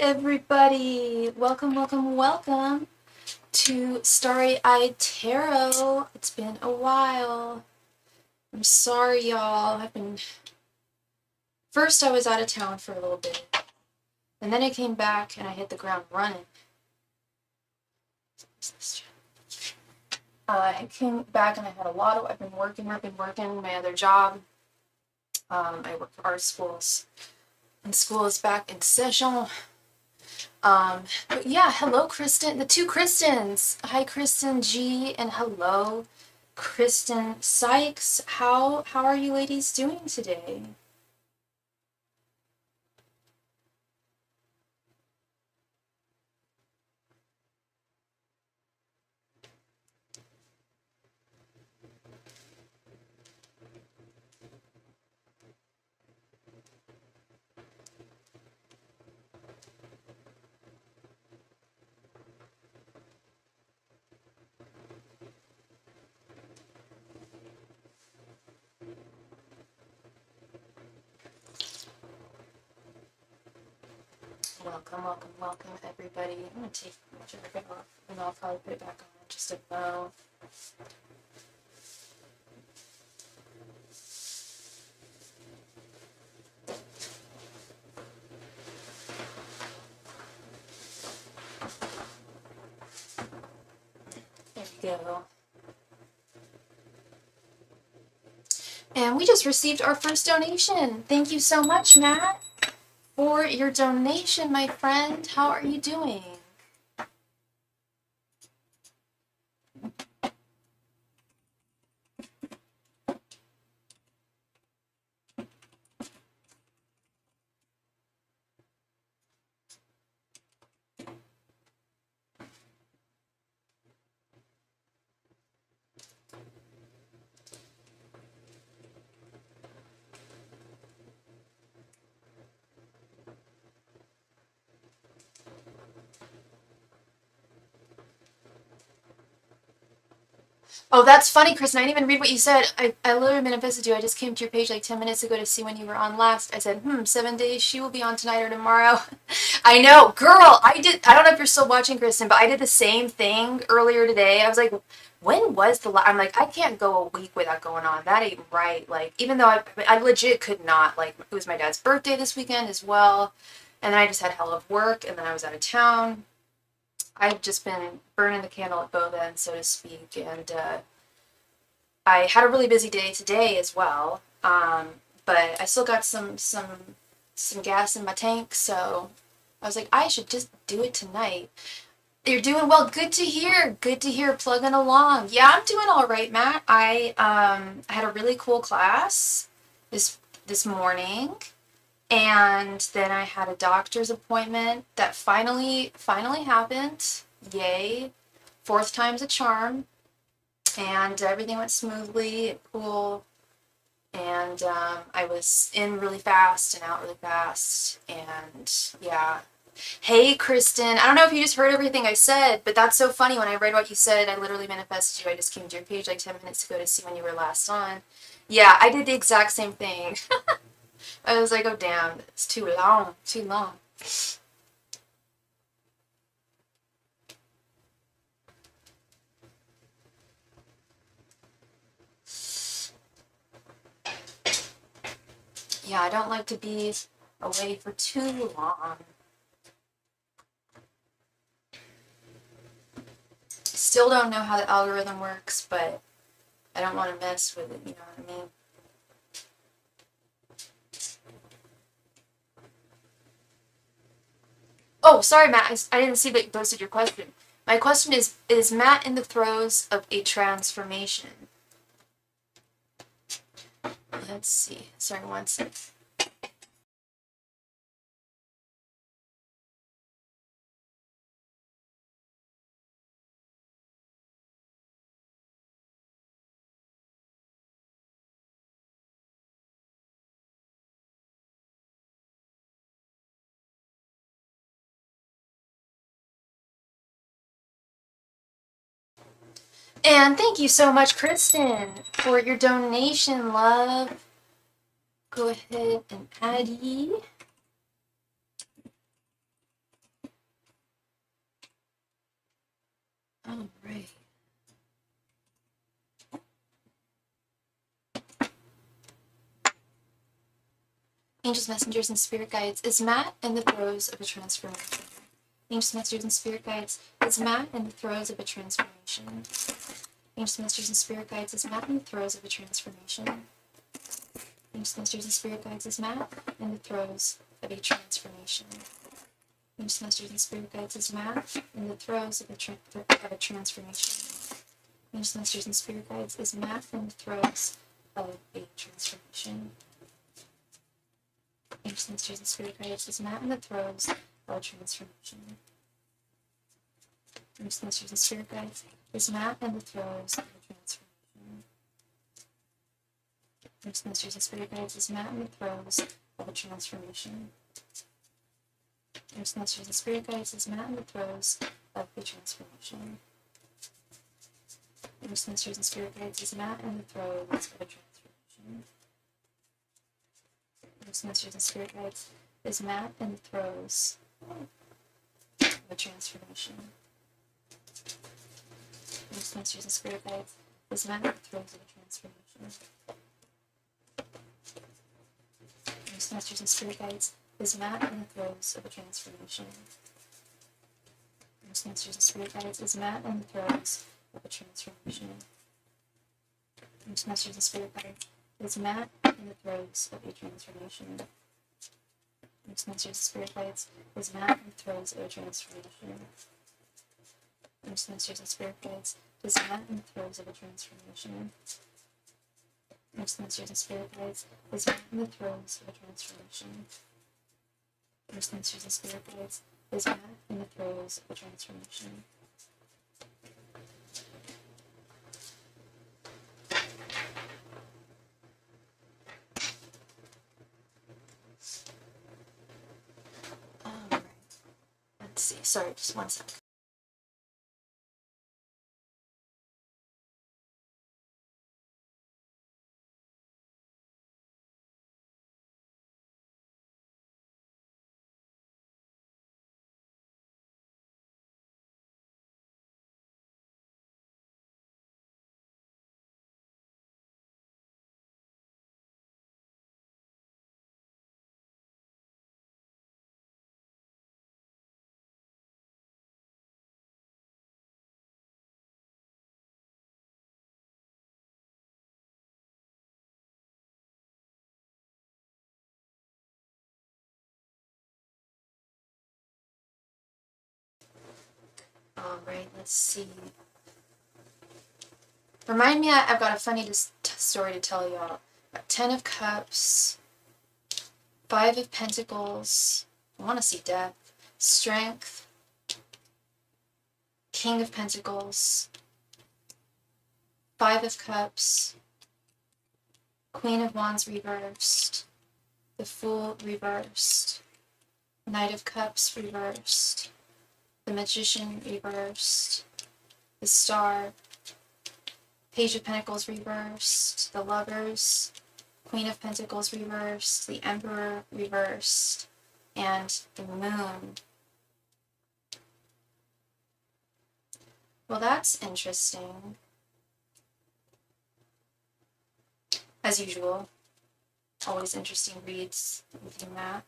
everybody! Welcome, welcome, welcome to Starry-Eyed Tarot. It's been a while. I'm sorry, y'all. First I was out of town for a little bit, and then I came back and I hit the ground running. I came back and I had I've been working my other job. I work for art schools, and school is back in session. But yeah, hello, Kristen. The two Kristens. Hi, Kristen G, and hello, Kristen Sykes. How are you ladies doing today? Welcome, everybody. I'm going to take much of it off, and I'll probably put it back on in just a moment. There we go. And we just received our first donation. Thank you so much, Matt, for your donation, my friend. How are you doing? Oh, that's funny, Kristen. I didn't even read what you said. I literally manifested you. I just came to your page like 10 minutes ago to see when you were on last. I said, 7 days. She will be on tonight or tomorrow. I know. Girl, I don't know if you're still watching, Kristen, but I did the same thing earlier today. I was like, when was the last? I'm like, I can't go a week without going on. That ain't right. Like, even though I legit could not. Like, it was my dad's birthday this weekend as well. And then I just had hell of work. And then I was out of town. I've just been burning the candle at both ends, so to speak, and I had a really busy day today as well. But I still got some gas in my tank, so I was like, I should just do it tonight. You're doing well. Good to hear. Good to hear. Plugging along. Yeah, I'm doing all right, Matt. I had a really cool class this morning. And then I had a doctor's appointment that finally happened. Yay. Fourth time's a charm. And everything went smoothly, cool. And I was in really fast and out really fast. And yeah. Hey, Kristen. I don't know if you just heard everything I said, but that's so funny. When I read what you said, I literally manifested you. I just came to your page like 10 minutes ago to see when you were last on. Yeah, I did the exact same thing. I was like, oh damn, it's too long. Yeah, I don't like to be away for too long. Still don't know how the algorithm works, but I don't want to mess with it, you know what I mean? Oh, sorry, Matt. I didn't see that you posted your question. My question is Matt in the throes of a transformation? Let's see. Sorry, one second. And thank you so much, Kristen, for your donation, love. Go ahead and add ye. Angels, messengers, and spirit guides, is Matt in the throes of a transformation? Angels, messengers, and spirit guides, is Matt in the throes of a transformation? Angels, messengers, and spirit guides, is Matt in the throes of a transformation? Angels, messengers, and spirit guides, is Matt in the throes of a transformation? Angels, messengers, and spirit guides, is Matt in the throes of a transformation? Angels, messengers, and spirit guides, is Matt in the throes of a transformation? Angels, messengers, and spirit guides, is Matt in the throes of a transformation? Angels, messengers, and spirit guides, is Matt in the throes of a transformation? Angels, messengers, and spirit guides, is Matt in the throes of a transformation? Angels, messengers, and spirit guides, is Matt in the throes of a transformation? Angels, messengers, and spirit guides, is Matt in the throes of a transformation? Angels, messengers, and spirit guides, is Matt in the throes of a transformation? Angels, messengers, and spirit guides, is Matt in the throes of a transformation? Angels, messengers, and spirit guides, is Matt in the throes of a transformation? Angels, messengers, and spirit guides, is Matt in the throes of a transformation? Angels, messengers, and spirit guides, is Matt in the throes of a transformation? Angels, messengers, and spirit guides, is Matt in the throes of a transformation? Angels, messengers, and spirit guides, is Matt in the throes of a transformation? Angels, messengers, and spirit guides, is Matt in the throes of a transformation? Angels, messengers, and spirit guides, is Matt in the throes of a transformation? Alright. Let's see. Sorry, just one second. Alright, let's see. Remind me, I've got a funny story to tell y'all. 10 of Cups, 5 of Pentacles, I want to see Death, Strength, King of Pentacles, 5 of Cups, Queen of Wands reversed, the Fool reversed, Knight of Cups reversed, the Magician reversed, the Star, Page of Pentacles reversed, the Lovers, Queen of Pentacles reversed, the Emperor reversed, and the Moon. Well, that's interesting. As usual, always interesting reads with you, Matt.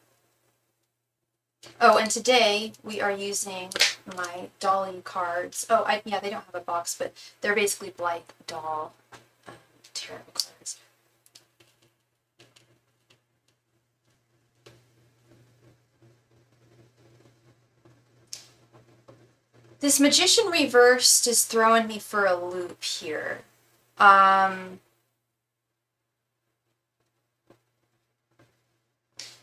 Oh, and today we are using my Dolly cards. Oh, yeah, they don't have a box, but they're basically Blythe doll tarot cards. This Magician reversed is throwing me for a loop here.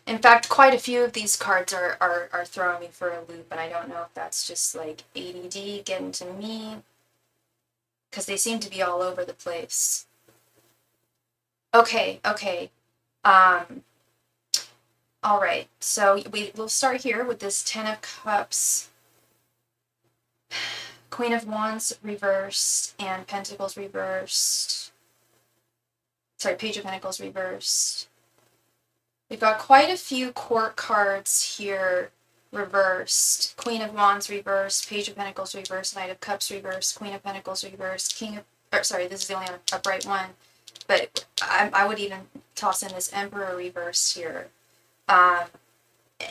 In fact, quite a few of these cards are throwing me for a loop, and I don't know if that's just like ADD getting to me, because they seem to be all over the place. Okay. Alright, so we'll start here with this 10 of Cups, Queen of Wands reversed, and Pentacles reversed. Sorry, Page of Pentacles reversed. We've got quite a few court cards here reversed. Queen of Wands reversed, Page of Pentacles reversed, Knight of Cups reversed, Queen of Pentacles reversed, sorry, this is the only upright one, but I would even toss in this Emperor reversed here. Um,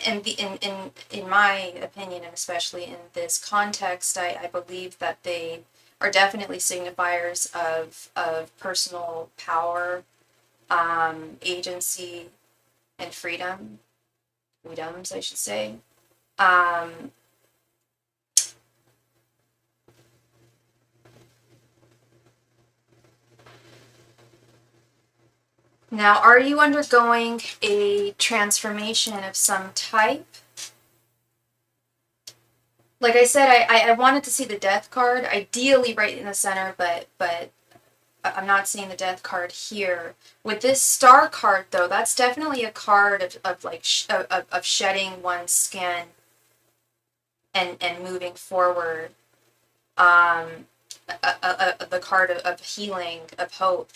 and in my opinion, and especially in this context, I believe that they are definitely signifiers of personal power, agency, and freedoms, I should say. Um, Now, are you undergoing a transformation of some type? Like I said, I wanted to see the death card, ideally right in the center, but I'm not seeing the death card here. With this star card, though, that's definitely a card of like of shedding one's skin and moving forward. Um, the card of healing, of hope,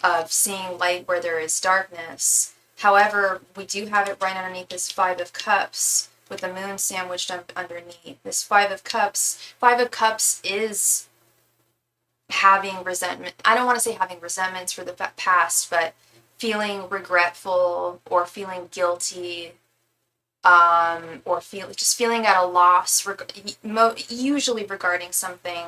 of seeing light where there is darkness. However, we do have it right underneath this Five of Cups with the moon sandwiched underneath. This Five of Cups is having resentment. I don't want to say having resentments for the past, but feeling regretful or feeling guilty, or feeling at a loss, usually regarding something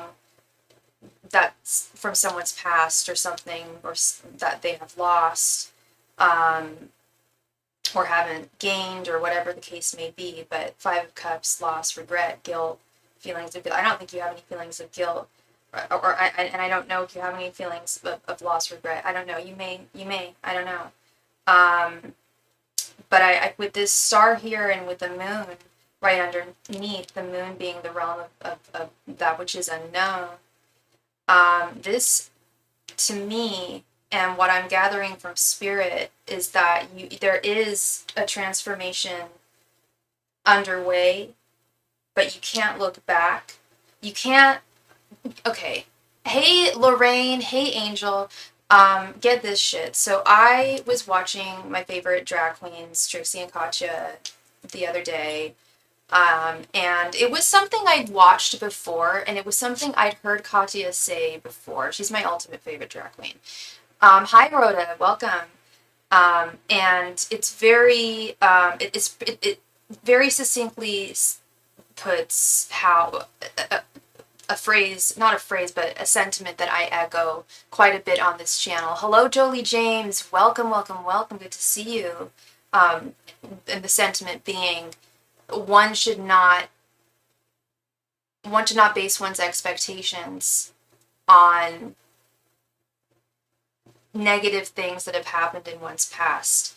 that's from someone's past or something, or that they have lost, or haven't gained, or whatever the case may be. But Five of Cups, loss, regret, guilt, feelings of guilt. I don't think you have any feelings of guilt, and I don't know if you have any feelings of loss, regret. I don't know. You may. I don't know. But I with this star here and with the moon right underneath, the moon being the realm of that which is unknown. This, to me, and what I'm gathering from spirit, is that there is a transformation underway, but you can't look back. You can't. Okay. Hey, Lorraine. Hey, Angel. Get this shit. So I was watching my favorite drag queens, Trixie and Katya, the other day. And it was something I'd watched before, and it was something I'd heard Katya say before. She's my ultimate favorite drag queen. Hi, Rhoda. Welcome. And it's very, it very succinctly puts how a phrase, not a phrase, but a sentiment that I echo quite a bit on this channel. Hello, Jolie James. Welcome, welcome, welcome. Good to see you. And the sentiment being, one should not base one's expectations on negative things that have happened in one's past.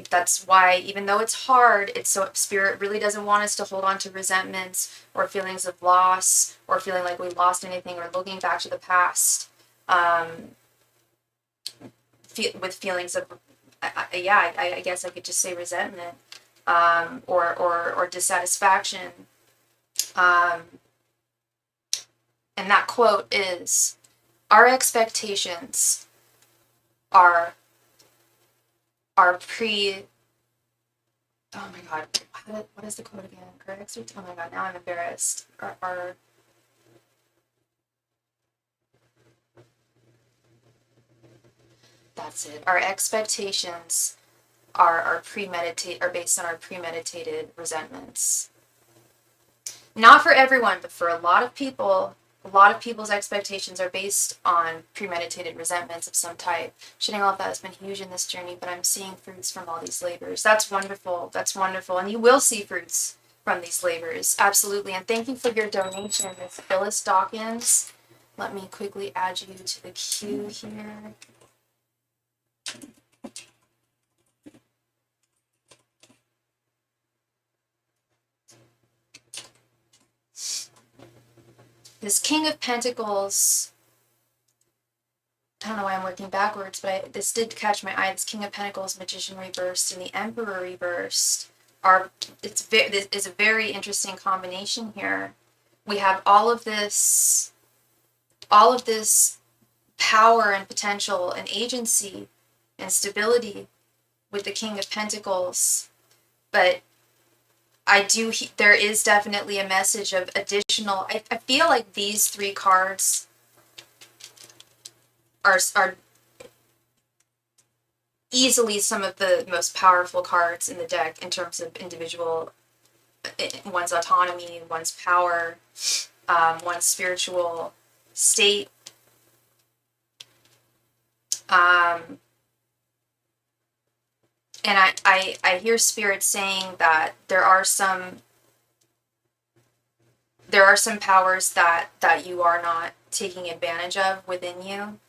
That's why, even though it's hard, spirit really doesn't want us to hold on to resentments or feelings of loss or feeling like we lost anything or looking back to the past, with feelings of, I guess I could just say resentment, or dissatisfaction. And that quote is, our expectations are pre. Oh my god, what is the quote again? Correct? Oh my god, now I'm embarrassed. That's it. Our expectations are based on our premeditated resentments. Not for everyone, but for a lot of people. A lot of people's expectations are based on premeditated resentments of some type. Shitting all of that has been huge in this journey, but I'm seeing fruits from all these labors. That's wonderful. That's wonderful. And you will see fruits from these labors. Absolutely. And thank you for your donation, Miss Phyllis Dawkins. Let me quickly add you to the queue here. This King of Pentacles, I don't know why I'm working backwards, but this did catch my eye. This King of Pentacles, Magician reversed, and the Emperor reversed. This is a very interesting combination here. We have all of this power and potential and agency and stability with the King of Pentacles, but there is definitely a message of additional. I feel like these three cards are easily some of the most powerful cards in the deck in terms of one's autonomy, one's power, one's spiritual state. And I hear Spirit saying that there are some powers that you are not taking advantage of within you,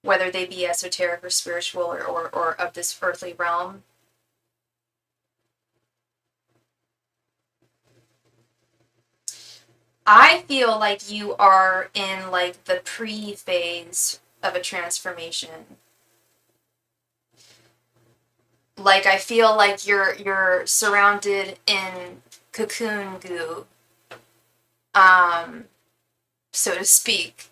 whether they be esoteric or spiritual or of this earthly realm. I feel like you are in like the pre-phase of a transformation. Like I feel like you're surrounded in cocoon goo, so to speak.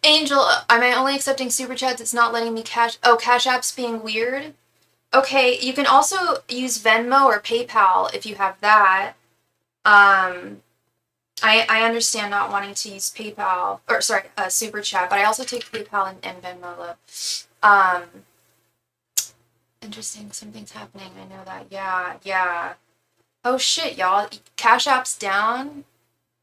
Angel, am I only accepting super chats? It's not letting me cash. Oh, Cash App's being weird. Okay, you can also use Venmo or PayPal if you have that. I understand not wanting to use PayPal, or sorry, Super Chat, but I also take PayPal and Venmo, love. Interesting, something's happening, I know that, yeah. Oh shit, y'all, Cash App's down?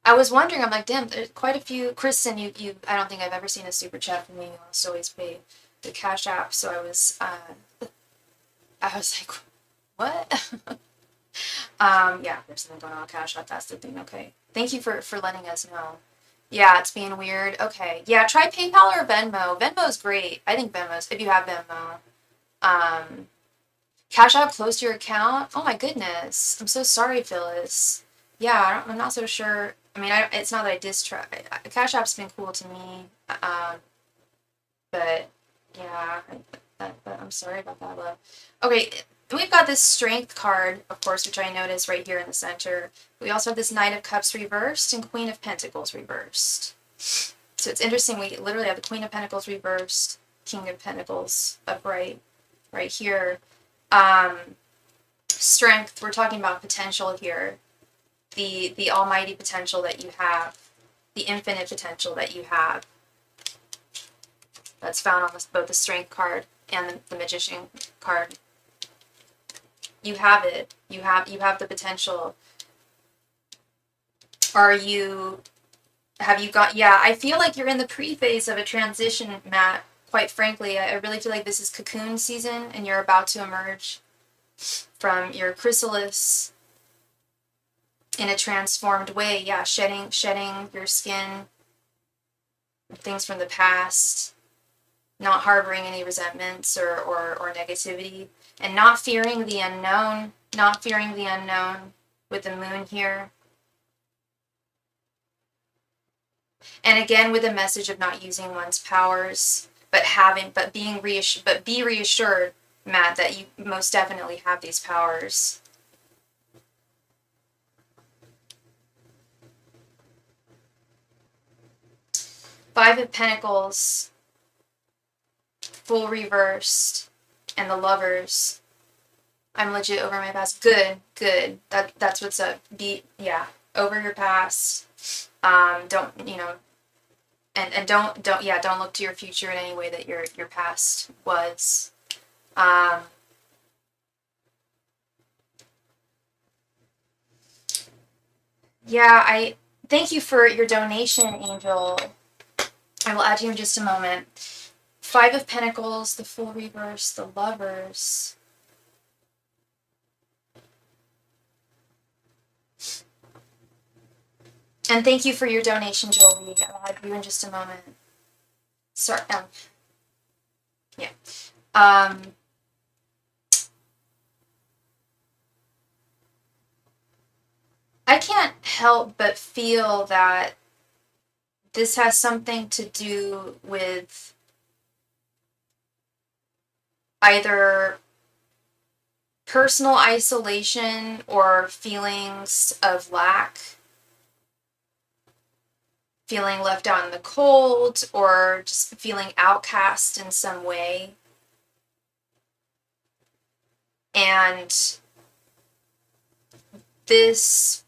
I was wondering, I'm like, damn, there's quite a few, Kristen, I don't think I've ever seen a Super Chat from you, you must always pay the Cash App, so I was like, what? Yeah, there's something going on with Cash App, that's the thing, okay. Thank you for letting us know. Yeah, it's being weird. Okay. Yeah, try PayPal or Venmo. Venmo's great. I think Venmo's, if you have Venmo. Cash App closed your account? Oh my goodness. I'm so sorry, Phyllis. Yeah, I'm not so sure. I mean, it's not that I distrust. Cash App's been cool to me. But yeah, but I'm sorry about that, love. Okay, we've got this Strength card, of course, which I noticed right here in the center. We also have this Knight of Cups reversed and Queen of Pentacles reversed. So it's interesting, we literally have the Queen of Pentacles reversed, King of Pentacles upright right here. Strength, we're talking about potential here. The almighty potential that you have, the infinite potential that you have. That's found on both the Strength card and the Magician card. You have it. You have the potential. Have you got, yeah, I feel like you're in the pre-phase of a transition, Matt. Quite frankly, I really feel like this is cocoon season and you're about to emerge from your chrysalis in a transformed way. Yeah, shedding your skin, things from the past, not harboring any resentments or negativity, and not fearing the unknown, with the moon here. And again, with a message of not using one's powers, but be reassured, Matt, that you most definitely have these powers. Five of Pentacles, full reversed, and the Lovers. I'm legit over my past. Good. That's what's up. Over your past. Don't, and don't look to your future in any way that your past was. I thank you for your donation, Angel. I will add you in just a moment. Five of Pentacles, the full reverse, the Lovers. And thank you for your donation, Jolie. I'll add you in just a moment. Sorry. Yeah. I can't help but feel that this has something to do with either personal isolation or feelings of lack, feeling left out in the cold, or just feeling outcast in some way. And this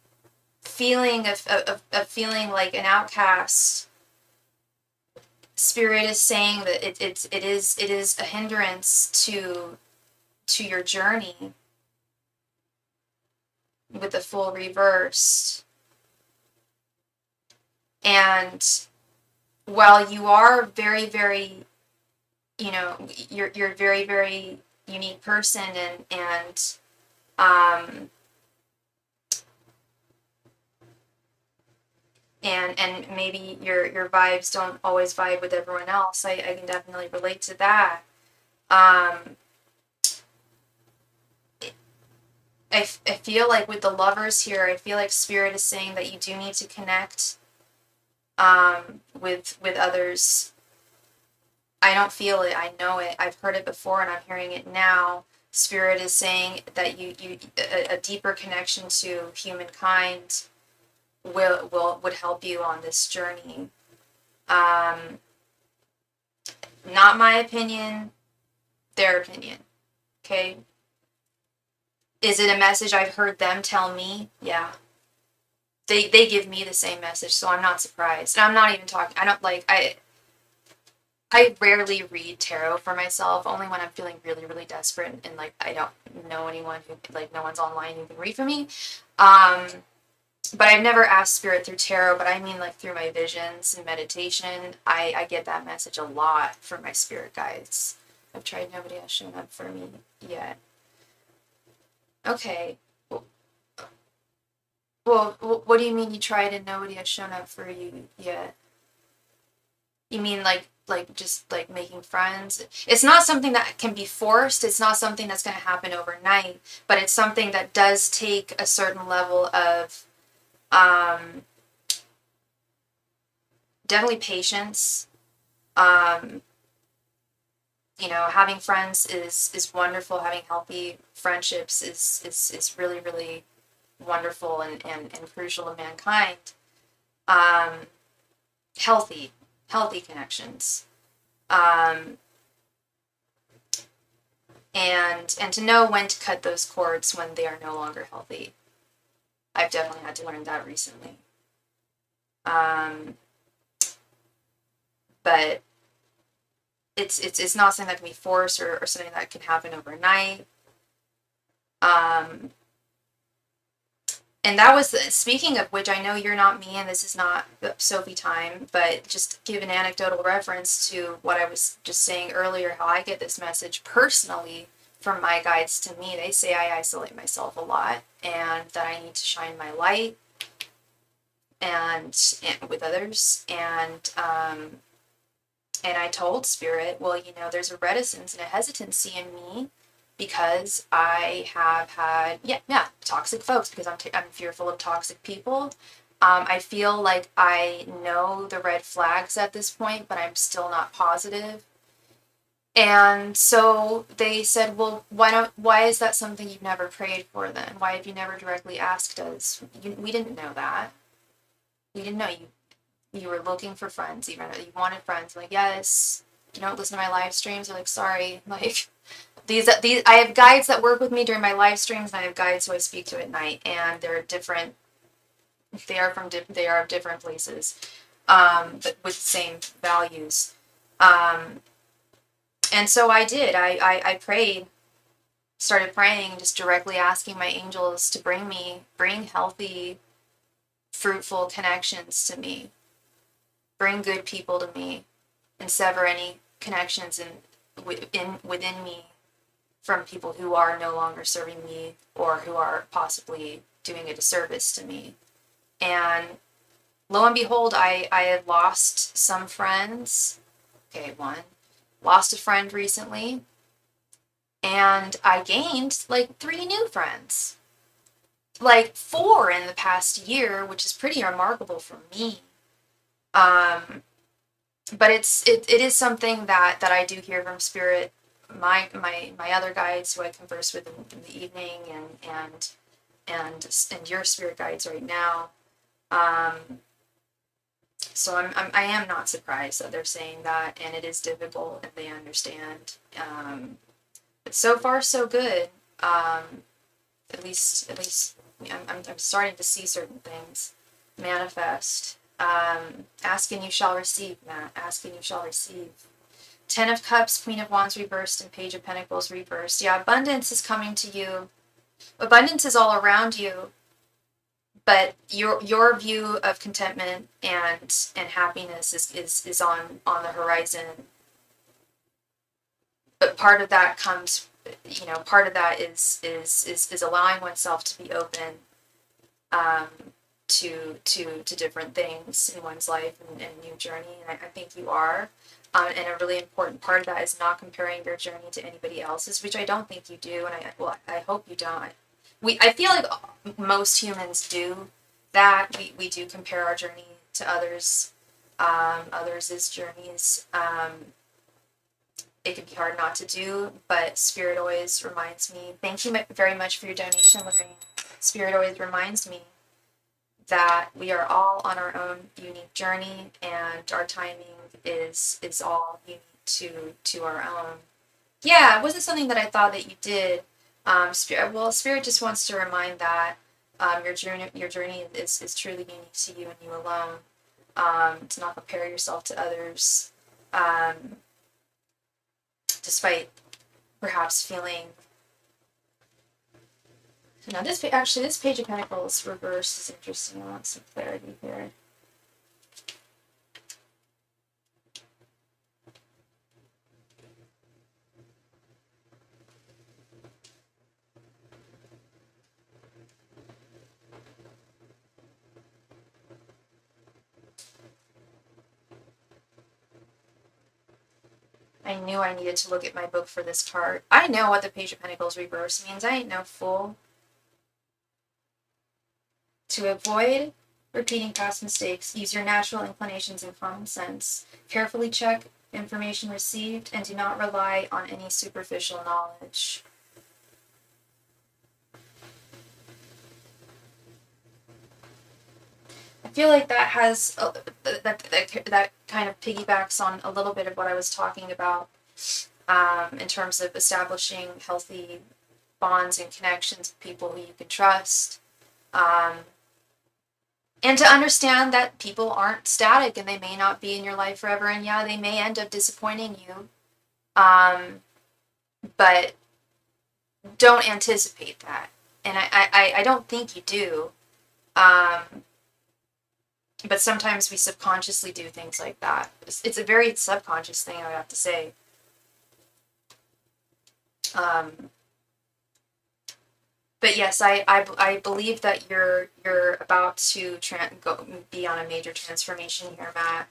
feeling of feeling like an outcast Spirit is saying that it is a hindrance to your journey with the full reverse. And while you are very, very, you're a very, very unique person, um, and maybe your vibes don't always vibe with everyone else. I can definitely relate to that. I feel like with the lovers here, I feel like Spirit is saying that you do need to connect with others. I don't feel it, I know it. I've heard it before and I'm hearing it now. Spirit is saying that a deeper connection to humankind would help you on this journey. Not my opinion, their opinion. Okay? Is it a message I've heard them tell me? Yeah. They give me the same message, so I'm not surprised. And I'm not even talking, I rarely read tarot for myself, only when I'm feeling really, really desperate and like I don't know anyone who, like, no one's online who can read for me. But I've never asked Spirit through tarot, but I mean like through my visions and meditation. I get that message a lot from my spirit guides. I've tried, nobody has shown up for me yet. Okay. Well, what do you mean you tried and nobody has shown up for you yet? You mean like just like making friends? It's not something that can be forced. It's not something that's going to happen overnight, but it's something that does take a certain level of definitely patience. Having friends is wonderful. Having healthy friendships is really, really wonderful and crucial to mankind. Healthy connections. And to know when to cut those cords when they are no longer healthy. I've definitely had to learn that recently. But it's not something that can be forced or something that can happen overnight. And that was, speaking of which, I know you're not me and this is not Sophie time, but just give an anecdotal reference to what I was just saying earlier, how I get this message personally from my guides to me. They say I isolate myself a lot and that I need to shine my light and with others. And I told Spirit, well, there's a reticence and a hesitancy in me because I have had, toxic folks, because I'm fearful of toxic people. I feel like I know the red flags at this point, but I'm still not positive. And so they said, well, why is that something you've never prayed for then? Why have you never directly asked us? We didn't know that. We didn't know you were looking for friends, even though you wanted friends. I'm like, yes, you don't listen to my live streams. They're like, sorry, like, these I have guides that work with me during my live streams, and I have guides who I speak to at night, and they're different. They are of different places, but with the same values. And so I did. I prayed, started praying, just directly asking my angels to bring healthy, fruitful connections to me, bring good people to me, and sever any connections within me from people who are no longer serving me or who are possibly doing a disservice to me. And lo and behold, I had lost some friends. Okay, lost a friend recently, and I gained like 3 new friends, like 4 in the past year, which is pretty remarkable for me. But it is something that I do hear from Spirit. My other guides who I converse with in the evening, and your spirit guides right now. So I am not surprised that they're saying that, and it is difficult, and they understand. But so far so good. At least I'm starting to see certain things manifest. Ask and you shall receive, Matt. Ask and you shall receive. Ten of Cups, Queen of Wands reversed, and Page of Pentacles reversed. Yeah, abundance is coming to you. Abundance is all around you, but your view of contentment and happiness is on the horizon. But part of that comes, part of that is allowing oneself to be open to different things in one's life and a new journey. And I think you are. And a really important part of that is not comparing your journey to anybody else's, which I don't think you do, and I hope you don't. I feel like most humans do that. We do compare our journey to others, others' journeys. It can be hard not to do, but Spirit always reminds me. Thank you very much for your donation, Lorraine. Spirit always reminds me that we are all on our own unique journey, and our timing is all unique to our own. Yeah, it wasn't something that I thought that you did. Spirit just wants to remind that your journey is truly unique to you and you alone. To not compare yourself to others, despite perhaps feeling. Now this Page of Pentacles reversed is interesting. I want some clarity here. I knew I needed to look at my book for this card. I know what the Page of Pentacles reverse means. I ain't no fool. To avoid repeating past mistakes, use your natural inclinations and common sense. Carefully check information received and do not rely on any superficial knowledge. I feel like that has that kind of piggybacks on a little bit of what I was talking about in terms of establishing healthy bonds and connections with people who you can trust. And to understand that people aren't static and they may not be in your life forever. And yeah, they may end up disappointing you. But don't anticipate that. And I don't think you do. But sometimes we subconsciously do things like that. It's a very subconscious thing, I would have to say. But yes, I believe that you're about to be on a major transformation here, Matt.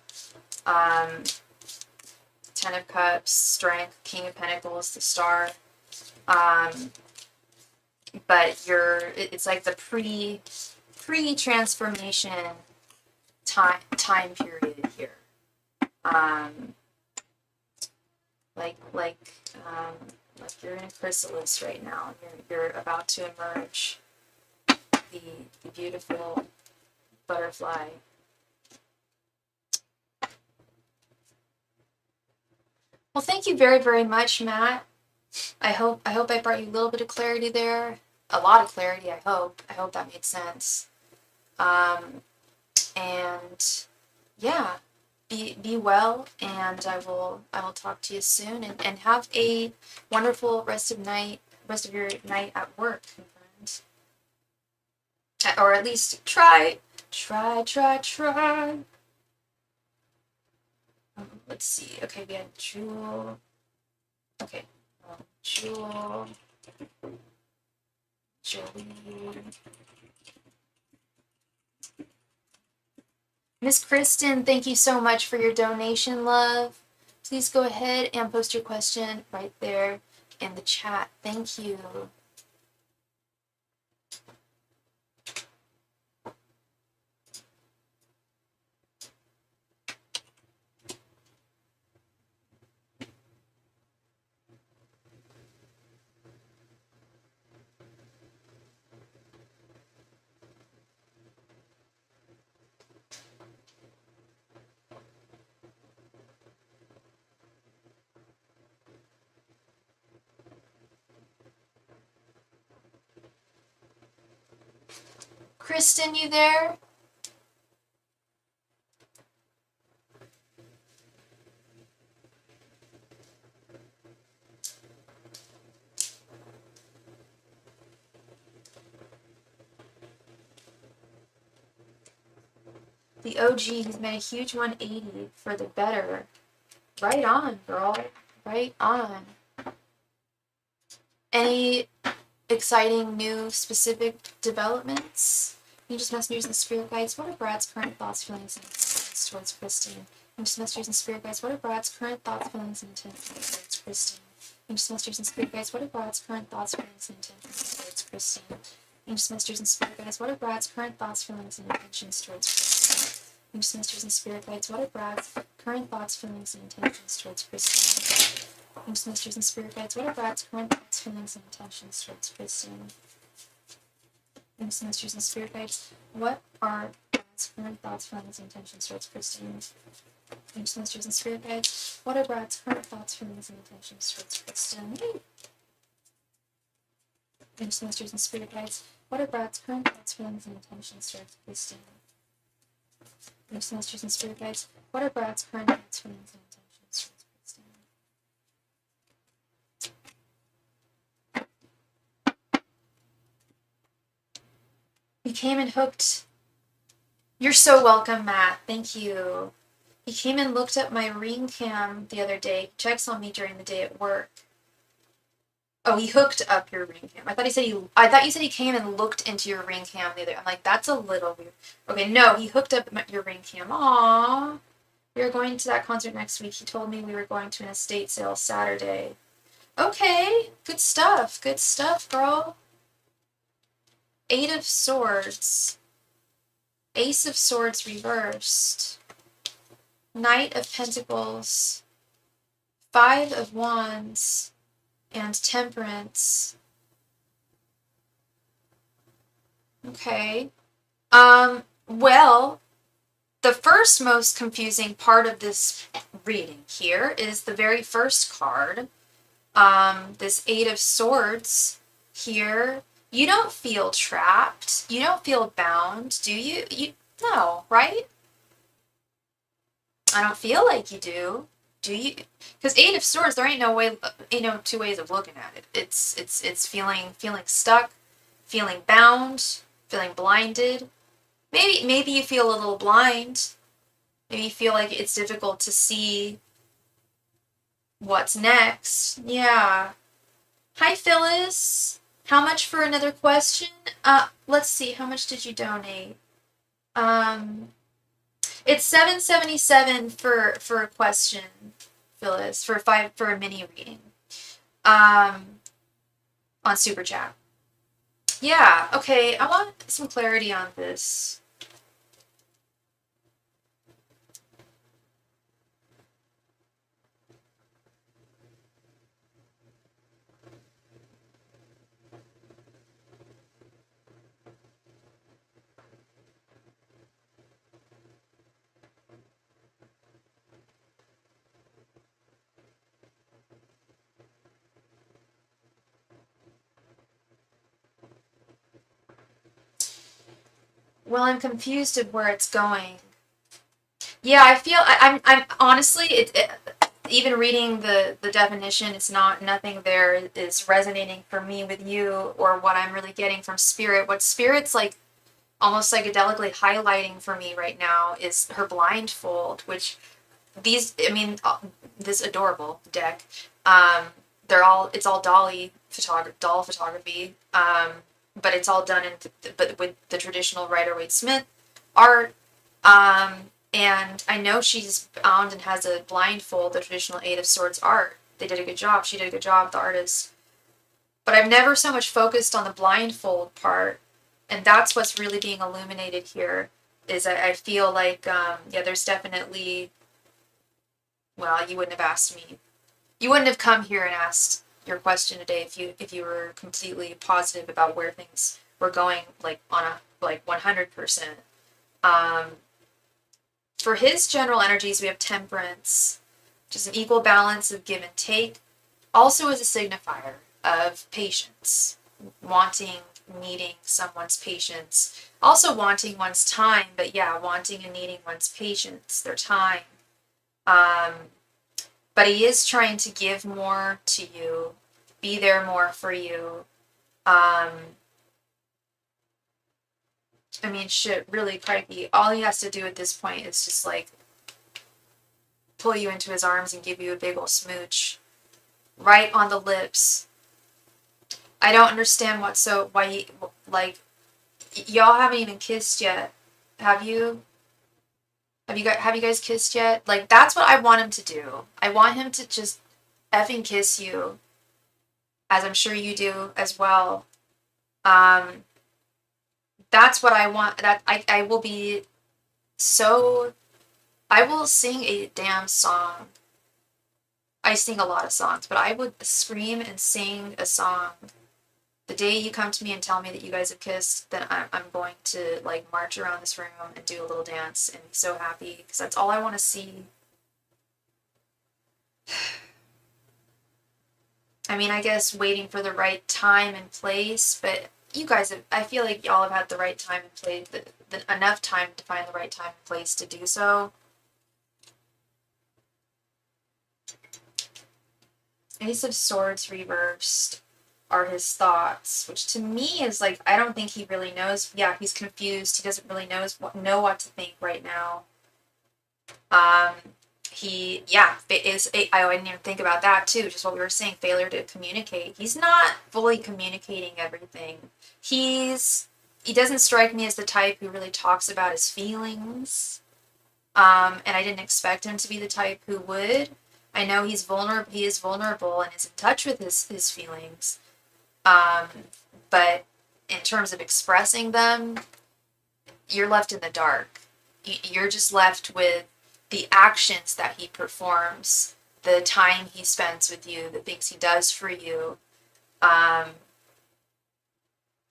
Ten of Cups, Strength, King of Pentacles, the Star. But it's like the pre-transformation time period here. Like you're in a chrysalis right now. You're about to emerge, the beautiful butterfly. Well, thank you very, very much, Matt. I hope I brought you a little bit of clarity there. A lot of clarity, I hope. I hope that made sense. And yeah, be well, and I will talk to you soon, and have a wonderful rest of your night at work, my friends. Or at least try. Let's see. Okay, we had Jewel. Okay, Jewel. Jolie. Miss Kristen, thank you so much for your donation, love. Please go ahead and post your question right there in the chat. Thank you. Kristen, you there? The OG, he's made a huge 180 for the better. Right on, girl. Right on. Any exciting new specific developments? You just messengers and spirit guides. What are Brad's current thoughts, feelings, and intentions towards Christine? You just messengers and spirit guides. What are Brad's current thoughts, feelings, and intentions towards Christine? You just messengers and spirit guides. What are Brad's current thoughts, feelings, and intentions towards Christine? You just messengers and spirit guides. What are Brad's current thoughts, feelings, and intentions towards Christine? You just messengers and spirit guides. What are Brad's current thoughts, feelings, and intentions towards Christine? Thanks, masters and spirit guides. What are Brad's current thoughts, feelings, and intentions towards Christine? Thanks, masters and spirit guides. What are Brad's current thoughts, feelings, and intentions towards Christine? Thanks, masters and spirit guides. What are Brad's current thoughts, feelings, and intentions towards Christine? Thanks, masters and spirit guides. What are Brad's current thoughts, feelings, and intentions towards Christine? Thanks, masters and spirit guides. What are Brad's current thoughts, feelings, and intentions towards Christine? He came and hooked. You're so welcome, Matt. Thank you. He came and looked at my ring cam the other day. He checks on me during the day at work. Oh, he hooked up your ring cam. I thought you said he came and looked into your ring cam the other. I'm like, that's a little weird. Okay, no, he hooked up your ring cam. Aww. We are going to that concert next week. He told me we were going to an estate sale Saturday. Okay, good stuff. Good stuff, girl. 8 of Swords. Ace of Swords reversed. Knight of Pentacles. 5 of Wands. And Temperance. Okay. Well, the first most confusing part of this reading here is the very first card. This 8 of Swords here. You don't feel trapped. You don't feel bound, do you? No, right? I don't feel like you do. Do you? Because 8 of Swords, there ain't no two ways of looking at it. It's feeling stuck, feeling bound, feeling blinded. Maybe you feel a little blind. Maybe you feel like it's difficult to see what's next. Yeah. Hi, Phyllis. How much for another question? Let's see. How much did you donate? It's $7.77 for a question, Phyllis, for a mini reading. On SuperChat. Yeah, okay. I want some clarity on this. Well, I'm confused of where it's going. Yeah, I feel I'm honestly even reading the definition, it's nothing there is resonating for me with you or what I'm really getting from Spirit. What Spirit's like almost psychedelically highlighting for me right now is her blindfold, which this adorable deck, it's all doll photography, but it's all done but with the traditional Rider-Waite-Smith art, and I know she's bound and has a blindfold, the traditional 8 of Swords art. They did a good job. She did a good job, the artist. But I've never so much focused on the blindfold part, and that's what's really being illuminated here, is I feel like, there's definitely, well, you wouldn't have asked me. You wouldn't have come here and asked your question today if you were completely positive about where things were going, like on a 100%. For his general energies, we have Temperance, which is an equal balance of give and take. Also is a signifier of patience, needing someone's patience. Also wanting one's time, but yeah, wanting and needing one's patience, their time. But he is trying to give more to you, be there more for you. I mean, shit, really, crikey. All he has to do at this point is just, like, pull you into his arms and give you a big ol' smooch. Right on the lips. I don't understand why, like, y'all haven't even kissed yet. Have you? Have you guys kissed yet? Like, that's what I want him to do. I want him to just effing kiss you, as I'm sure you do as well. Um, that's what I want. That I will be so. I will sing a damn song. I sing a lot of songs, but I would scream and sing a song. The day you come to me and tell me that you guys have kissed, then I'm going to, like, march around this room and do a little dance and be so happy, because that's all I want to see. I mean, I guess waiting for the right time and place, but you guys have, I feel like y'all have had the right time and place, enough time to find the right time and place to do so. Ace of Swords reversed are his thoughts, which to me is like, I don't think he really knows. Yeah, he's confused. He doesn't really know what to think right now. Yeah, I didn't even think about that too, just what we were saying, failure to communicate. He's not fully communicating everything. He doesn't strike me as the type who really talks about his feelings. And I didn't expect him to be the type who would. I know he is vulnerable and is in touch with his feelings. But in terms of expressing them, you're left in the dark. You're just left with the actions that he performs, the time he spends with you, the things he does for you.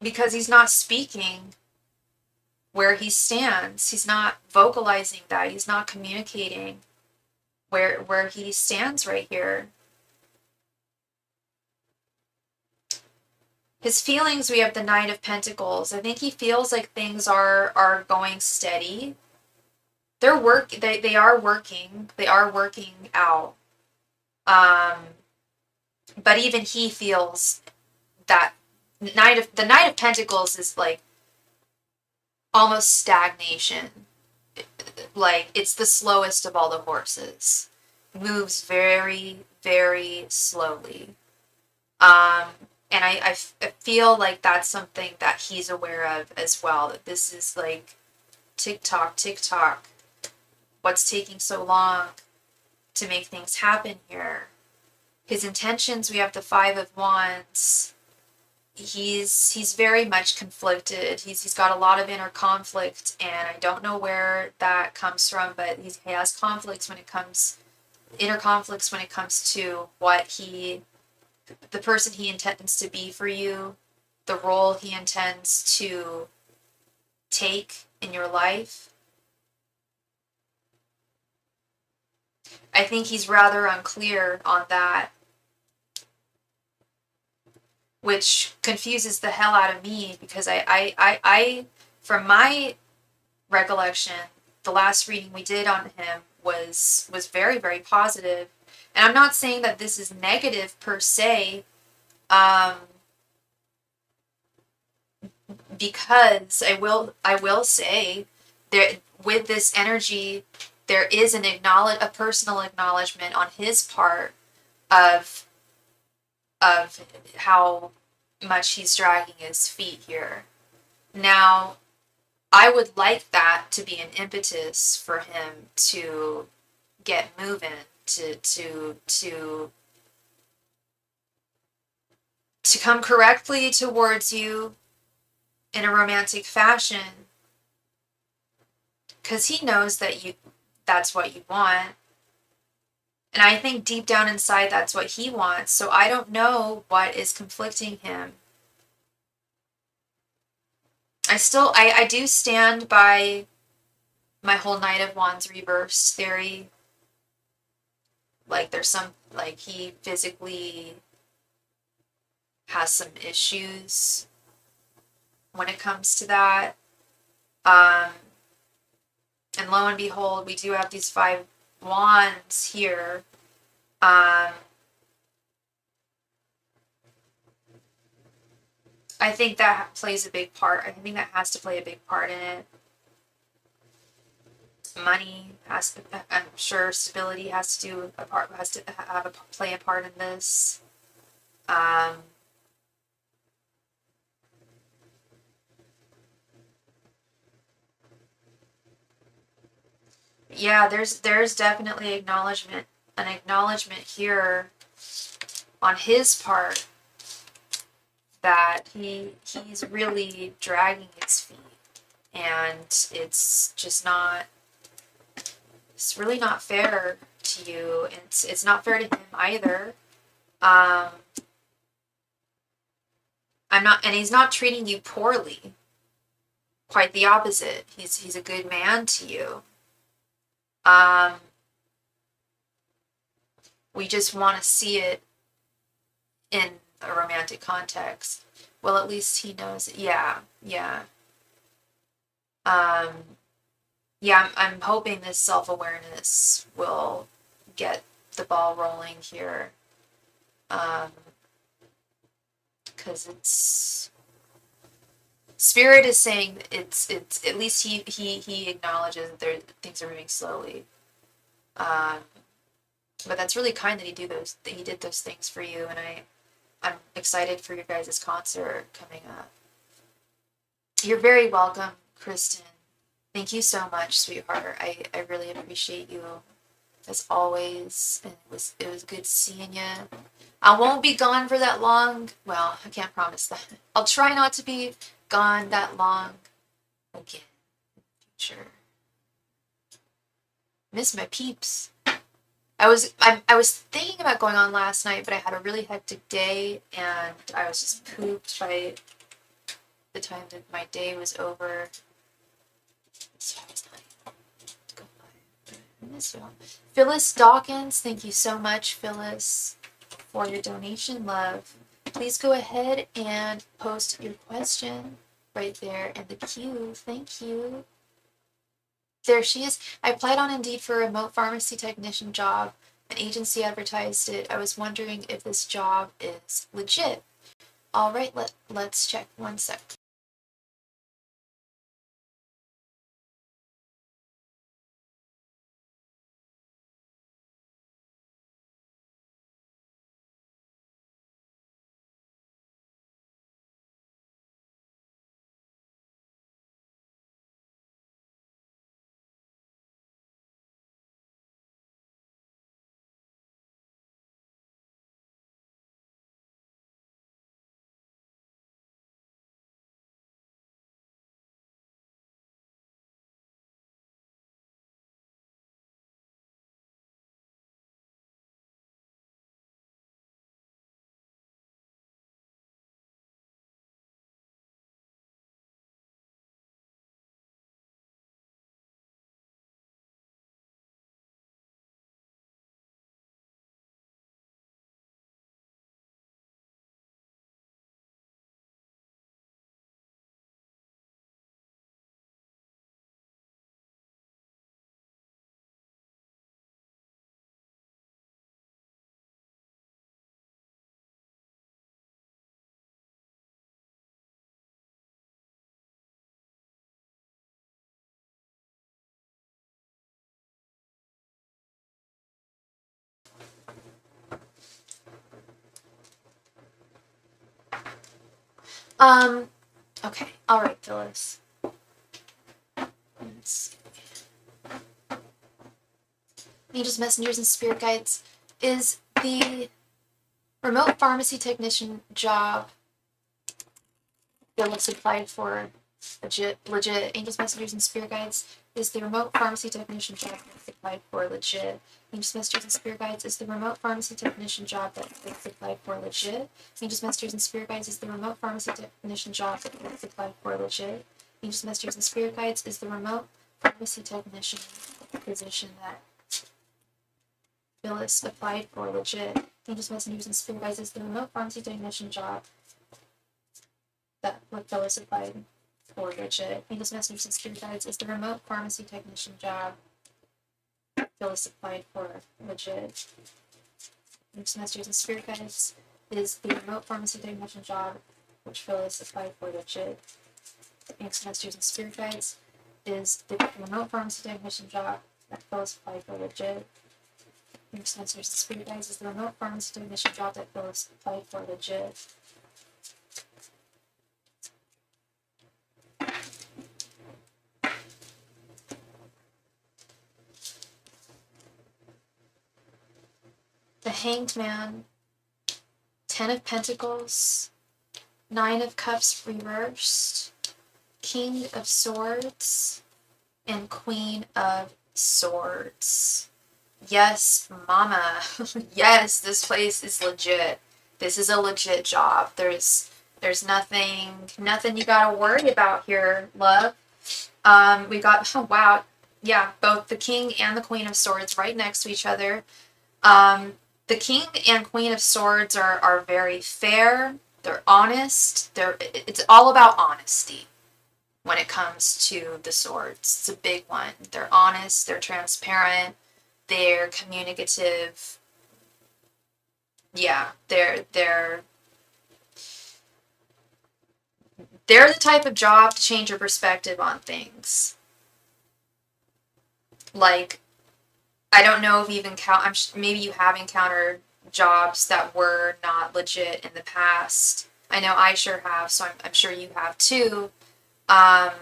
Because he's not speaking where he stands. He's not vocalizing that. He's not communicating where he stands right here. His feelings, we have the Knight of Pentacles. I think he feels like things are going steady. They are working. They are working out. But even he feels that the Knight of Pentacles is like almost stagnation. Like, it's the slowest of all the horses. It moves very, very slowly. And I feel like that's something that he's aware of as well, that this is like tick tock, what's taking so long to make things happen here. His intentions, we have the Five of Wands. He's very much conflicted. He's got a lot of inner conflict, and I don't know where that comes from, but he has inner conflicts when it comes to the person he intends to be for you, the role he intends to take in your life. I think he's rather unclear on that, which confuses the hell out of me, because I from my recollection, the last reading we did on him was very, very positive. And I'm not saying that this is negative per se, because I will say, there, with this energy, there is a personal acknowledgement on his part of how much he's dragging his feet here. Now, I would like that to be an impetus for him to get moving, to come correctly towards you in a romantic fashion, because he knows that's what you want. And I think deep down inside, that's what he wants. So I don't know what is conflicting him. I do stand by my whole Knight of Wands reverse theory. Like, he physically has some issues when it comes to that. And lo and behold, we do have these 5 wands here. I think that plays a big part. I think that has to play a big part in it. Money has to, I'm sure stability has to do a part, has to have a play a part in this. Yeah, there's definitely an acknowledgement here on his part that he's really dragging his feet, and it's just not, it's really not fair to you, and it's not fair to him either. I'm not, and he's not treating you poorly. Quite the opposite. He's a good man to you. We just want to see it in a romantic context. Well, at least he knows it. Yeah, yeah. Yeah, I'm hoping this self-awareness will get the ball rolling here. Because it's, Spirit is saying it's at least he acknowledges that things are moving slowly. But that's really kind that he did those things for you, and I'm excited for your guys' concert coming up. You're very welcome, Kristen. Thank you so much, sweetheart. I really appreciate you as always, and it was good seeing you. I won't be gone for that long. Well, I can't promise that. I'll try not to be gone that long again in the future. Miss my peeps. I was thinking about going on last night, but I had a really hectic day, and I was just pooped by the time that my day was over. So I was not go live. I miss y'all. Phyllis Dawkins, thank you so much, Phyllis, for your donation, love. Please go ahead and post your question right there in the queue. Thank you. There she is. I applied on Indeed for a remote pharmacy technician job. An agency advertised it. I was wondering if this job is legit. All right, let's check. One sec. Okay. All right, Phyllis. Angels, messengers, and spirit guides. Is the remote pharmacy technician job Phyllis applied for legit? Angels, messengers, and spirit guides. Is the remote pharmacy technician job Phyllis applied for legit? Angels, messengers, and spirit guides. Is the remote pharmacy technician job that Phyllis applied for legit? Angels, messengers, and spirit guides. Is the remote pharmacy technician job that Phyllis applied for legit? Angels, messengers, and spirit guides. Is the remote pharmacy technician position that Phyllis applied for legit? Angels, messengers, and spirit guides. Is the remote pharmacy technician job that Phyllis applied for legit? Angels, messengers, and spirit guides. Is the remote pharmacy technician job Phyllis applied for legit? Angels, messengers, and spirit guides. Is the remote pharmacy technician job which feels applied for legit. Ancestors and spirit guides is the remote pharmacy technician job that feels applied for legit. Ancestors and spirit guides is the remote pharmacy technician job that feels applied for legit. The Hanged Man, 10 of Pentacles, 9 of Cups reversed, King of Swords, and Queen of Swords. Yes, mama. Yes, this place is legit. This is a legit job. There's nothing you gotta worry about here, love. We got, oh wow, yeah, both the King and the Queen of Swords right next to each other. The King and Queen of Swords are very fair. They're honest. It's all about honesty when it comes to the swords. It's a big one. They're honest. They're transparent. They're communicative. Yeah, they're the type of job to change your perspective on things. Like, I don't know if you've encountered, maybe you have encountered jobs that were not legit in the past. I know I sure have, so I'm sure you have too. And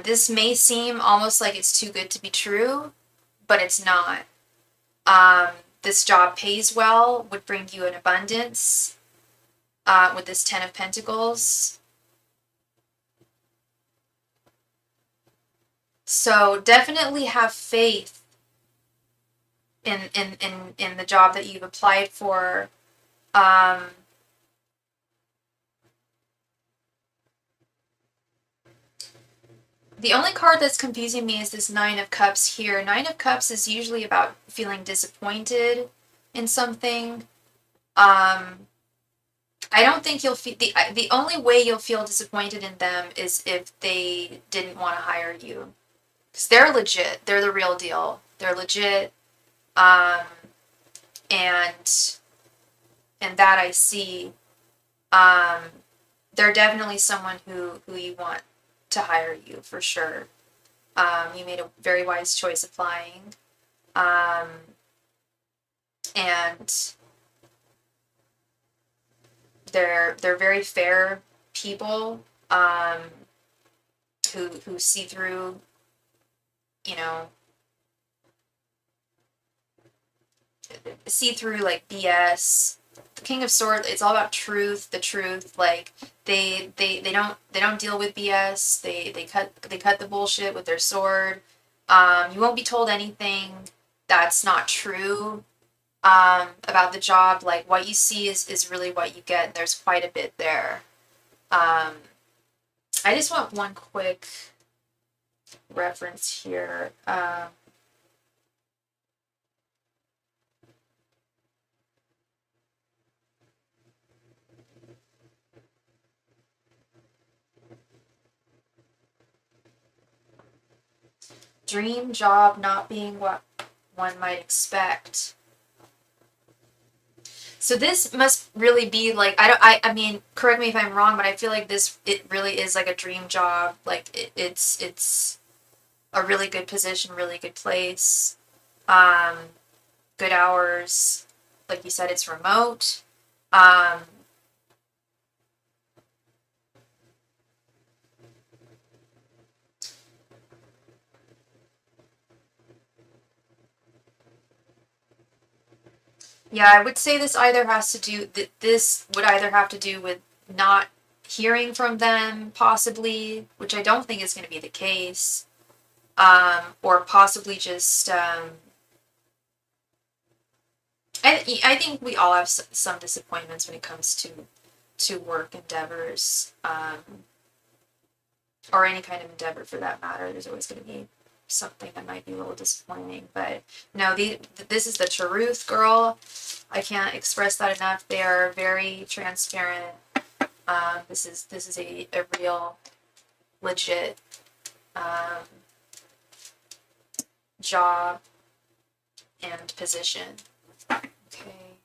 this may seem almost like it's too good to be true, but it's not. This job pays well, would bring you an abundance with this 10 of Pentacles. So definitely have faith in the job that you've applied for. The only card that's confusing me is this 9 of Cups here. 9 of Cups is usually about feeling disappointed in something. I don't think you'll feel, the only way you'll feel disappointed in them is if they didn't want to hire you. Because they're legit. They're the real deal. They're legit. And that I see. They're definitely someone who you want to hire you for sure. You made a very wise choice applying. And they're very fair people who see through, you know, see through like BS. The King of Swords, it's all about truth, the truth. Like they don't deal with BS. They cut the bullshit with their sword. You won't be told anything that's not true about the job. Like what you see is really what you get. And there's quite a bit there. I just want one quick reference here. Dream job not being what one might expect. So this must really be like, I mean, correct me if I'm wrong, but I feel like it really is like a dream job. Like it's a really good position, really good place, good hours. Like you said, it's remote. Yeah, I would say this either has to do, this would either have to do with not hearing from them, possibly, which I don't think is going to be the case, or possibly just, I think we all have some disappointments when it comes to work endeavors, or any kind of endeavor for that matter. There's always going to be something that might be a little disappointing, but no, this is the truth, girl. I can't express that enough. They are very transparent. This is a real legit job and position. Okay.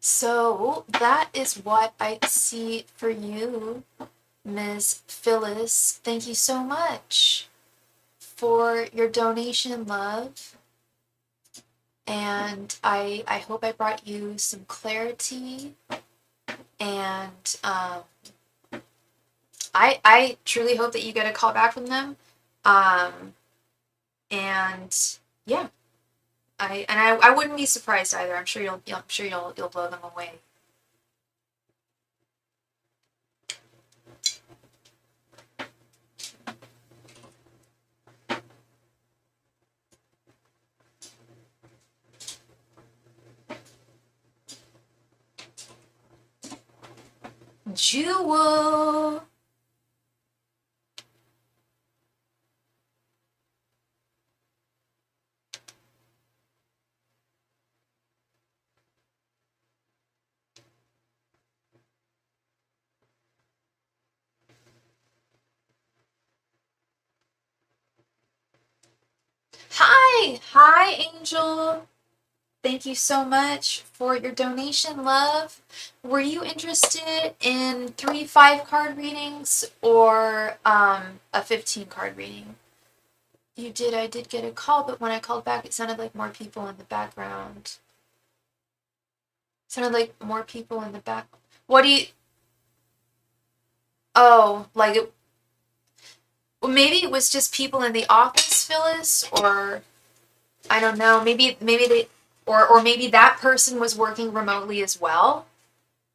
So that is what I see for you, Ms. Phyllis. Thank you so much for your donation, love. And I hope I brought you some clarity. And I truly hope that you get a call back from them. And yeah, I wouldn't be surprised either. I'm sure you'll blow them away. Jewel. Hi, Angel. Thank you so much for your donation, love. Were you interested in 3 5 card readings or a 15 card reading? You did. I did get a call, but when I called back, it sounded like more people in the background. It sounded like more people in the back. What do you? Oh, like it. Well, maybe it was just people in the office, Phyllis, or I don't know. Maybe they, or maybe that person was working remotely as well,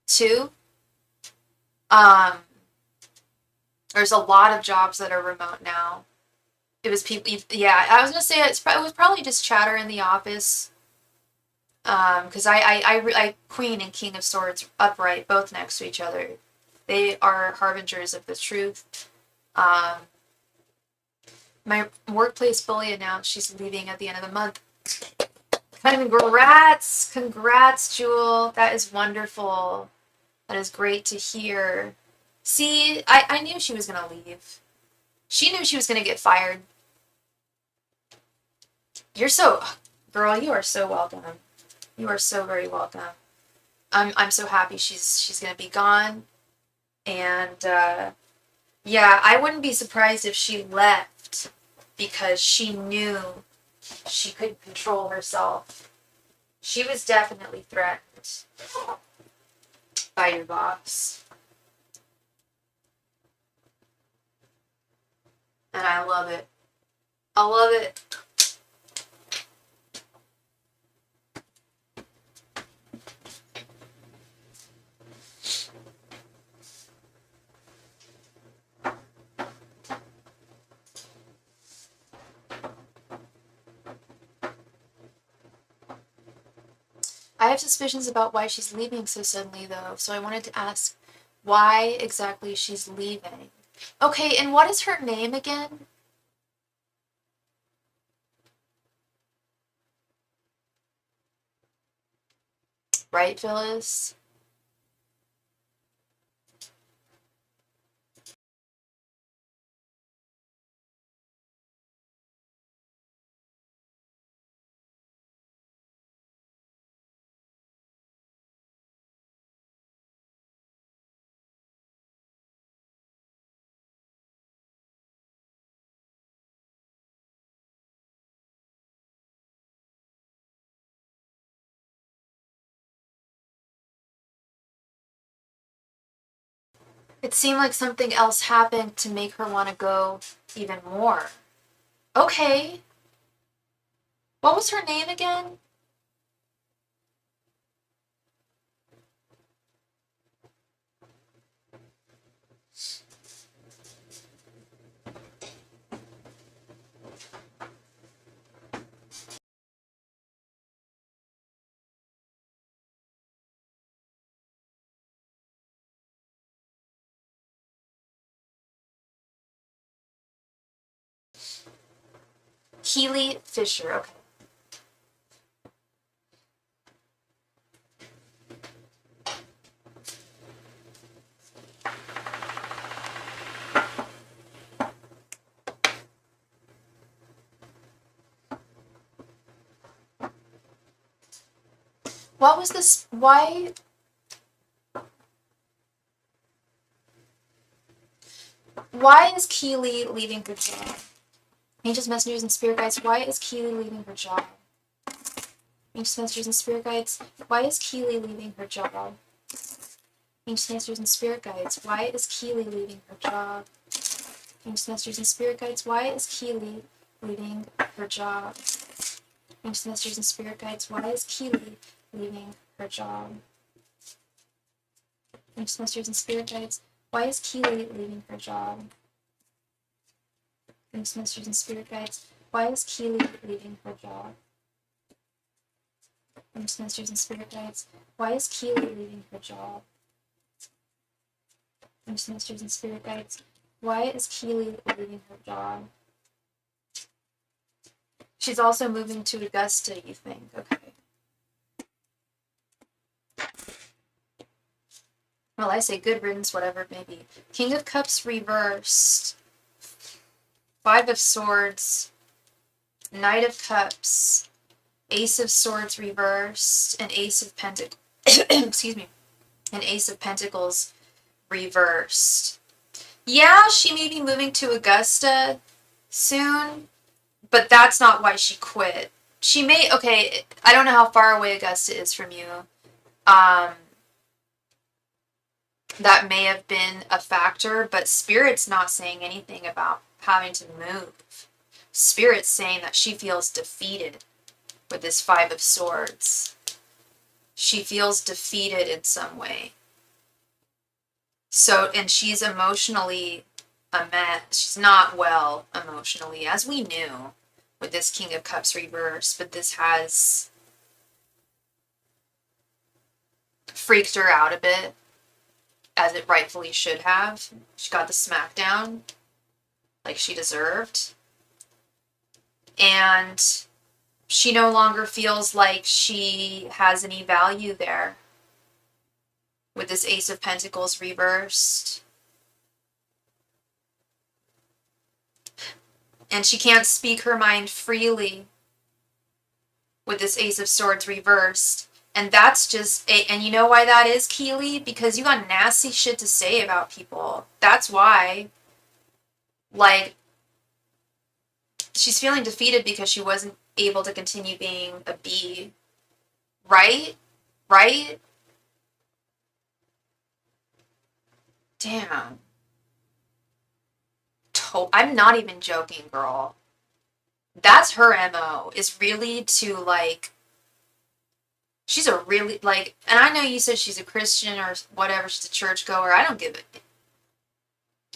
too. Um, there's a lot of jobs that are remote now. It was people. Yeah, I was gonna say it was probably just chatter in the office. Because I Queen and King of Swords upright, both next to each other. They are harbingers of the truth. Um, my workplace bully announced she's leaving at the end of the month. Congrats, Jewel. That is wonderful. That is great to hear. See, I knew she was gonna leave. She knew she was gonna get fired. Girl, you are so welcome. You are so very welcome. I'm so happy she's gonna be gone. And yeah, I wouldn't be surprised if she left because she knew she couldn't control herself. She was definitely threatened by your boss. And I love it. I love it. I have suspicions about why she's leaving so suddenly, though, so I wanted to ask why exactly she's leaving. Okay, and what is her name again? Right, Phyllis? It seemed like something else happened to make her want to go even more. Okay. What was her name again? Keely Fisher. Okay. What was this? Why is Keely leaving her job? Angels, messengers, and spirit guides. Why is Keely leaving her job? Angels, messengers, and spirit guides. Why is Keely leaving her job? Angels, messengers, and spirit guides. Why is Keely leaving her job? Angels, messengers, and spirit guides. Why is Keely leaving her job? Angels, messengers, and spirit guides. Why is Keely leaving her job? Angels, messengers, and spirit guides. Why is Keely leaving her job? Angels, messengers, and spirit guides. Why is Keely leaving her job? Angels, messengers, and spirit guides. Why is Keely leaving her job? Angels, messengers, and spirit guides. Why is Keely leaving her job? She's also moving to Augusta, you think? Okay. Well, I say good riddance, whatever it may be. King of Cups reversed. Five of Swords. Knight of Cups. Ace of Swords reversed. And Ace of Pentacles. Excuse me. And Ace of Pentacles reversed. Yeah, she may be moving to Augusta soon, but that's not why she quit. She may, okay, I don't know how far away Augusta is from you. That may have been a factor, but Spirit's not saying anything about having to move. Spirit's saying that she feels defeated with this Five of Swords. She feels defeated in some way. So, and she's emotionally a mess. She's not well emotionally, as we knew with this King of Cups reverse, but this has freaked her out a bit, as it rightfully should have. She got the smackdown like she deserved. And she no longer feels like she has any value there with this Ace of Pentacles reversed. And she can't speak her mind freely with this Ace of Swords reversed. And that's just, and you know why that is, Keely? Because you got nasty shit to say about people. That's why. Like, she's feeling defeated because she wasn't able to continue being a bee. Right? Right? Damn. I'm not even joking, girl. That's her MO, is really to, like, she's a really, like, and I know you said she's a Christian or whatever, she's a churchgoer. I don't give it.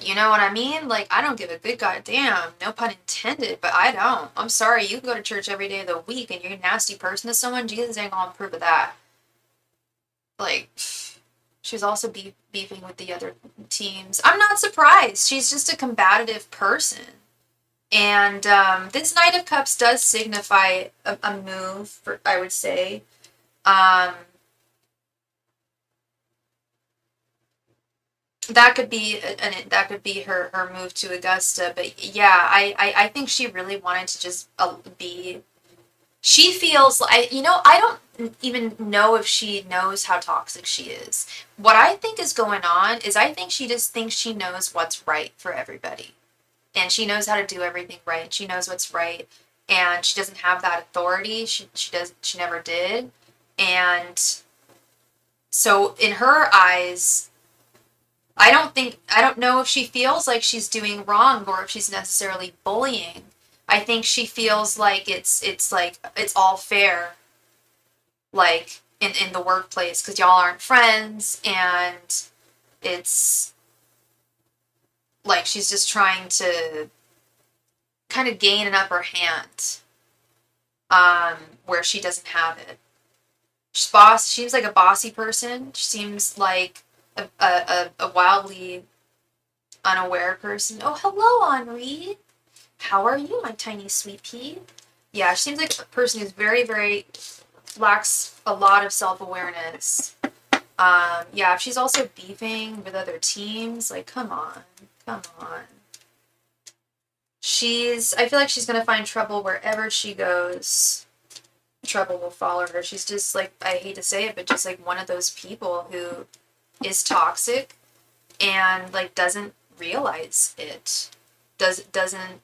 You know what I mean? Like, I don't give a good goddamn. No pun intended, but I don't. I'm sorry, you can go to church every day of the week and you're a nasty person to someone. Jesus ain't gonna approve of that. Like, she was also beefing with the other teams. I'm not surprised. She's just a combative person. And this Knight of Cups does signify a move, for, I would say. That could be her move to Augusta, but yeah, I think she really wanted to just be. She feels like, you know, I don't even know if she knows how toxic she is. What I think is going on is I think she just thinks she knows what's right for everybody, and she knows how to do everything right. She knows what's right, and she doesn't have that authority. She never did, and so in her eyes, I don't know if she feels like she's doing wrong or if she's necessarily bullying. I think she feels like it's like it's all fair, like in the workplace, because y'all aren't friends, and it's like she's just trying to kind of gain an upper hand, where she doesn't have it. She seems like a bossy person. She seems like a wildly unaware person. Oh, hello, Henri. How are you, my tiny sweet pea? Yeah, she seems like a person who's very, very lacks a lot of self-awareness. Yeah, if she's also beefing with other teams, like, come on. I feel like she's gonna find trouble wherever she goes. trouble will follow her. She's just like, I hate to say it, but just like one of those people who is toxic and like doesn't realize it, doesn't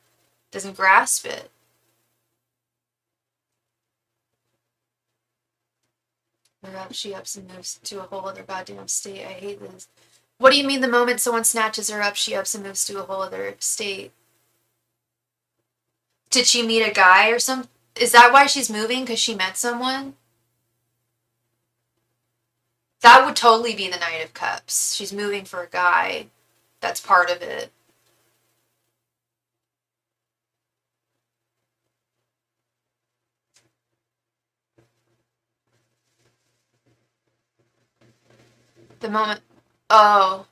grasp it. She ups and moves to a whole other goddamn state. I hate this. What do you mean the moment someone snatches her up, she ups and moves to a whole other state? Did she meet a guy or some? Is that why she's moving? Because she met someone? That would totally be the Knight of Cups. She's moving for a guy. That's part of it. The moment. Oh.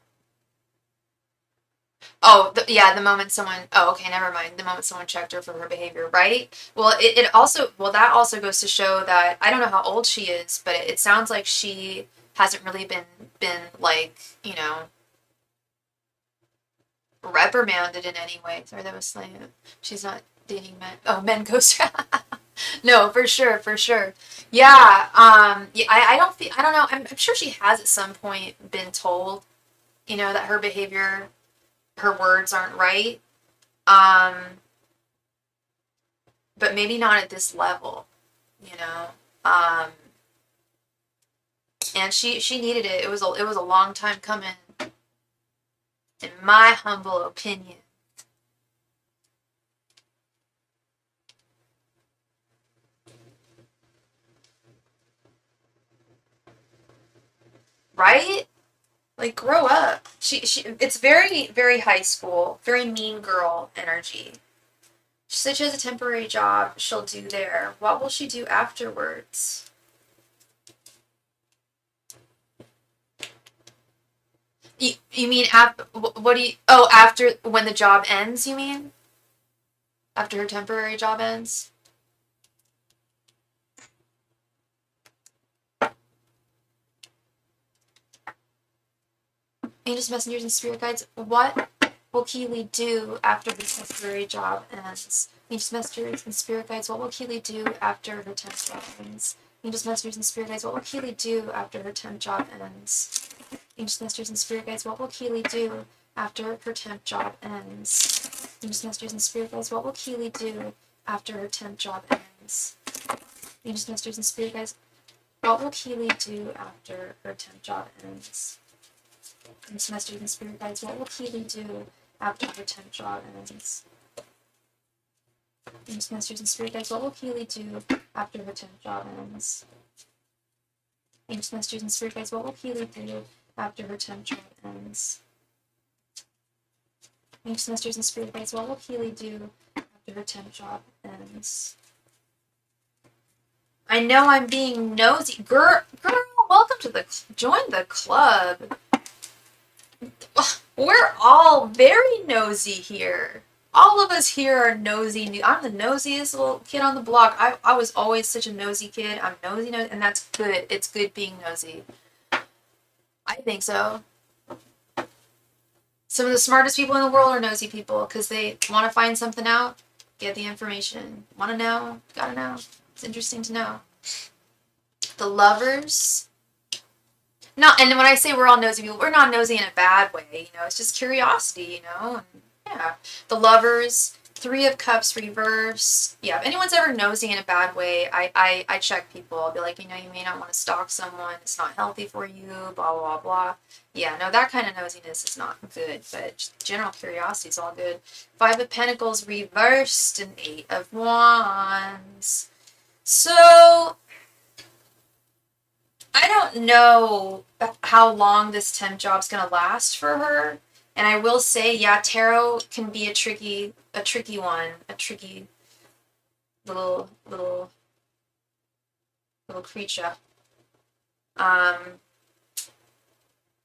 Oh, yeah, the moment someone. Oh, okay, never mind. The moment someone checked her for her behavior, right? Well, it also. Well, that also goes to show that I don't know how old she is, but it sounds like she hasn't really been like, reprimanded in any way. Sorry, that was slang. She's not dating men. Oh, men ghost. No, for sure, for sure. Yeah. Yeah. I don't feel. I don't know. I'm sure she has at some point been told, that her behavior, her words aren't right. Um, but maybe not at this level. You know. Um, and she needed it. It was a long time coming, in my humble opinion. Right? Like, grow up. It's very, very high school, very mean girl energy. She said she has a temporary job she'll do there. What will she do afterwards? You mean, what do you, oh, after, when the job ends, you mean? After her temporary job ends? Angels, messengers, and spirit guides, what will Keely do after her temporary job ends? Angels, messengers, and spirit guides, what will Keely do after her temp job ends? Angels, messengers, and spirit guides, what will Keely do after her temp job ends? Angels, messengers, and spirit guides, what will Keely do after her temp job ends? Angels, messengers, and spirit guides, what will Keely do after her temp job ends? Angels, messengers, and spirit guides, what will Keely do after her temp job ends? Angels, messengers, and spirit guides, what will Keely do after her temp job ends? Angels, messengers, and spirit guides, what will Keely do after her temp job ends? Angels, messengers, and spirit guides, what will Keely do after her temp job ends? Angels, messengers, and spirit guides, what will Keely do after her temp job ends? I know I'm being nosy. Girl, welcome to join the club. We're all very nosy here. All of us here are nosy. I'm the nosiest little kid on the block. I was always such a nosy kid. I'm nosy, and that's good. It's good being nosy. I think so. Some of the smartest people in the world are nosy people because they want to find something out, get the information. Want to know? Gotta know. It's interesting to know. The Lovers. No, and when I say we're all nosy people, we're not nosy in a bad way. It's just curiosity. And, yeah. The Lovers. Three of Cups reverse. Yeah, if anyone's ever nosy in a bad way, I check people. I'll be like, you may not want to stalk someone. It's not healthy for you, blah, blah, blah. Yeah, no, that kind of nosiness is not good, but general curiosity is all good. Five of Pentacles reversed and Eight of Wands. So, I don't know how long this temp job's going to last for her. And I will say, yeah, tarot can be a tricky one, a tricky little creature.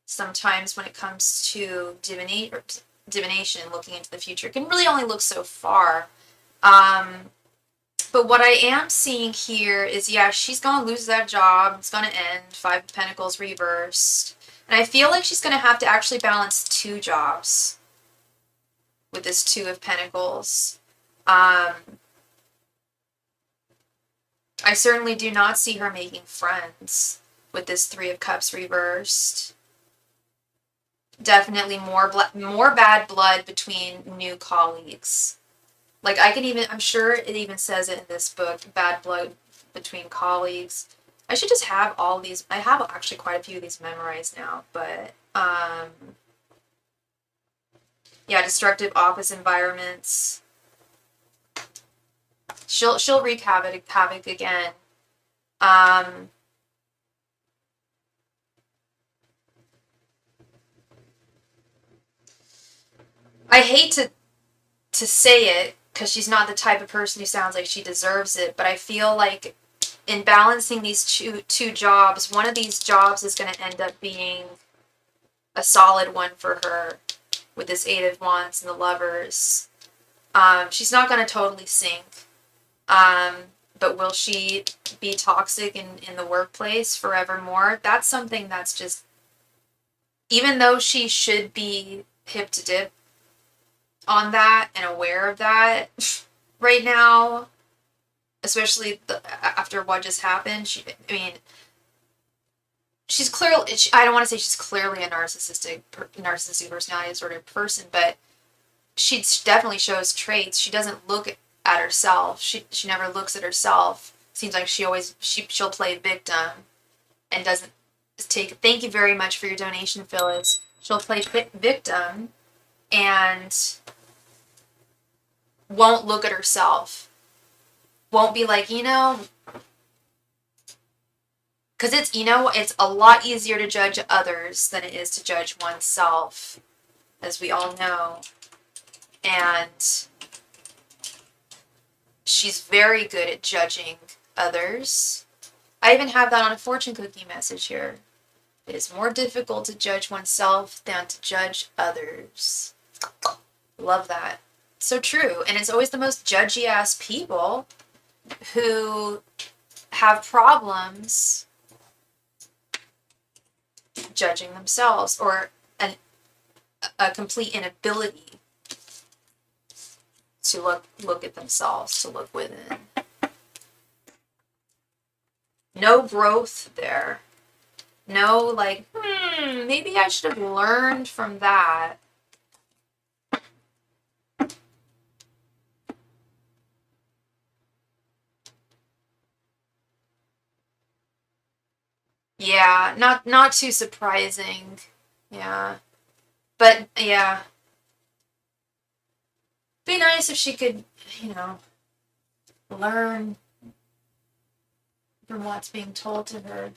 Sometimes when it comes to divination, looking into the future, it can really only look so far. But what I am seeing here is, yeah, she's gonna lose that job. It's gonna end. Five of Pentacles reversed. And I feel like she's going to have to actually balance two jobs with this Two of Pentacles. I certainly do not see her making friends with this Three of Cups reversed. Definitely more bad blood between new colleagues. Like, I'm sure it even says it in this book, bad blood between colleagues. I should just have all these. I have actually quite a few of these memorized now, but yeah, destructive office environments. She'll wreak havoc again. I hate to say it because she's not the type of person who sounds like she deserves it, but I feel like in balancing these two jobs, one of these jobs is going to end up being a solid one for her with this Eight of Wands and the Lovers. She's not going to totally sink. But will she be toxic in the workplace forevermore? That's something that's just, even though she should be hip to dip on that and aware of that right now, especially after what just happened, she's clearly, I don't want to say she's clearly a narcissistic personality disorder person, but she definitely shows traits. She doesn't look at herself. She never looks at herself. Seems like she'll play victim and doesn't take. Thank you very much for your donation, Phyllis. She'll play victim and won't look at herself. Won't be like, because it's a lot easier to judge others than it is to judge oneself, as we all know. And she's very good at judging others. I even have that on a fortune cookie message here. It is more difficult to judge oneself than to judge others. Love that. So true. And it's always the most judgy ass people who have problems judging themselves, or a complete inability to look at themselves, to look within. No growth there. No, like, maybe I should have learned from that. Yeah, not too surprising. Yeah. But, yeah. Be nice if she could, learn from what's being told to her.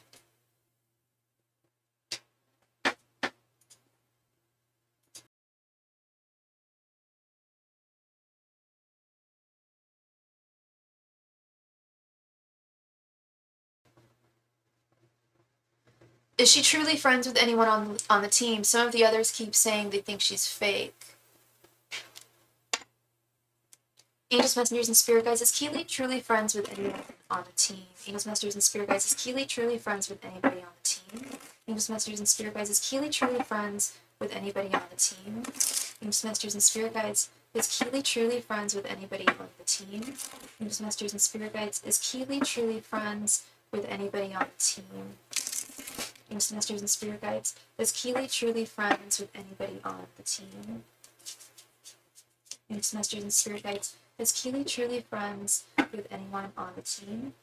Is she truly friends with anyone on the team? Some of the others keep saying they think she's fake. Angels, Messengers, and Spirit Guides, is Keely truly friends with anyone on the team? Angels, Messengers, and Spirit Guides, is Keely truly friends with anybody on the team? Angels, Messengers, and Spirit Guides, is Keely truly friends with anybody on the team? Angels, Messengers, and Spirit Guides, is Keely truly friends with anybody on the team? Angels, Messengers, and Spirit Guides, is Keely truly friends with anybody on the team? Angels, Messengers, and Spirit Guides, is Keely truly friends with anybody on the team? Angels, Messengers, and Spirit Guides, is Keely truly friends with anyone on the team?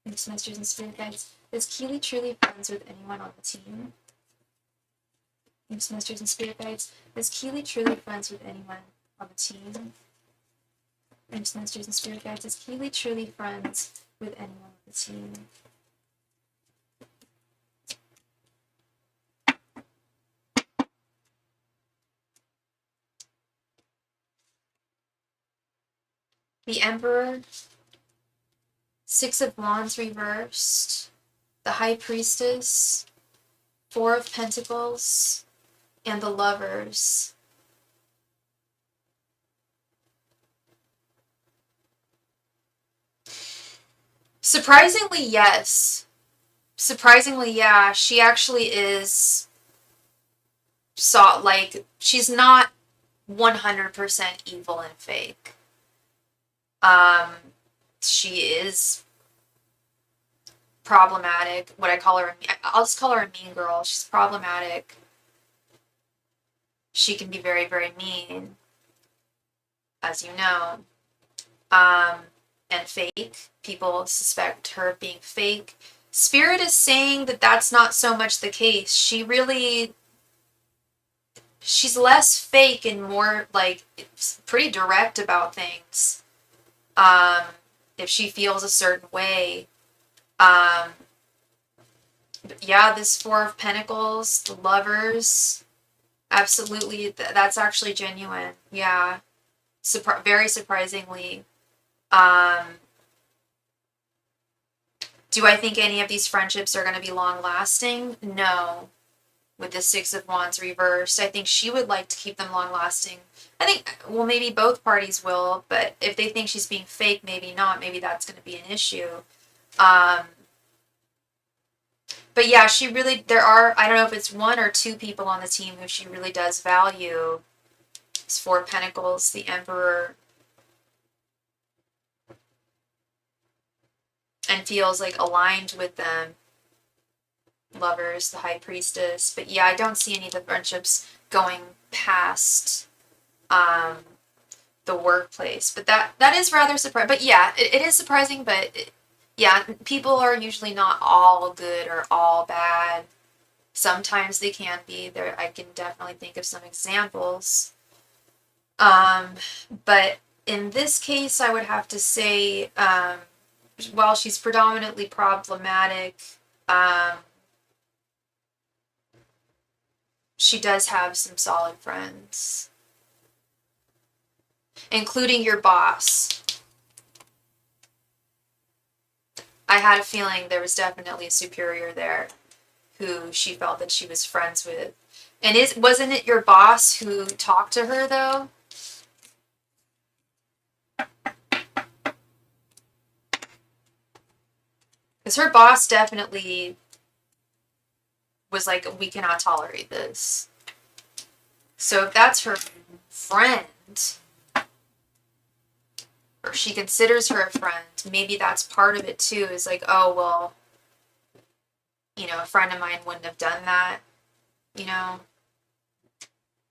Angels, Messengers, and Spirit Guides, is Keely truly friends with anyone on the team? Angels, Messengers, and Spirit Guides, is Keely truly friends with anyone on the team? Angels, Messengers, and Spirit Guides, is Keely truly friends with anyone on the team? The Emperor, Six of Wands reversed, the High Priestess, Four of Pentacles, and the Lovers. Surprisingly, yes. Surprisingly, yeah. She actually is she's not 100% evil and fake. she is problematic. What I call her, I'll just call her a mean girl. She's problematic. She can be very, very mean, as you know. And fake. People suspect her of being fake. Spirit is saying that that's not so much the case. She's less fake and more like pretty direct about things. If she feels a certain way. Yeah, this Four of Pentacles, the Lovers, absolutely, that's actually genuine. Yeah, very surprisingly. Do I think any of these friendships are going to be long lasting? No. With the Six of Wands reversed, I think she would like to keep them long lasting. I think, well, maybe both parties will, but if they think she's being fake, maybe not. Maybe that's going to be an issue. But yeah, she really, I don't know if it's one or two people on the team who she really does value. It's Four of Pentacles, the Emperor, and feels like aligned with them. Lovers, the High Priestess. But yeah, I don't see any of the friendships going past the workplace. But that is rather surprising. But yeah, it is surprising, but yeah, people are usually not all good or all bad. Sometimes they can be. I can definitely think of some examples. But in this case, I would have to say, while she's predominantly problematic, she does have some solid friends, including your boss. I had a feeling there was definitely a superior there who she felt that she was friends with. And wasn't it your boss who talked to her, though? Because her boss definitely was like, we cannot tolerate this. So if that's her friend, or she considers her a friend, maybe that's part of it too, is like, oh, well, a friend of mine wouldn't have done that,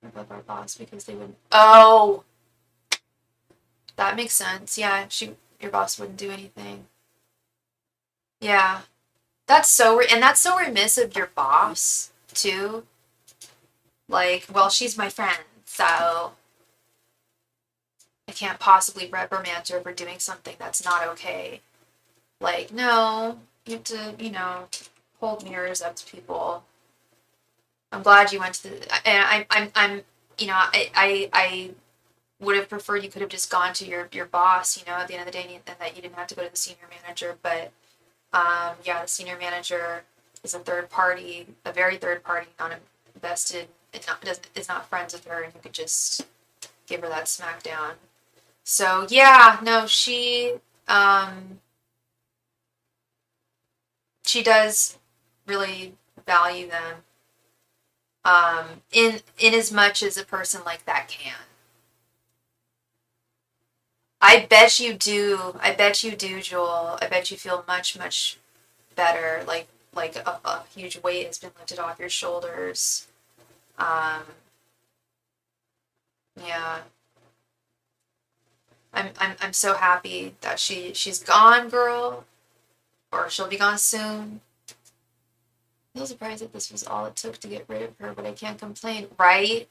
above our boss because they wouldn't. Oh, that makes sense. Yeah, your boss wouldn't do anything. Yeah. That's so remiss of your boss, too. Like, well, she's my friend, so I can't possibly reprimand her for doing something that's not okay. Like, no, you have to, hold mirrors up to people. I'm glad you went to and I'm, I would have preferred you could have just gone to your boss, at the end of the day, and that you didn't have to go to the senior manager, but yeah, the senior manager is a third party, a very third party, not invested, is not friends with her, and you could just give her that smackdown. So yeah, no, she does really value them, in as much as a person like that can. I bet you do. I bet you do, Jewel. I bet you feel much, much better. Like a huge weight has been lifted off your shoulders. Yeah. I'm so happy that she's gone, girl. Or she'll be gone soon. I'm surprised that this was all it took to get rid of her, but I can't complain, right?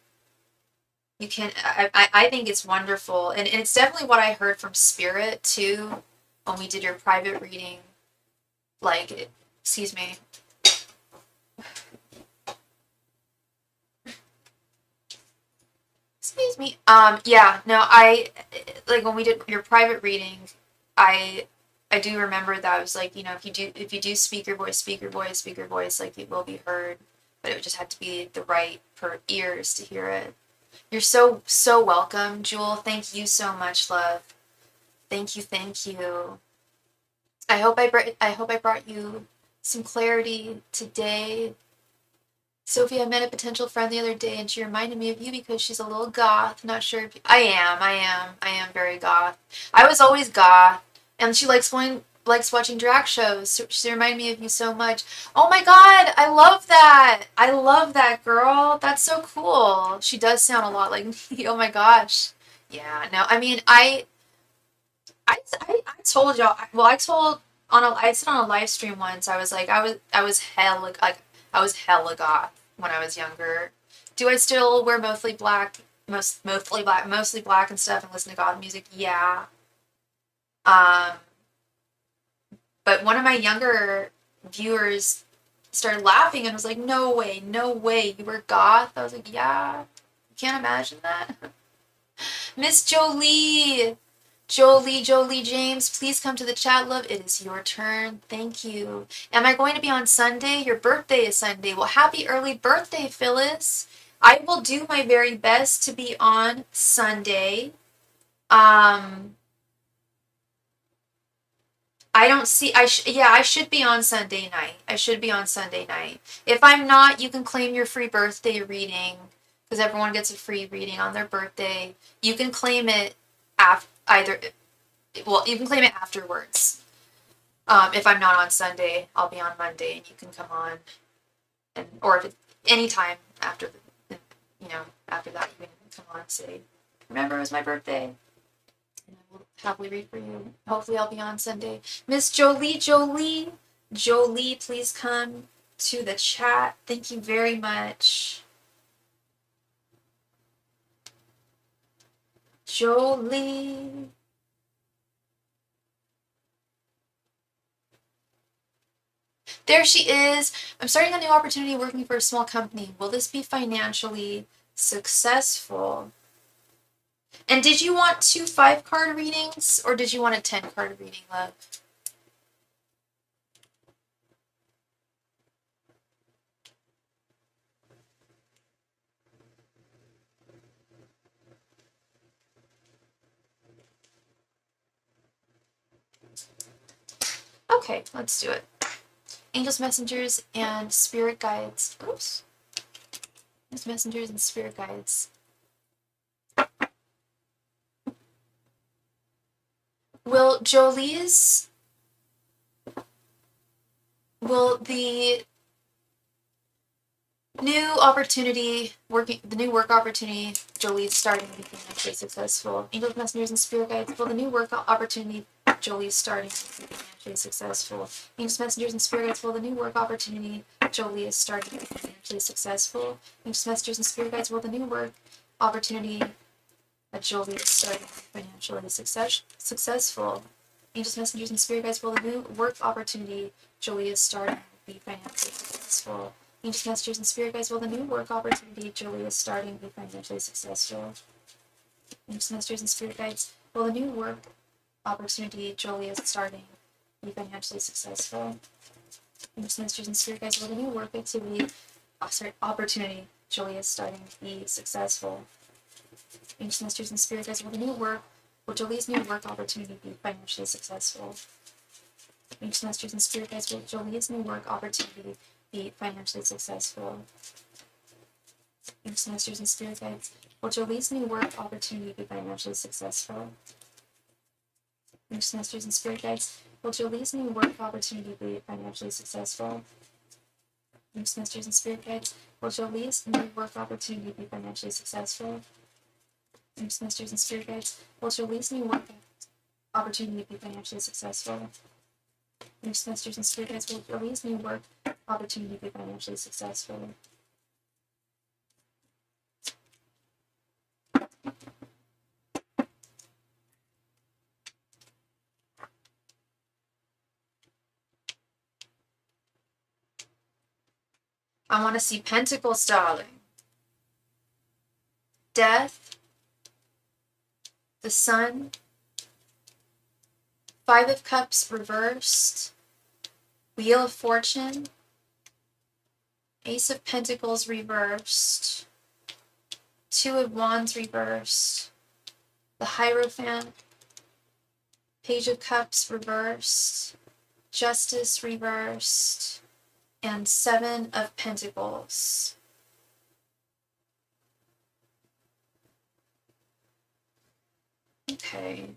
You can. I think it's wonderful, and it's definitely what I heard from Spirit too when we did your private reading. Like, excuse me. Excuse me. Yeah. No. Like when we did your private reading, I do remember that I was like, if you do speaker voice, like it will be heard, but it just had to be the right for ears to hear it. You're so welcome, Jewel. Thank you so much, love. Thank you. I hope I brought you some clarity today. Sophie, I met a potential friend the other day, and she reminded me of you because she's a little goth. Not sure if I am very goth. I was always goth. And she likes watching drag shows. So she reminded me of you so much. Oh my god, I love that. I love that girl. That's so cool. She does sound a lot like me. Oh my gosh. Yeah, no, I mean, I told y'all. Well, I said on a live stream once. I was like, I was hella like I was hella goth when I was younger. Do I still wear mostly black and stuff, and listen to goth music? Yeah. Um, but one of my younger viewers started laughing and was like, no way, you were goth. I was like, yeah. Can't imagine that. Miss Jolie. Jolie James, please come to the chat, love. It is your turn. Thank you. Am I going to be on Sunday? Your birthday is Sunday. Well, happy early birthday, Phyllis. I will do my very best to be on Sunday. I don't see, yeah, I should be on Sunday night. I should be on Sunday night. If I'm not, you can claim your free birthday reading, because everyone gets a free reading on their birthday. You can claim it you can claim it afterwards. If I'm not on Sunday, I'll be on Monday, and you can come on, or if anytime after after that, you can come on and say, "Remember, it was my birthday," and I will happily read for you. Hopefully, I'll be on Sunday. Miss Jolie, please come to the chat. Thank you very much, Jolie. There she is. I'm starting a new opportunity working for a small company. Will this be financially successful? And did you want 2 5-card readings, or did you want a 10-card reading, love? Okay, let's do it. Angels, messengers, and spirit guides. Oops. Angels, messengers, and spirit guides. Will the new work opportunity Jolie's starting to be financially successful? Angels, messengers, and spirit guides. Will the new work opportunity Jolie's starting to be financially successful? Angels, messengers, and spirit guides. Will the new work opportunity Jolie is starting to be financially successful? Angels, messengers, and spirit guides. Will the new work opportunity that Jolie is starting to be financially successful? Angels, messengers, and spirit guides. Will the new work opportunity Jolie is starting to be financially successful? Angels, messengers, and spirit guides. Will the new work opportunity Jolie is starting to be financially successful? Angels, messengers, and spirit guides. Will the new work opportunity Jolie is starting to be financially successful? Angels, messengers, and spirit guides. Will the new work opportunity Jolie is starting to be successful? Angels, messengers, and spirit guides. Will Jolie's new work opportunity be financially successful? Angels, messengers, and spirit guides. Will Jolie's new work opportunity be financially successful? Angels, messengers, and spirit guides. Will Jolie's new work opportunity be financially successful? Angels, messengers, and spirit guides. Will Jolie's new work opportunity be financially successful? Angels, messengers, and spirit guides. Will Jolie's new work opportunity be financially successful? Angels, messengers, and spirit guides. Will Jolie's new work opportunity be financially successful? Angels, messengers, and spirit guides. Will Jolie's new work opportunity be financially successful? I want to see Pentacles, darling. Death, the Sun, 5 of Cups reversed, Wheel of Fortune, Ace of Pentacles reversed, 2 of Wands reversed, the Hierophant, Page of Cups reversed, Justice reversed, and 7 of Pentacles. Okay.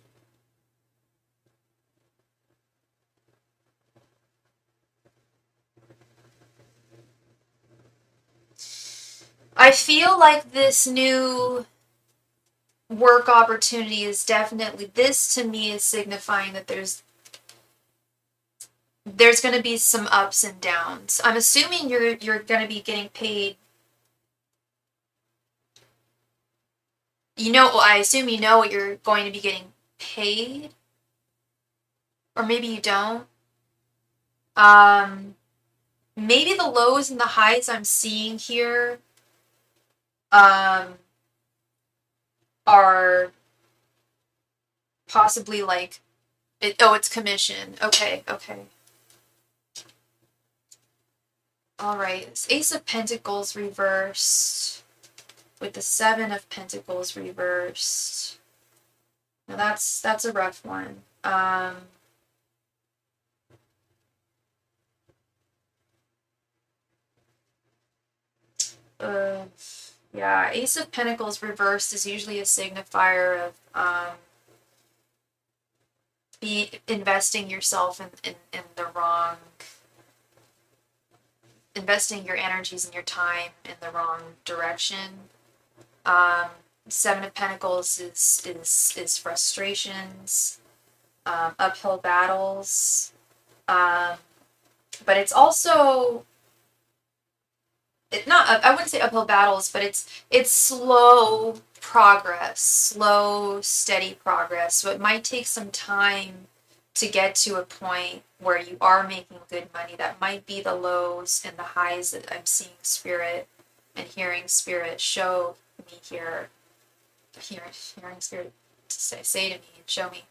I feel like this new work opportunity is definitely, this to me is signifying that there's going to be some ups and downs. I'm assuming you're going to be getting paid. I assume you know what you're going to be getting paid, or maybe you don't. Maybe the lows and the highs I'm seeing here are possibly like it's commission. Okay. All right. It's Ace of Pentacles reversed with the Seven of Pentacles reversed. Now that's a rough one. Yeah, Ace of Pentacles reversed is usually a signifier of be investing yourself in the wrong, investing your energies and your time in the wrong direction. Seven of Pentacles is frustrations, uphill battles, but it's also I wouldn't say uphill battles, but it's slow progress, slow, steady progress. So it might take some time to get to a point where you are making good money. That might be the lows and the highs that I'm seeing Spirit and hearing Spirit show me here. Hearing Spirit say to me and show me.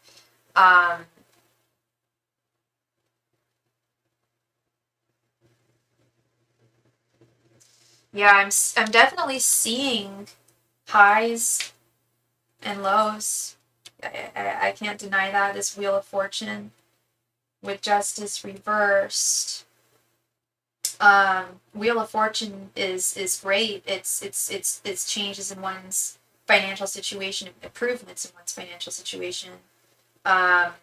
Yeah, I'm definitely seeing highs and lows. I can't deny that. This Wheel of Fortune with Justice reversed. Wheel of Fortune is great. It's changes in one's financial situation, improvements in one's financial situation. Luck,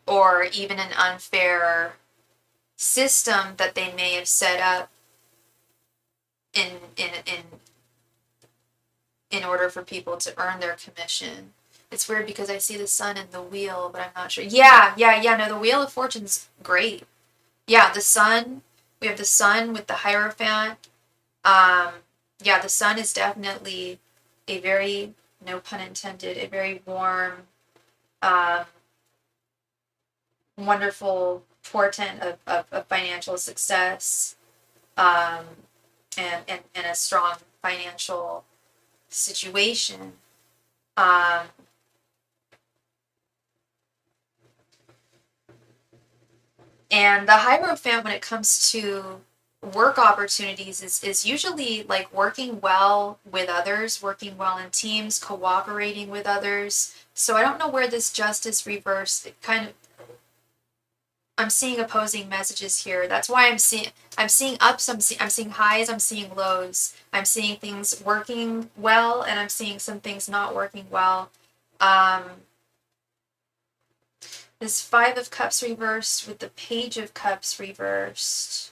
or even an unfair system that they may have set up in order for people to earn their commission. It's weird because I see the sun in the wheel, but I'm not sure. Yeah. No, the Wheel of Fortune's great. Yeah, the sun. We have the sun with the Hierophant. Yeah, the sun is definitely a very, no pun intended, a very warm, wonderful portent of financial success, and a strong financial situation. And the Hierophant, when it comes to work opportunities, is usually like working well with others, working well in teams, cooperating with others. So I don't know where this Justice reverse, I'm seeing opposing messages here. That's why I'm seeing ups, I'm seeing highs, I'm seeing lows. I'm seeing things working well, and I'm seeing some things not working well. This Five of Cups reversed with the Page of Cups reversed.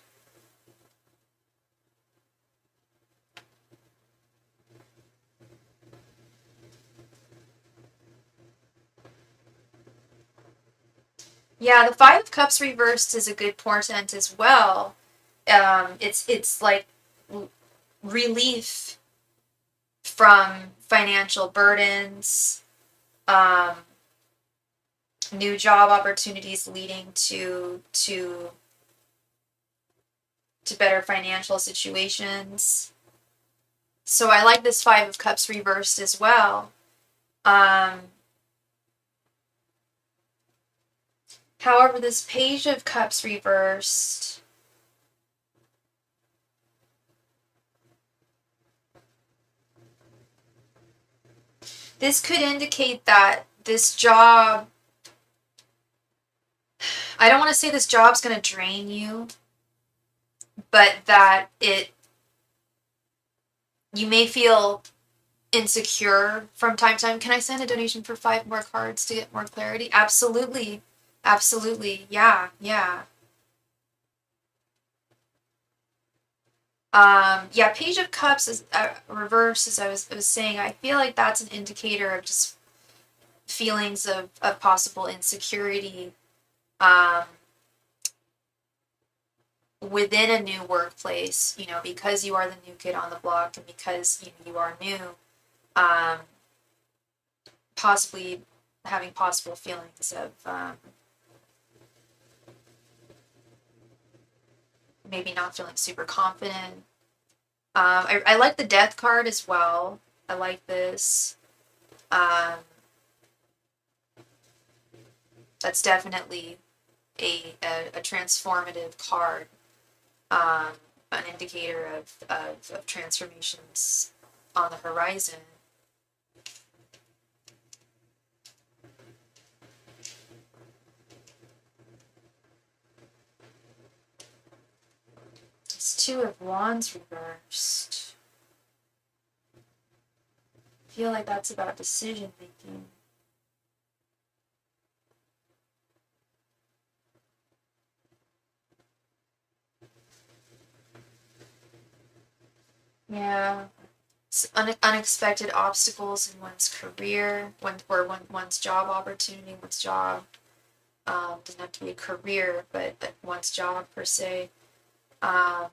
Yeah, the Five of Cups reversed is a good portent as well. It's like relief from financial burdens, new job opportunities leading to better financial situations. So I like this Five of Cups reversed as well. However, this Page of Cups reversed, this could indicate that this job, I don't want to say this job's going to drain you, but that you may feel insecure from time to time. Can I send a donation for 5 more cards to get more clarity? Absolutely. Yeah. Yeah, Page of Cups is reverse, as I was saying. I feel like that's an indicator of just feelings of possible insecurity um, within a new workplace, you know, because you are the new kid on the block and because you are new, um, possibly having possible feelings of maybe not feeling super confident. I like the death card as well. I like this. Um, that's definitely a transformative card, um, an indicator of transformations on the horizon. It's Two of Wands reversed. I feel like that's about decision making. Yeah. Unexpected obstacles in one's career, one's job opportunity, one's job. Doesn't have to be a career, but one's job per se. Um,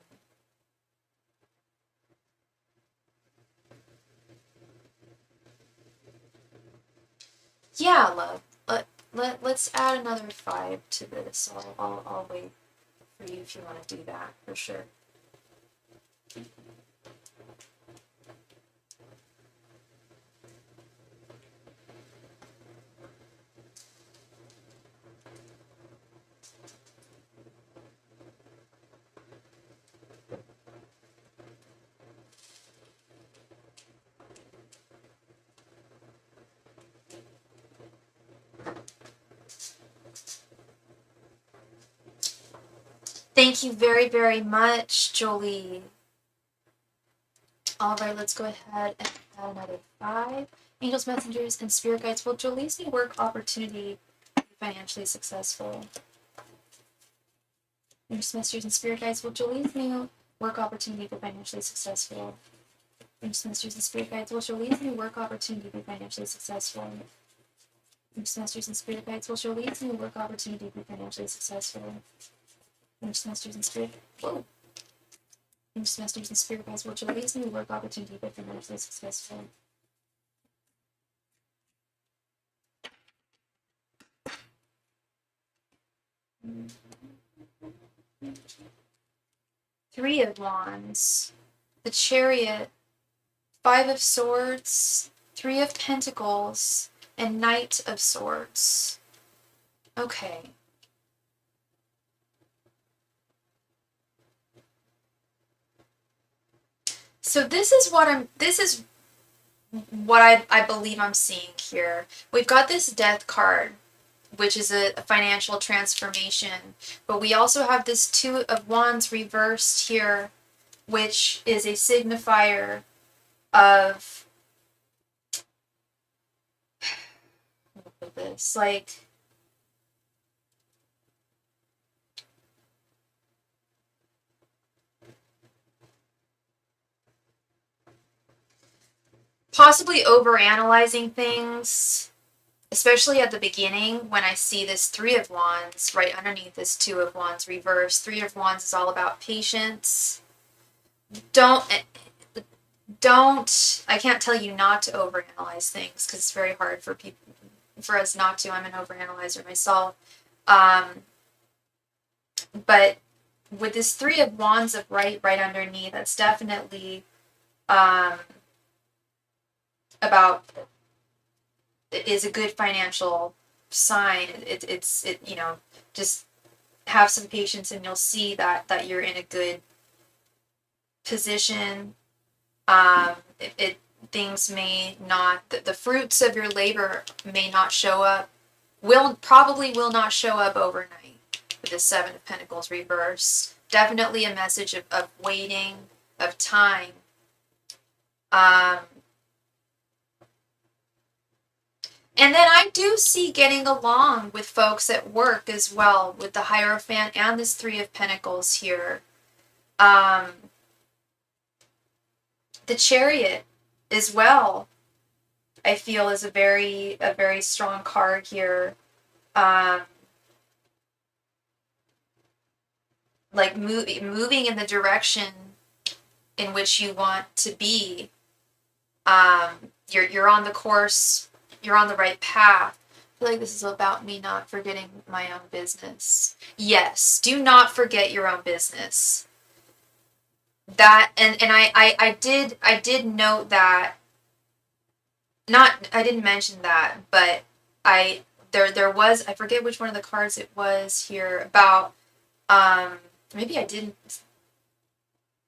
yeah, love. Let's add another 5 to this. I'll wait for you if you want to do that, for sure. Thank you very, very much, Jolie. All right, let's go ahead and add another 5. Angels, messengers, and spirit guides. Will Jolie's new work opportunity be financially successful? Angels, messengers, and spirit guides. Will Jolie's new work opportunity be financially successful? Angels, messengers, and spirit guides. Will Jolie's new work opportunity be financially successful? Angels, messengers, and spirit guides. Will Jolie's new work opportunity be financially successful? Angels, messengers, and spirit. Whoa. Angels, messengers, and spirit guides. Will Jolie's new work opportunity be financially successful? Three of Wands, the Chariot, 5 of Swords, 3 of Pentacles, and Knight of Swords. Okay. So this is what I believe I'm seeing here. We've got this Death card, which is a financial transformation, but we also have this Two of Wands reversed here, which is a signifier of this, like, possibly overanalyzing things, especially at the beginning when I see this Three of Wands right underneath this Two of Wands reverse. Three of Wands is all about patience. Don't I can't tell you not to overanalyze things because it's very hard for people, for us not to. I'm an overanalyzer myself. But with this Three of Wands of right underneath, that's definitely about, it is a good financial sign. It's you know, just have some patience and you'll see that you're in a good position. Things may not, the fruits of your labor may not show up, probably will not show up overnight with the Seven of Pentacles reverse. Definitely a message of waiting, of time. And then I do see getting along with folks at work as well, with the Hierophant and this Three of Pentacles here. The Chariot as well, I feel, is a very strong card here. Um, like moving in the direction in which you want to be. You're on the course. You're on the right path. I feel like this is about me not forgetting my own business. Yes, do not forget your own business. That and I did note that. Not I didn't mention that, but I there was, I forget which one of the cards it was here about, maybe I didn't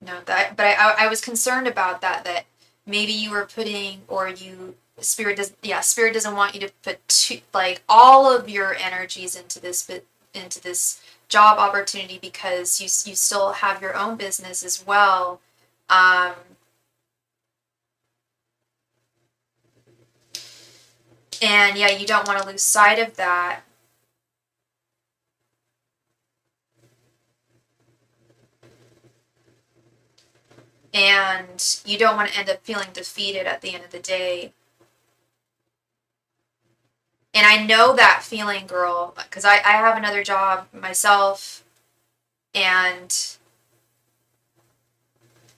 note that, but I was concerned about that maybe you were putting, or you, spirit doesn't want you to put like all of your energies into this job opportunity, because you still have your own business as well. um and yeah, you don't want to lose sight of that. And you don't want to end up feeling defeated at the end of the day. And I know that feeling, girl, because I have another job myself. And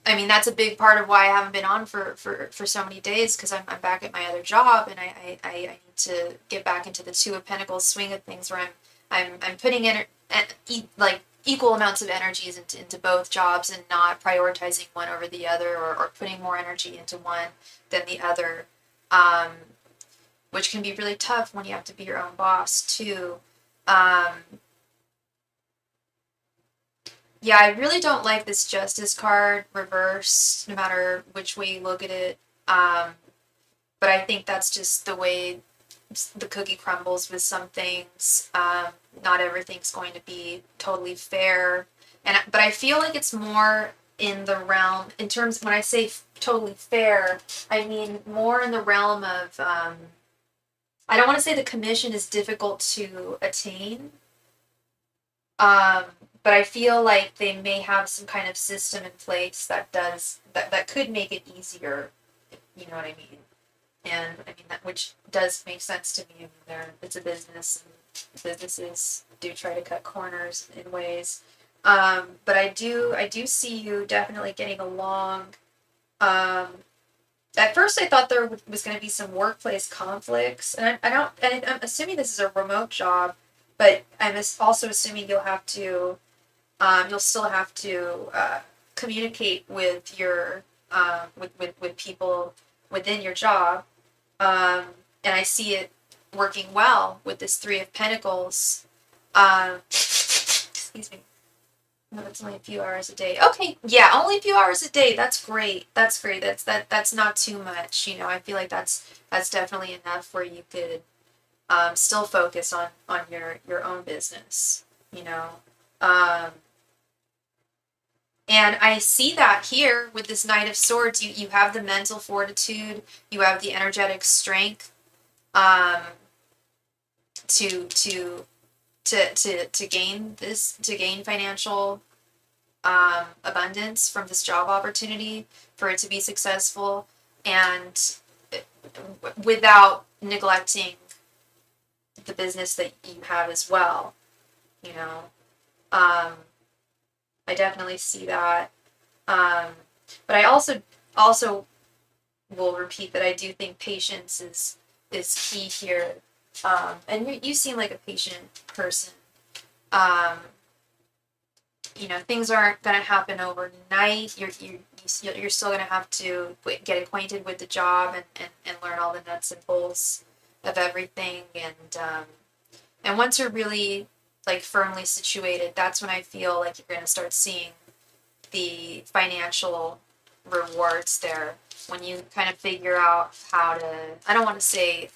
I mean, that's a big part of why I haven't been on for so many days, because I'm back at my other job, and I need to get back into the Two of Pentacles swing of things, where I'm putting in like equal amounts of energies into both jobs, and not prioritizing one over the other, or putting more energy into one than the other, which can be really tough when you have to be your own boss too. Um, yeah, I really don't like this Justice card reversed, no matter which way you look at it. Um, but I think that's just the way the cookie crumbles with some things. Not everything's going to be totally fair, but I feel like it's more in the realm, in terms, when I say totally fair, I mean more in the realm of, I don't want to say the commission is difficult to attain, um, but I feel like they may have some kind of system in place that could make it easier. You know what I mean? And I mean that, which does make sense to me. I mean, it's a business, and businesses do try to cut corners in ways. But I do see you definitely getting along. Um, at first, I thought there was going to be some workplace conflicts, and I don't. And I'm assuming this is a remote job, but I'm also assuming you'll still have to communicate with your, with people within your job. Um, and I see it working well with this Three of Pentacles. Excuse me. No, it's only a few hours a day. Okay, yeah, only a few hours a day. That's great. That's great. That's not too much. I feel like that's definitely enough where you could, still focus on your own business. You know, um, and I see that here with this Knight of Swords. You have the mental fortitude. You have the energetic strength, um, to gain financial, abundance from this job opportunity, for it to be successful, and without neglecting the business that you have as well. You know, um, I definitely see that. Um, but I also will repeat that I do think patience is key here. And you seem like a patient person. Um, things aren't going to happen overnight. You're still going to have to get acquainted with the job, and learn all the nuts and bolts of everything. And once you're really, like, firmly situated, that's when I feel like you're going to start seeing the financial rewards there, when you kind of figure out how to, I don't want to say,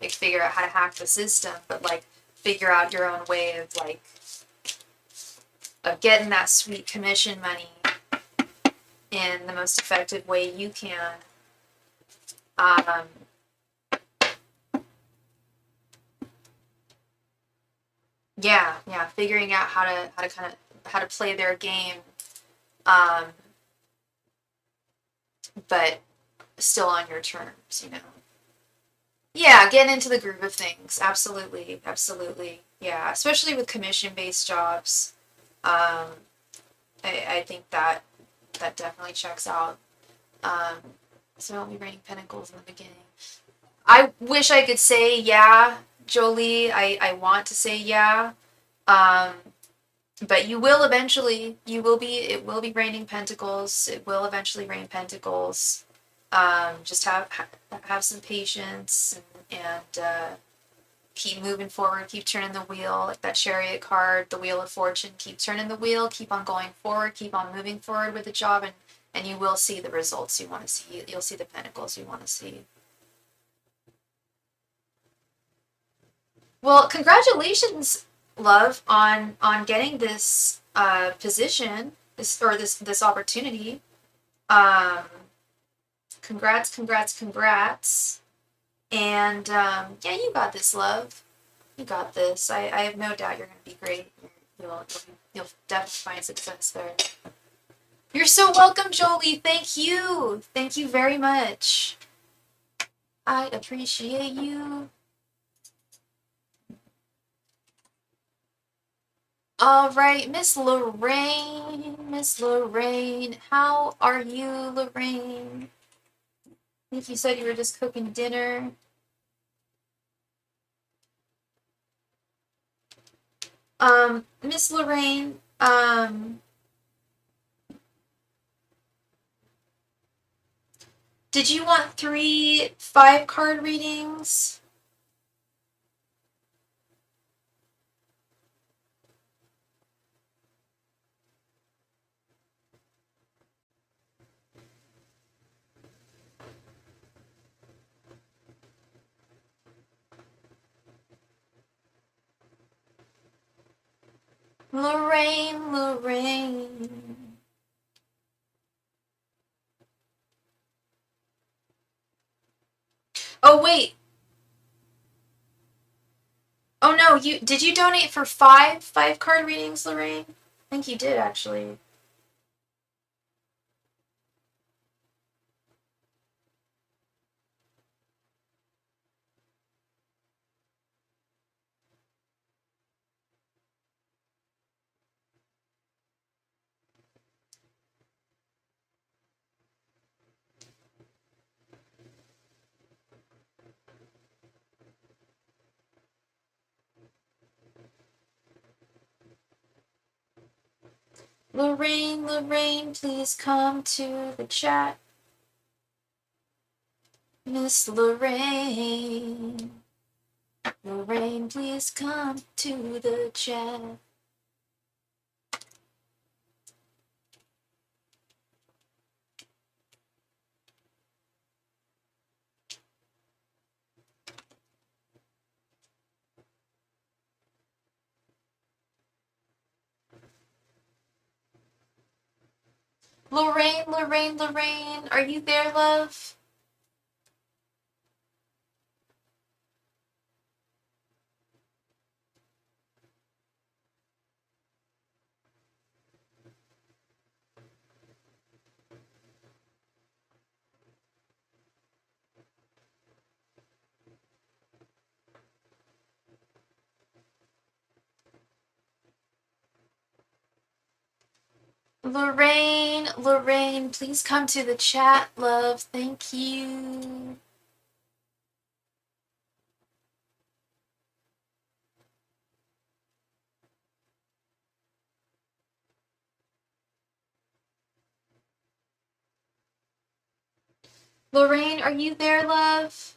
like, figure out how to hack the system, but, like, figure out your own way of, like, of getting that sweet commission money in the most effective way you can. Um, yeah, figuring out how to play their game. Um, but still on your terms, you know. Yeah, get into the groove of things. Absolutely, absolutely. Yeah, especially with commission-based jobs. Um, I think that definitely checks out. Um, so I'll be raining pentacles in the beginning. I wish I could say yeah, Jolie. I want to say yeah. Um, but you will eventually. It will be raining pentacles. It will eventually rain pentacles. Just have some patience and keep moving forward. Keep turning the wheel, like that Chariot card, the Wheel of Fortune. Keep turning the wheel. Keep on going forward. Keep on moving forward with the job, and you will see the results you want to see. You'll see the pentacles you want to see. Well, congratulations, love, on getting this position, this opportunity. Um, congrats. And yeah, you got this, love. You got this. I have no doubt you're gonna be great. You'll definitely find success there. You're so welcome, Jolie. Thank you. Thank you very much. I appreciate you. All right, Miss Lorraine, how are you, Lorraine? I think you said you were just cooking dinner. Miss Lorraine, did you want 3 5-card readings? Lorraine. Oh wait. Oh no, did you donate for 5 card readings, Lorraine? I think you did actually. Lorraine, please come to the chat. Miss Lorraine, please come to the chat. Lorraine, are you there, love? Lorraine, please come to the chat, love. Thank you. Lorraine, are you there, love?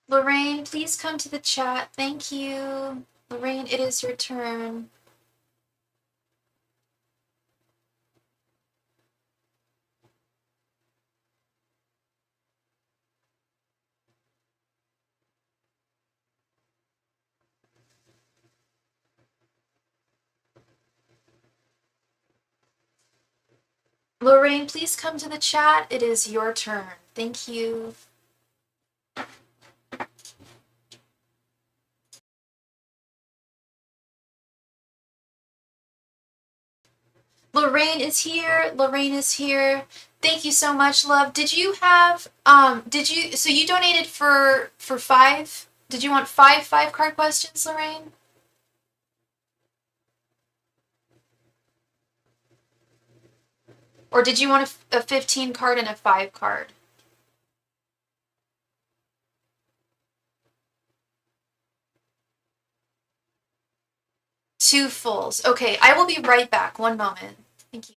Lorraine, please come to the chat. Thank you. Lorraine, it is your turn. Lorraine, please come to the chat. It is your turn. Thank you. Lorraine is here. Lorraine is here. Thank you so much, love. Did you have so you donated for 5? Did you want 5 card questions, Lorraine? Or did you want a 15 card and a 5 card? 2 fulls. Okay, I will be right back. One moment. Thank you.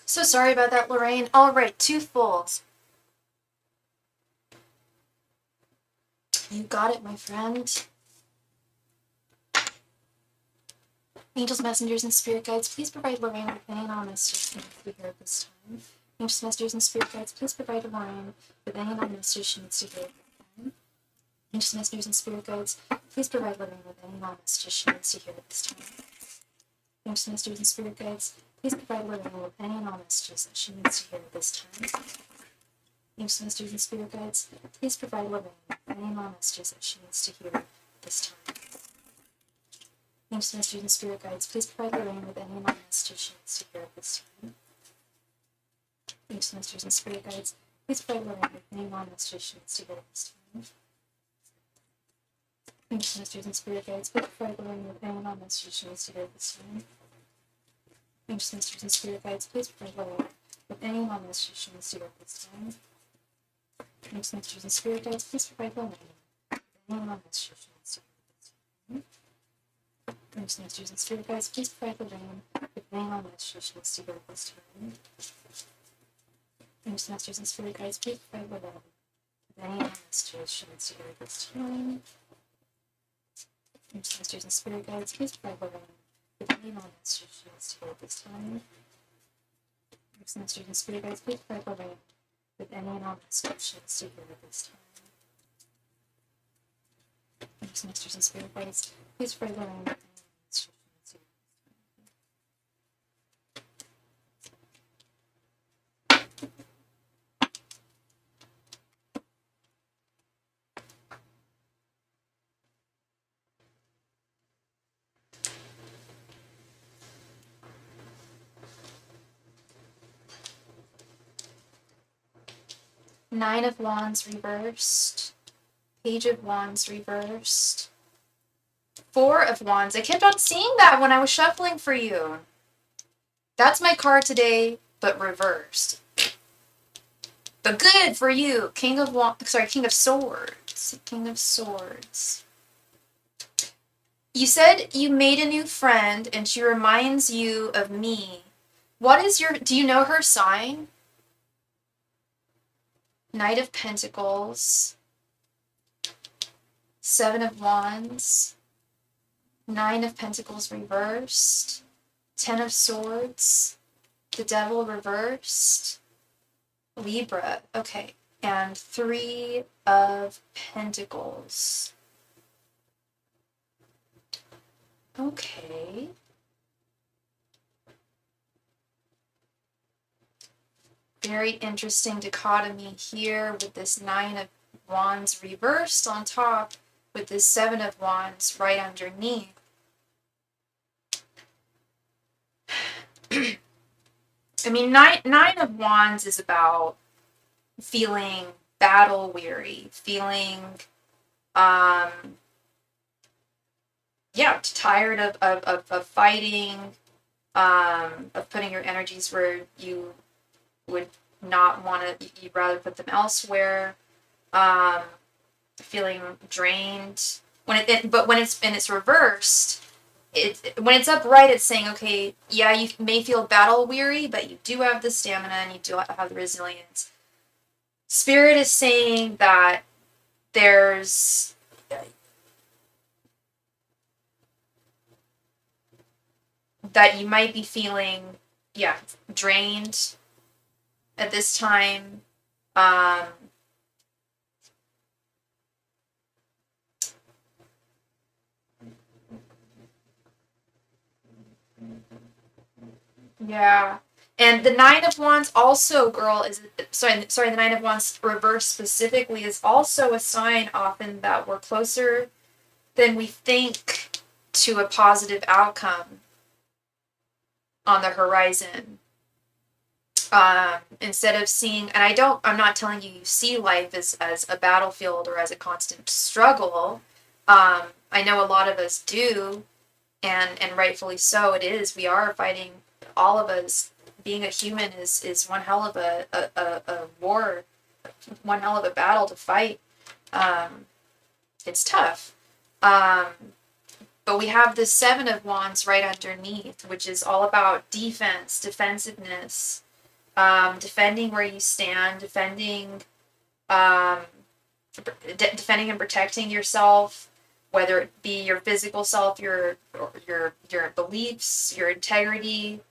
So sorry about that, Lorraine. All right, 2 fulls. You got it, my friend. Angels, messengers, and spirit guides, please provide Lorraine with any non-messages she needs to hear at this time. Angels, messengers, and spirit guides, please provide Lorraine with any non-messages she needs to hear at this time. Angels, messengers, and spirit guides, please provide Lorraine with any non-messages she needs to hear at this time. Angels, messengers, and spirit guides, please provide Lorraine with any non-messages that she needs to hear at this time. Angels, messengers, and spirit guides, please provide Lorraine with any non-messages that she needs to hear at this time. Angels, messengers, and spirit guides, please provide Lorraine with any non-messages she needs to hear at this time. Angels, messengers, and spirit guides, please provide Lorraine with any non-messages she needs to hear at this time. Angels, messengers, and spirit guides, please provide Lorraine with any non-messages she needs to hear at this time. Angels, messengers, and spirit guides, please provide Lorraine with any non-messages she needs to hear at this time. Next messages and spirit guides, please provide the lane. Name on this Next messages and spirit guides, please provide the lane. Name on this this time. Next messages and spirit guides, please provide the lane. Name on this this time. Next messages and spirit guides, please provide the lane. Name on this this time. Next messages and spirit guides, please provide the lane. With any and all descriptions to give at this time. Next masters and spirit guides, please pray the rain. Nine of Wands reversed. Page of Wands reversed. Four of Wands. I kept on seeing that when I was shuffling for you. That's my card today, but reversed. But good for you. King of Swords. King of Swords. You said you made a new friend and she reminds you of me. Do you know her sign? Knight of Pentacles, Seven of Wands, Nine of Pentacles reversed, Ten of Swords, the Devil reversed, Libra, okay, and Three of Pentacles. Okay. Very interesting dichotomy here with this Nine of Wands reversed on top with this Seven of Wands right underneath. I mean, nine of Wands is about feeling battle weary, feeling, tired of fighting, of putting your energies where you would not want to, you'd rather put them elsewhere, feeling drained. But when it's reversed, when it's upright, it's saying, okay, yeah, you may feel battle weary, but you do have the stamina and you do have the resilience. Spirit is saying that that you might be feeling, drained at this time. Yeah. And the Nine of Wands also, girl, the Nine of Wands reverse specifically is also a sign often that we're closer than we think to a positive outcome on the horizon. Instead of seeing, and I'm not telling you see life as a battlefield or as a constant struggle. I know a lot of us do, and rightfully so it is. We are fighting, all of us. Being a human is one hell of a war, one hell of a battle to fight. It's tough. But we have the Seven of Wands right underneath, which is all about defense, defensiveness, defending where you stand, defending and protecting yourself, whether it be your physical self, your beliefs, your integrity.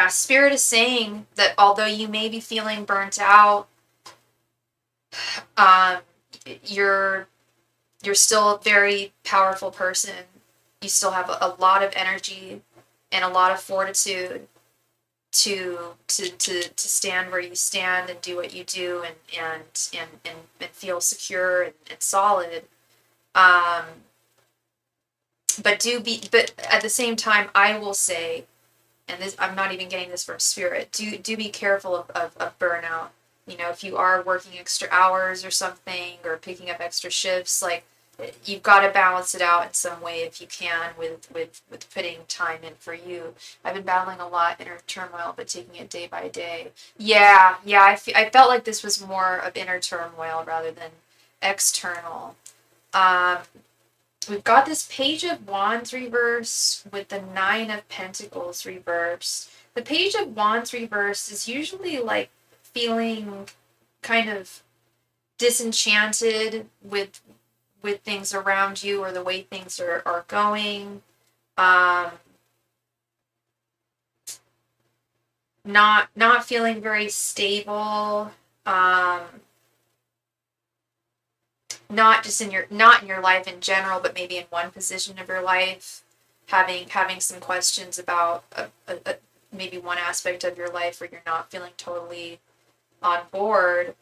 Spirit is saying that although you may be feeling burnt out, you're still a very powerful person. You still have a lot of energy and a lot of fortitude to stand where you stand and do what you do and feel secure and solid. But at the same time, I will say, and this, I'm not even getting this from Spirit, do be careful of burnout. If you are working extra hours or something, or picking up extra shifts, like, you've got to balance it out in some way if you can with putting time in for you. I've been battling a lot inner turmoil, but taking it day by day. Yeah, I felt like this was more of inner turmoil rather than external. Um, we've got this Page of Wands reverse with the Nine of Pentacles reverse. The Page of Wands reverse is usually like feeling kind of disenchanted with things around you or the way things are going. Not feeling very stable. Not just in your life in general, but maybe in one position of your life, having some questions about maybe one aspect of your life where you're not feeling totally on board.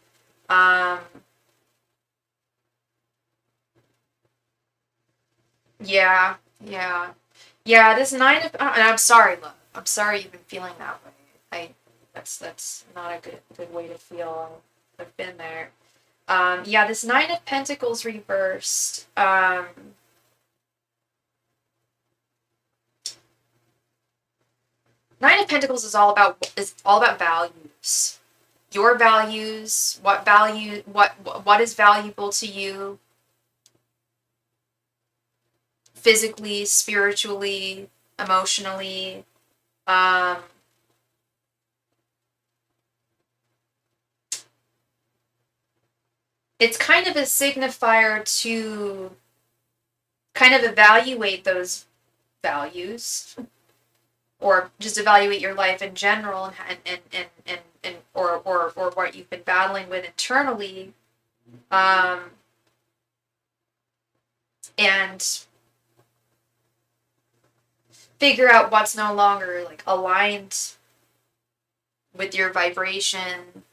Yeah, yeah. Yeah, this nine of, and I'm sorry, love. I'm sorry you've been feeling that way. I that's not a good way to feel. I've been there. Yeah, this Nine of Pentacles reversed. Nine of Pentacles is all about values. Your values, what is valuable to you physically, spiritually, emotionally. It's kind of a signifier to kind of evaluate those values or just evaluate your life in general and or what you've been battling with internally, and figure out what's no longer like aligned with your vibration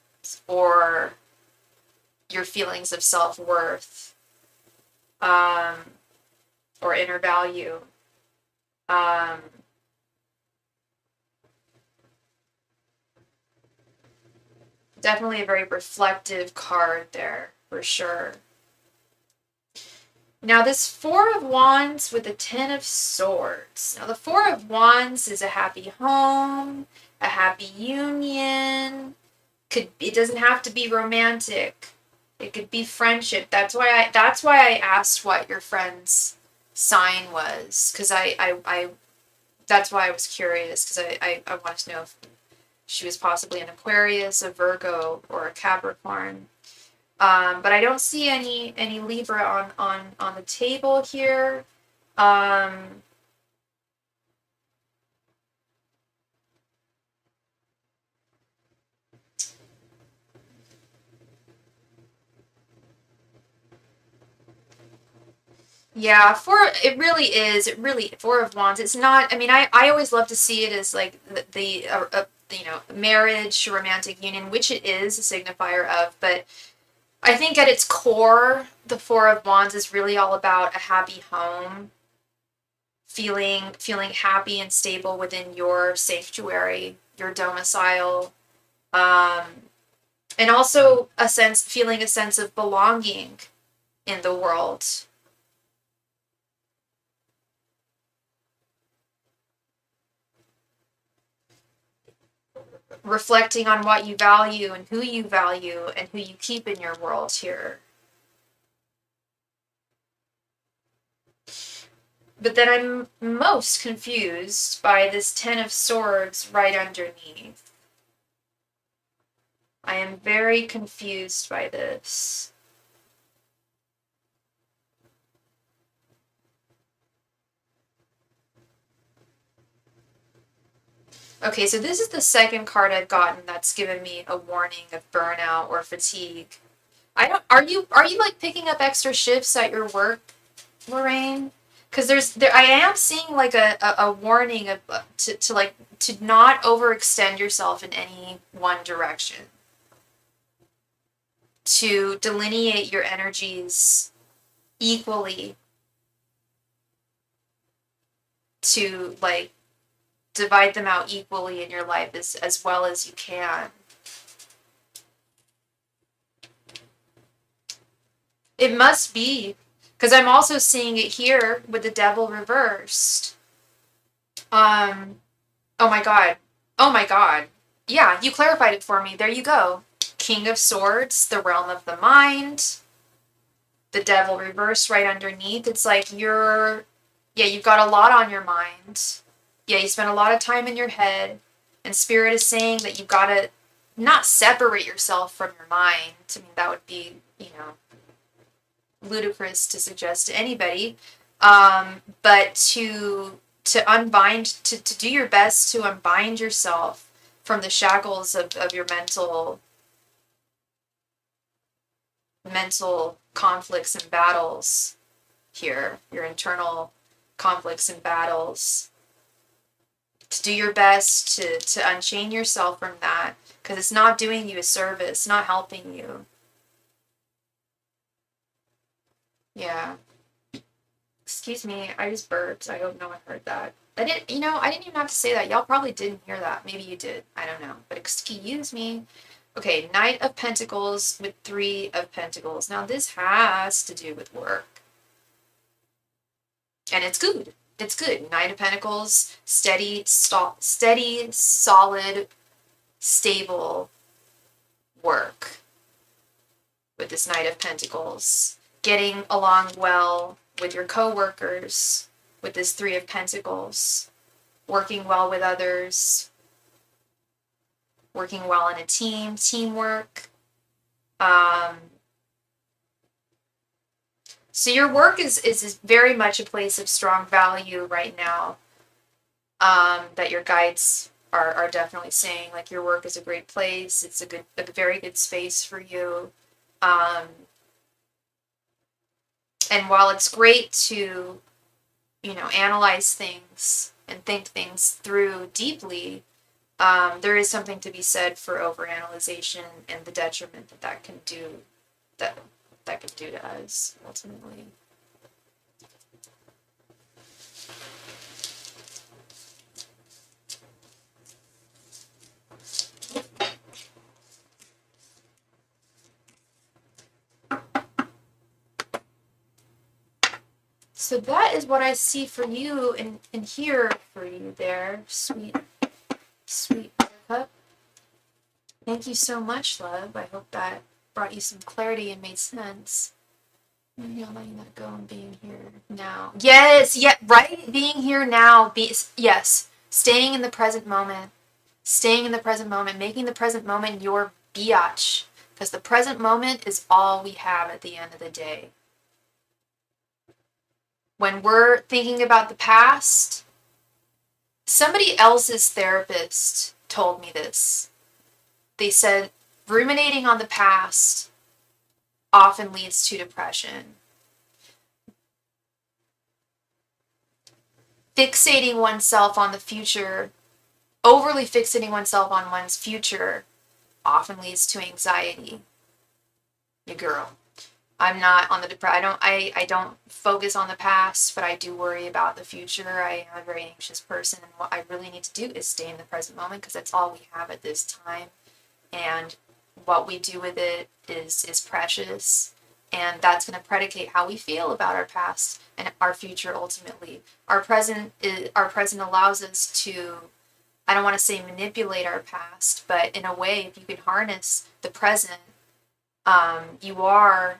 or your feelings of self-worth, or inner value. Definitely a very reflective card there, for sure. Now, this Four of Wands with the Ten of Swords. Now, the Four of Wands is a happy home, a happy union. It doesn't have to be romantic. It could be friendship. That's why I asked what your friend's sign was, because I that's why I was curious, because I wanted to know if she was possibly an Aquarius, a Virgo, or a Capricorn. But I don't see any Libra on the table here. Yeah, Four of Wands. It's not, I mean, I always love to see it as like marriage, romantic union, which it is a signifier of, but I think at its core, the Four of Wands is really all about a happy home, feeling happy and stable within your sanctuary, your domicile, um, and also feeling a sense of belonging in the world. Reflecting on what you value and who you keep in your world here. But then I'm most confused by this Ten of Swords right underneath. I am very confused by this. Okay, so this is the second card I've gotten that's given me a warning of burnout or fatigue. Are you like picking up extra shifts at your work, Lorraine? Because I am seeing like a warning of to not overextend yourself in any one direction. To delineate your energies equally, to like divide them out equally in your life as well as you can. It must be Because I'm also seeing it here with the devil reversed. Oh my god. Oh my god. Yeah, you clarified it for me. There you go. King of Swords, the realm of the mind. The devil reversed right underneath. It's like you've got a lot on your mind. Yeah, you spend a lot of time in your head. And Spirit is saying that you've got to not separate yourself from your mind. I mean, that would be, ludicrous to suggest to anybody. But to unbind, to do your best to unbind yourself from the shackles of your mental conflicts and battles here, your internal conflicts and battles. To do your best to unchain yourself from that, because it's not doing you a service, not helping you. Yeah. Excuse me, I just burped. I hope no one heard that. I didn't even have to say that. Y'all probably didn't hear that. Maybe you did. I don't know. But excuse me. Okay, Knight of Pentacles with Three of Pentacles. Now this has to do with work. And it's good. It's good. Knight of Pentacles, steady, solid, stable work with this Knight of Pentacles. Getting along well with your co-workers with this Three of Pentacles. Working well with others. Working well in a team. Teamwork. So your work is very much a place of strong value right now. That your guides are definitely saying, like, your work is a great place. It's a very good space for you. And while it's great to, analyze things and think things through deeply, there is something to be said for overanalyzation and the detriment that can do to us ultimately. So that is what I see for you and hear for you there, sweet buttercup. Thank you so much, love. I hope that brought you some clarity and made sense. Maybe I'm letting that go and being here now. Yes, yeah, right? Being here now. Yes. Staying in the present moment. Staying in the present moment. Making the present moment your biatch. Because the present moment is all we have at the end of the day. When we're thinking about the past, somebody else's therapist told me this. They said, ruminating on the past often leads to depression. Fixating oneself on the future, overly fixating oneself on one's future, often leads to anxiety. Your girl. I'm not on the I don't focus on the past, but I do worry about the future. I am a very anxious person, and what I really need to do is stay in the present moment, because that's all we have at this time. And what we do with it is precious, and that's going to predicate how we feel about our past and our future ultimately. Our present allows us to, I don't want to say manipulate our past, but in a way, if you can harness the present, you are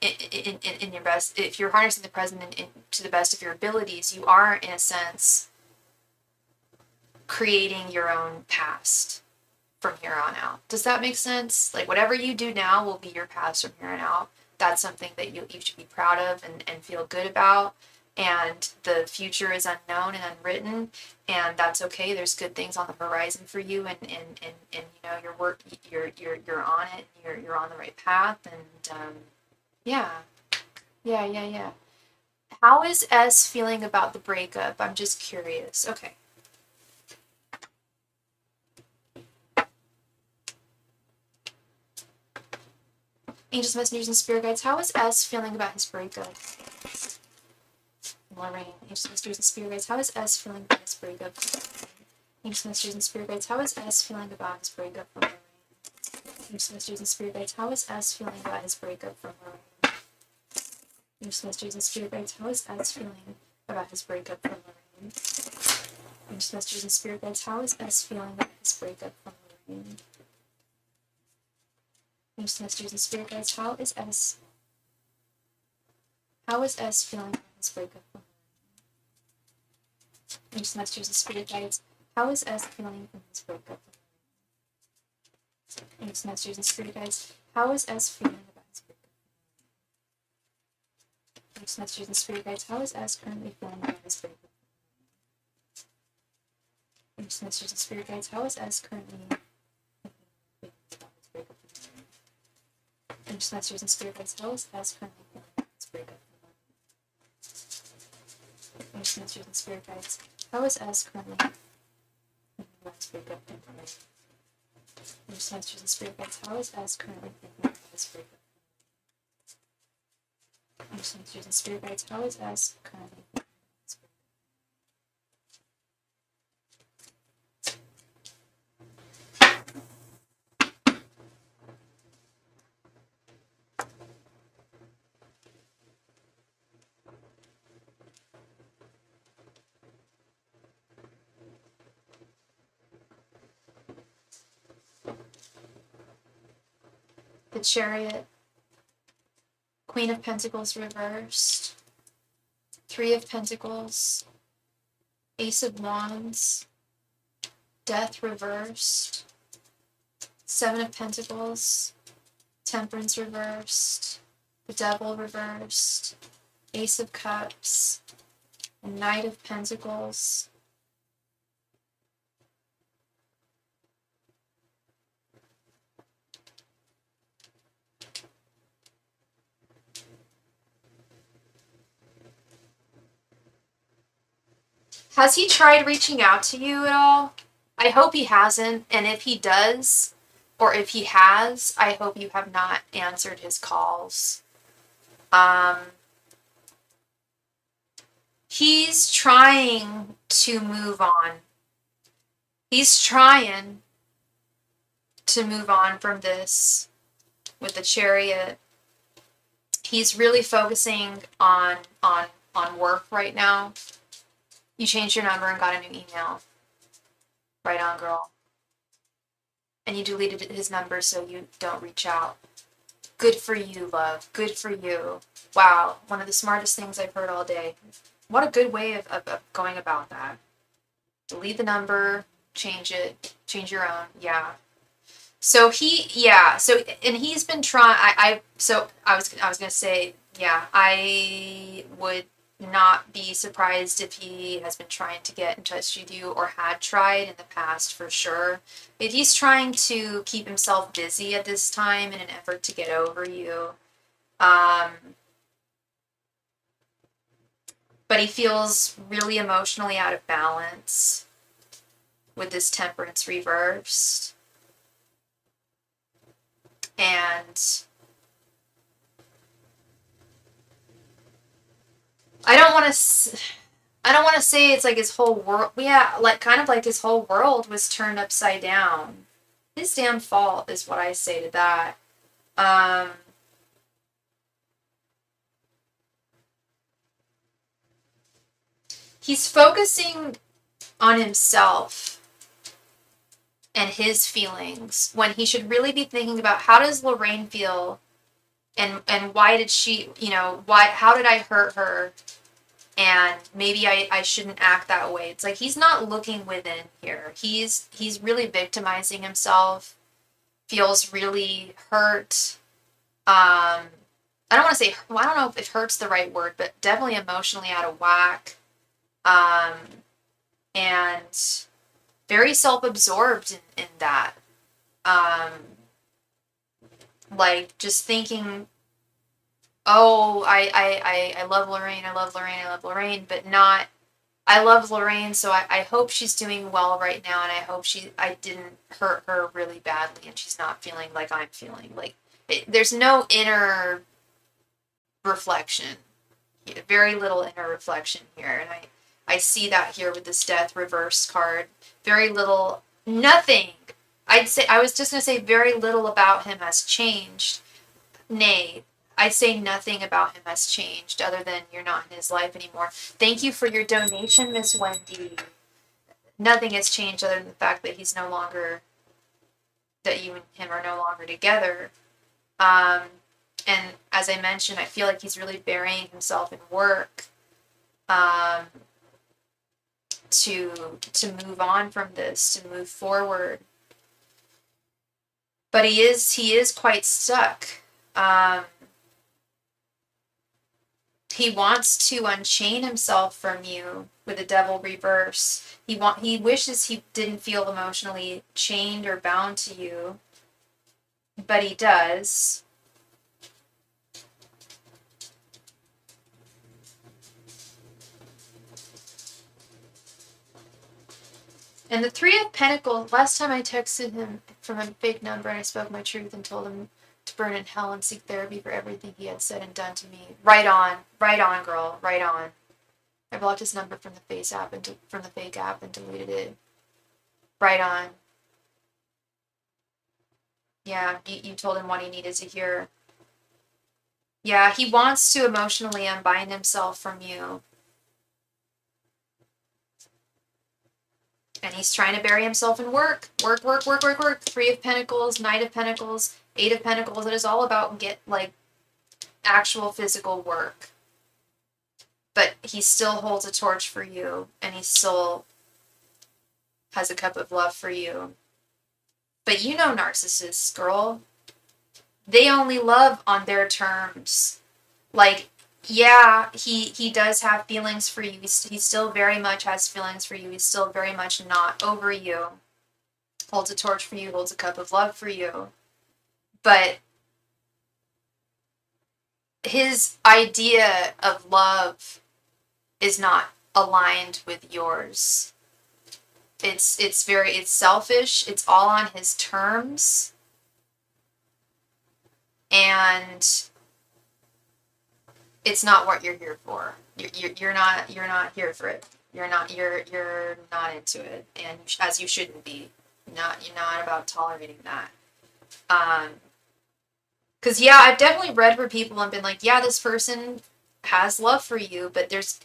in your best. If you're harnessing the present to the best of your abilities, you are, in a sense, creating your own past from here on out. Does that make sense? Like, whatever you do now will be your past from here on out. That's something that you should be proud of and feel good about. And the future is unknown and unwritten, and that's okay. There's good things on the horizon for you, and your work, you're on it. You're on the right path, and yeah. How is S feeling about the breakup? I'm just curious. Okay. Angels, messengers, and spirit guides. How is S feeling about his breakup? Lorraine. Angels, messengers, and spirit guides. How is S feeling about his breakup? Angels, messengers, and spirit guides. How is S feeling about his breakup from Lorraine? Angels, messengers, and spirit guides. How is S feeling about his breakup from Lorraine? Masters and spirit guides, how is S feeling about his breakup from Lorraine? Masters and spirit guides, how is S feeling about his breakup from Lorraine? Masters and spirit guides, how is S feeling about his breakup from Lorraine? Masters and spirit guides, how is S feeling from his breakup from Lorraine? Masters and spirit guides, how is S feeling about his breakup? Masters and spirit guides, how is S currently feeling about his breakup? Masters and spirit guides, how is S currently feeling about his breakup? Masters and spirit guides, how is S currently feeling about his breakup? Masters and spirit guides, how is S currently feeling about his breakup? Masters and spirit guides, how is S currently thinking about his breakup? Masters and spirit guides, how is S currently thinking about his breakup? The Chariot, Queen of Pentacles reversed, Three of Pentacles, Ace of Wands, Death reversed, Seven of Pentacles, Temperance reversed, the Devil reversed, Ace of Cups, Knight of Pentacles. Has he tried reaching out to you at all? I hope he hasn't, and if he does, or if he has, I hope you have not answered his calls. He's trying to move on. He's trying to move on from this with the Chariot. He's really focusing on work right now. You changed your number and got a new email. Right on, girl. And you deleted his number so you don't reach out. Good for you, love. Good for you. Wow, one of the smartest things I've heard all day. What a good way of going about that. Delete the number, change it, change your own. Yeah. So and he's been trying. I was gonna say, yeah, I would not be surprised if he has been trying to get in touch with you or had tried in the past for sure. But he's trying to keep himself busy at this time in an effort to get over you. But he feels really emotionally out of balance with this Temperance reversed. And I don't want to say it's like his whole world. Yeah, like kind of like his whole world was turned upside down. His damn fault is what I say to that. He's focusing on himself and his feelings when he should really be thinking about how does Lorraine feel and why did she, how did I hurt her? And maybe I shouldn't act that way. It's like he's not looking within here. He's really victimizing himself, feels really hurt. I don't want to say, well, I don't know if hurt's the right word, but definitely emotionally out of whack. And very self-absorbed in that. Like just thinking, oh, I love Lorraine, I love Lorraine, I love Lorraine, but not, I love Lorraine, so I hope she's doing well right now, and I hope I didn't hurt her really badly, and she's not feeling like I'm feeling. Like, there's no inner reflection. Very little inner reflection here, and I see that here with this Death reverse card. Very little, nothing. I was just going to say very little about him has changed. Nay, I say nothing about him has changed other than you're not in his life anymore. Thank you for your donation, Miss Wendy. Nothing has changed other than the fact that he's no longer, that you and him are no longer together. And as I mentioned, I feel like he's really burying himself in work to move on from this, to move forward. But he is quite stuck. He wants to unchain himself from you with the devil reverse. He wishes he didn't feel emotionally chained or bound to you, but he does. And the Three of Pentacles, last time I texted him from a fake number and I spoke my truth and told him to burn in hell and seek therapy for everything he had said and done to me. Right on, girl, right on. I blocked his number from the fake app and deleted it. Right on. Yeah, you told him what he needed to hear. Yeah, he wants to emotionally unbind himself from you. And he's trying to bury himself in work. Work. Three of Pentacles, Knight of Pentacles, Eight of Pentacles. It is all about actual physical work. But he still holds a torch for you, and he still has a cup of love for you. But you know narcissists, girl. They only love on their terms. Like, yeah, he does have feelings for you. He still very much has feelings for you. He's still very much not over you. Holds a torch for you, holds a cup of love for you. But his idea of love is not aligned with yours. It's selfish. It's all on his terms. And it's not what you're here for. You're not here for it. You're not into it, and as you shouldn't be. You're not about tolerating that. Because yeah, I've definitely read for people and been like, yeah, this person has love for you, but there's,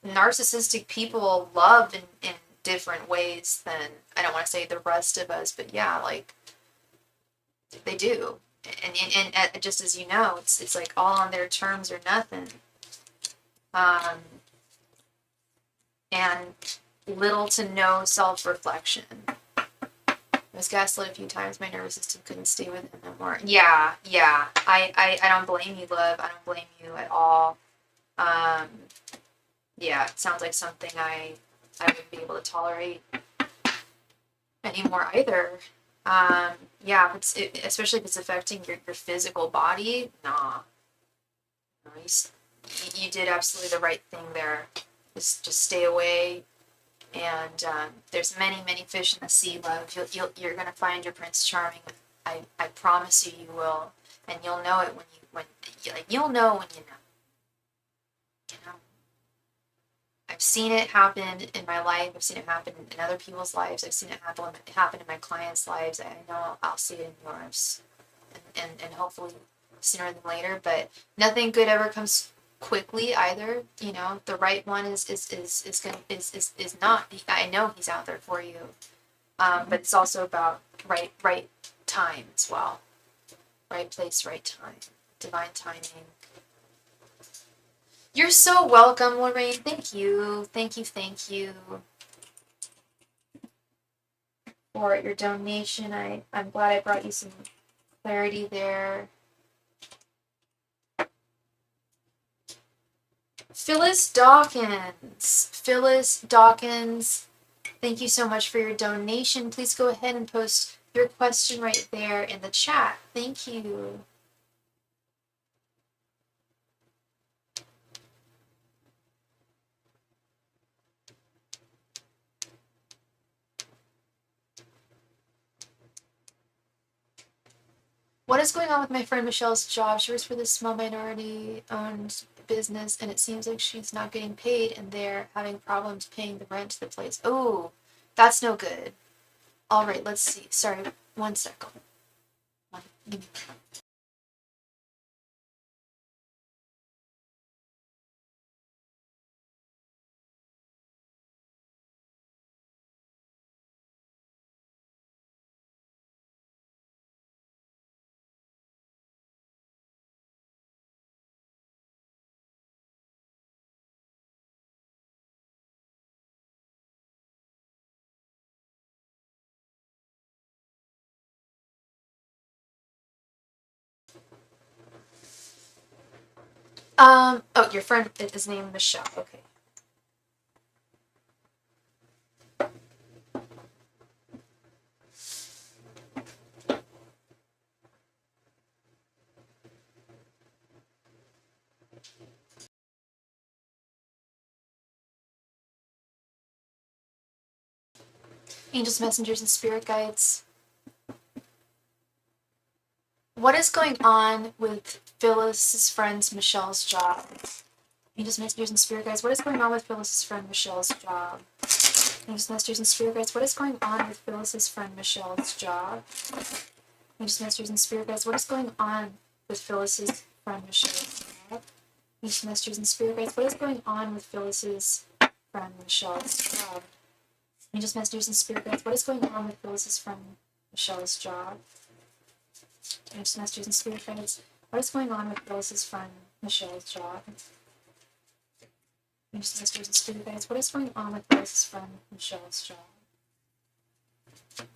narcissistic people love in different ways than, I don't want to say the rest of us, but yeah, like they do. And just as you know, it's like all on their terms or nothing. And little to no self-reflection. I was gaslit a few times. My nervous system couldn't stay with him no more. Yeah. I don't blame you, love. I don't blame you at all. Yeah, it sounds like something I wouldn't be able to tolerate anymore either. Yeah, especially if it's affecting your physical body, nah. No, you did absolutely the right thing there. Just stay away. And there's many fish in the sea, love. You're gonna find your Prince Charming. I promise you will, and you'll know it you'll know when you know. You know. I've seen it happen in my life. I've seen it happen in other people's lives. I've seen it happen in my clients' lives. I know I'll see it in yours, and hopefully sooner than later. But nothing good ever comes quickly either. The right one is not. I know he's out there for you, but it's also about right time as well. Right place, right time, divine timing. You're so welcome, Lorraine. Thank you for your donation. I'm glad I brought you some clarity there. Phyllis Dawkins, thank you so much for your donation. Please go ahead and post your question right there in the chat. Thank you. What is going on with my friend Michelle's job? She works for this small minority-owned business, and it seems like she's not getting paid, and they're having problems paying the rent to the place. Oh, that's no good. All right, let's see. Sorry, one second. Give me Oh, your friend is named Michelle. Okay. Angels, messengers, and spirit guides. What is going on with Phyllis's friend Michelle's job? Angels, messengers, and spirit guides. What is going on with Phyllis's friend Michelle's job? Angels, messengers, and spirit guides. What is going on with Phyllis's friend Michelle's job? Angels, messengers, and spirit guides. What is going on with Phyllis's friend Michelle's job? Angels, messengers, and spirit guides. What is going on with Phyllis's friend Michelle's job? Angels, messengers, and spirit guides. What is going on with Phyllis's friend Michelle's job? Angels, messengers, and spirit guides. What is going on with Phyllis's friend Michelle's job?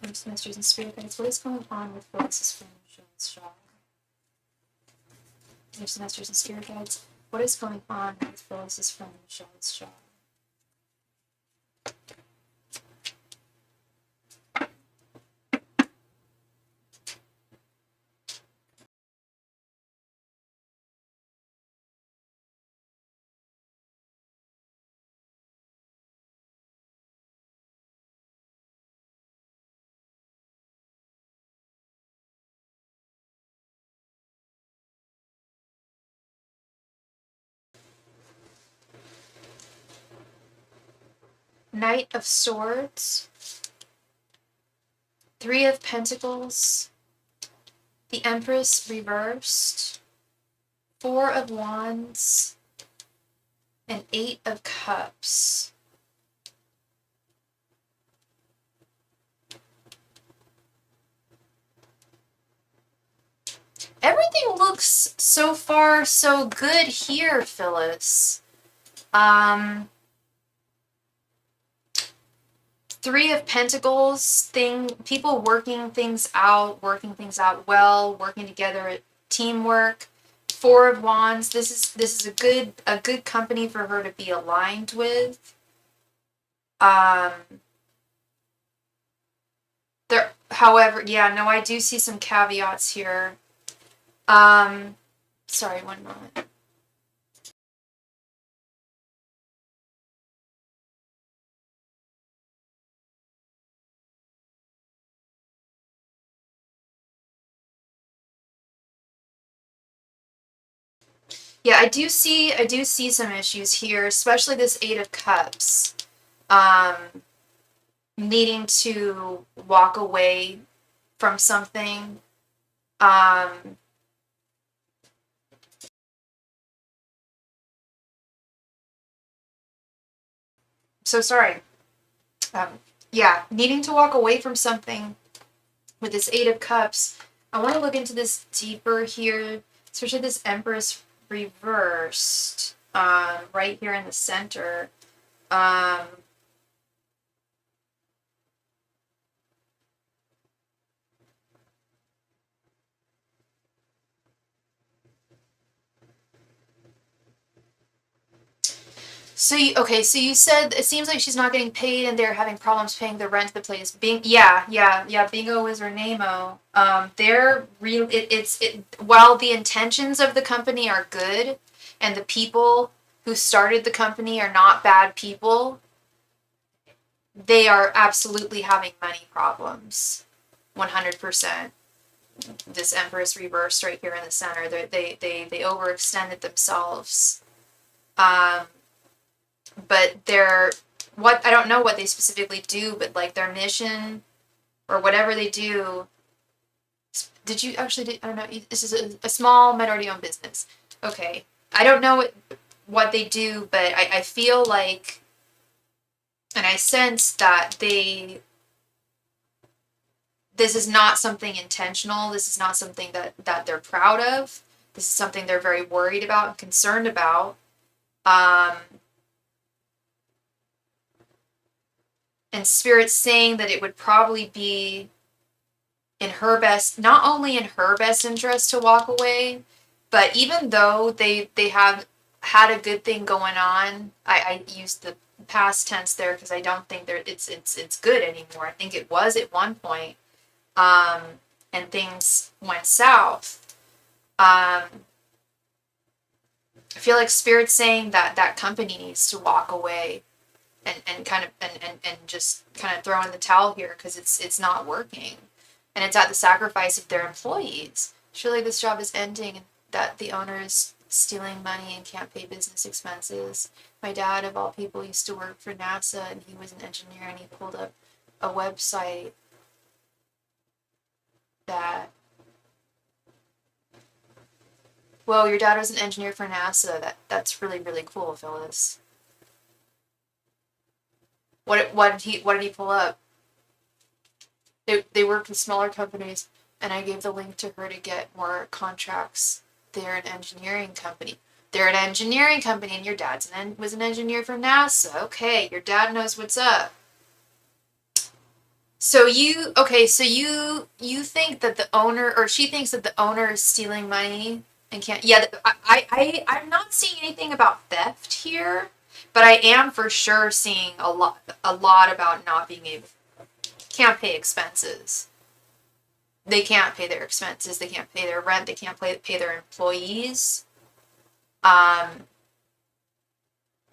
Angels, messengers, and spirit guides. What is going on with Phyllis's friend Michelle's job? Angels, messengers, and spirit guides. What is going on with Phyllis's friend Michelle's job? Angels, messengers, and spirit guides. What is going on with Phyllis's friend Michelle's job? Knight of Swords, Three of Pentacles, the Empress reversed, Four of Wands, and Eight of Cups. Everything looks so far so good here, Phyllis. Three of Pentacles, people working things out well, working together, teamwork. Four of Wands, this is a good company for her to be aligned with. However, yeah, no, I do see some caveats here. Sorry, one moment. Yeah, I do see some issues here, especially this Eight of Cups. Needing to walk away from something. So sorry. Yeah, needing to walk away from something with this Eight of Cups. I want to look into this deeper here, especially this Empress reversed, right here in the center. So you said it seems like she's not getting paid and they're having problems paying the rent of the place. Bingo is her name-o. They're real while the intentions of the company are good and the people who started the company are not bad people, they are absolutely having money problems. 100%. This Empress reversed right here in the center. They overextended themselves. But I don't know what they specifically do, but like their mission or whatever they do. I don't know. This is a small minority-owned business. Okay. I don't know what they do, but I feel like, and I sense that this is not something intentional. This is not something that they're proud of. This is something they're very worried about and concerned about. And Spirit's saying that it would probably be in her best, not only in her best interest to walk away, But even though they have had a good thing going on, I used the past tense there because I don't think it's good anymore. I think it was at one point, um, and things went south. I feel like Spirit's saying that that company needs to walk away and kind of and just kind of throw in the towel here because it's not working, and it's at the sacrifice of their employees. Surely this job is ending, and that the owner is stealing money and can't pay business expenses. My dad, of all people, used to work for NASA, and he was an engineer, and he pulled up a website that, well, your dad was an engineer for NASA. That's really, really cool, Phyllis. What did he pull up? They work with smaller companies, and I gave the link to her to get more contracts. They're an engineering company. They're an engineering company, and your dad's was an engineer for NASA. Okay, your dad knows what's up. So you think that the owner, or she thinks that the owner is stealing money and can't. Yeah, I'm not seeing anything about theft here, but I am for sure seeing a lot about not being able, can't pay expenses. They can't pay their expenses. They can't pay their rent. They can't pay their employees. Um,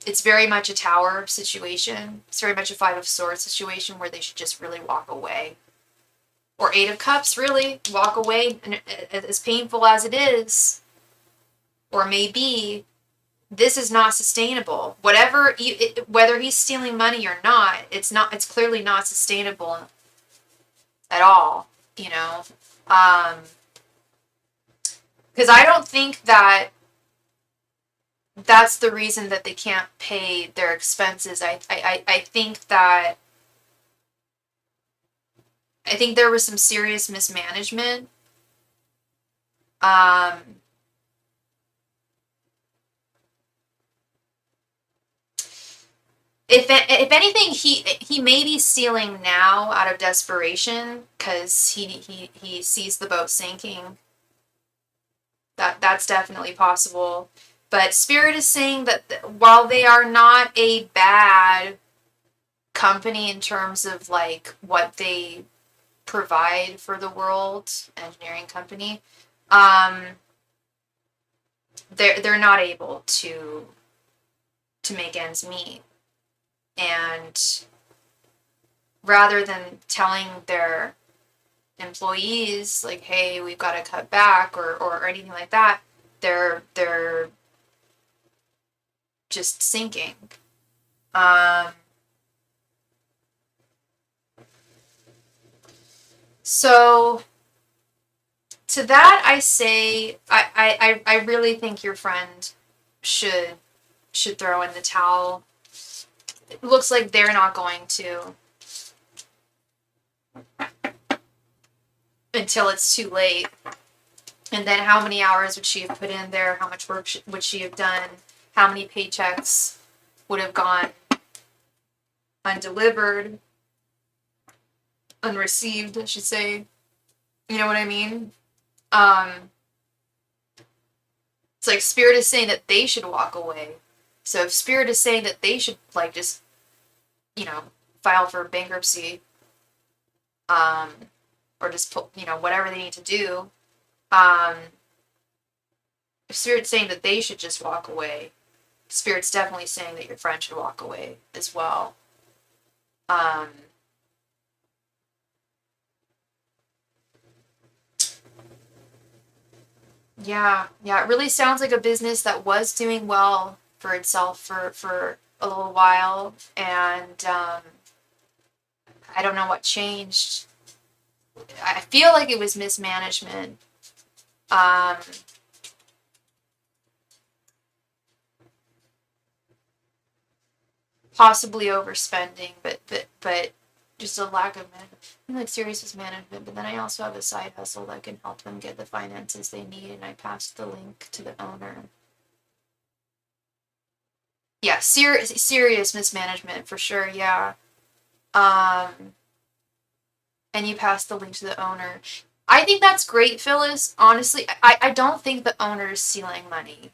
it's very much a tower situation. It's very much a Five of Swords situation where they should just really walk away. Or Eight of Cups, really walk away. And as painful as it is, or may be, this is not sustainable. Whether he's stealing money or not, it's not. It's clearly not sustainable at all. You know, because I don't think that that's the reason that they can't pay their expenses. I think that there was some serious mismanagement. Um, if anything, he may be stealing now out of desperation because he sees the boat sinking. That's definitely possible. But Spirit is saying that while they are not a bad company in terms of like what they provide for the world, engineering company, um, they're not able to make ends meet. And rather than telling their employees like, hey, we've got to cut back or anything like that, they're just sinking. So to that I say I really think your friend should throw in the towel. It looks like they're not going to until it's too late. And then how many hours would she have put in there? How much work would she have done? How many paychecks would have gone undelivered, unreceived, I should say. You know what I mean? It's like Spirit is saying that they should walk away. So if Spirit is saying that they should like just, file for bankruptcy, or just put, whatever they need to do, if Spirit's saying that they should just walk away, Spirit's definitely saying that your friend should walk away as well. Yeah, it really sounds like a business that was doing well for itself for a little while, and I don't know what changed. I feel like it was mismanagement. Possibly overspending, but just a lack of management. I like serious mismanagement, but then I also have a side hustle that can help them get the finances they need, and I passed the link to the owner. Yeah, serious mismanagement for sure. Yeah. And you passed the link to the owner. I think that's great, Phyllis. Honestly, I don't think the owner is stealing money.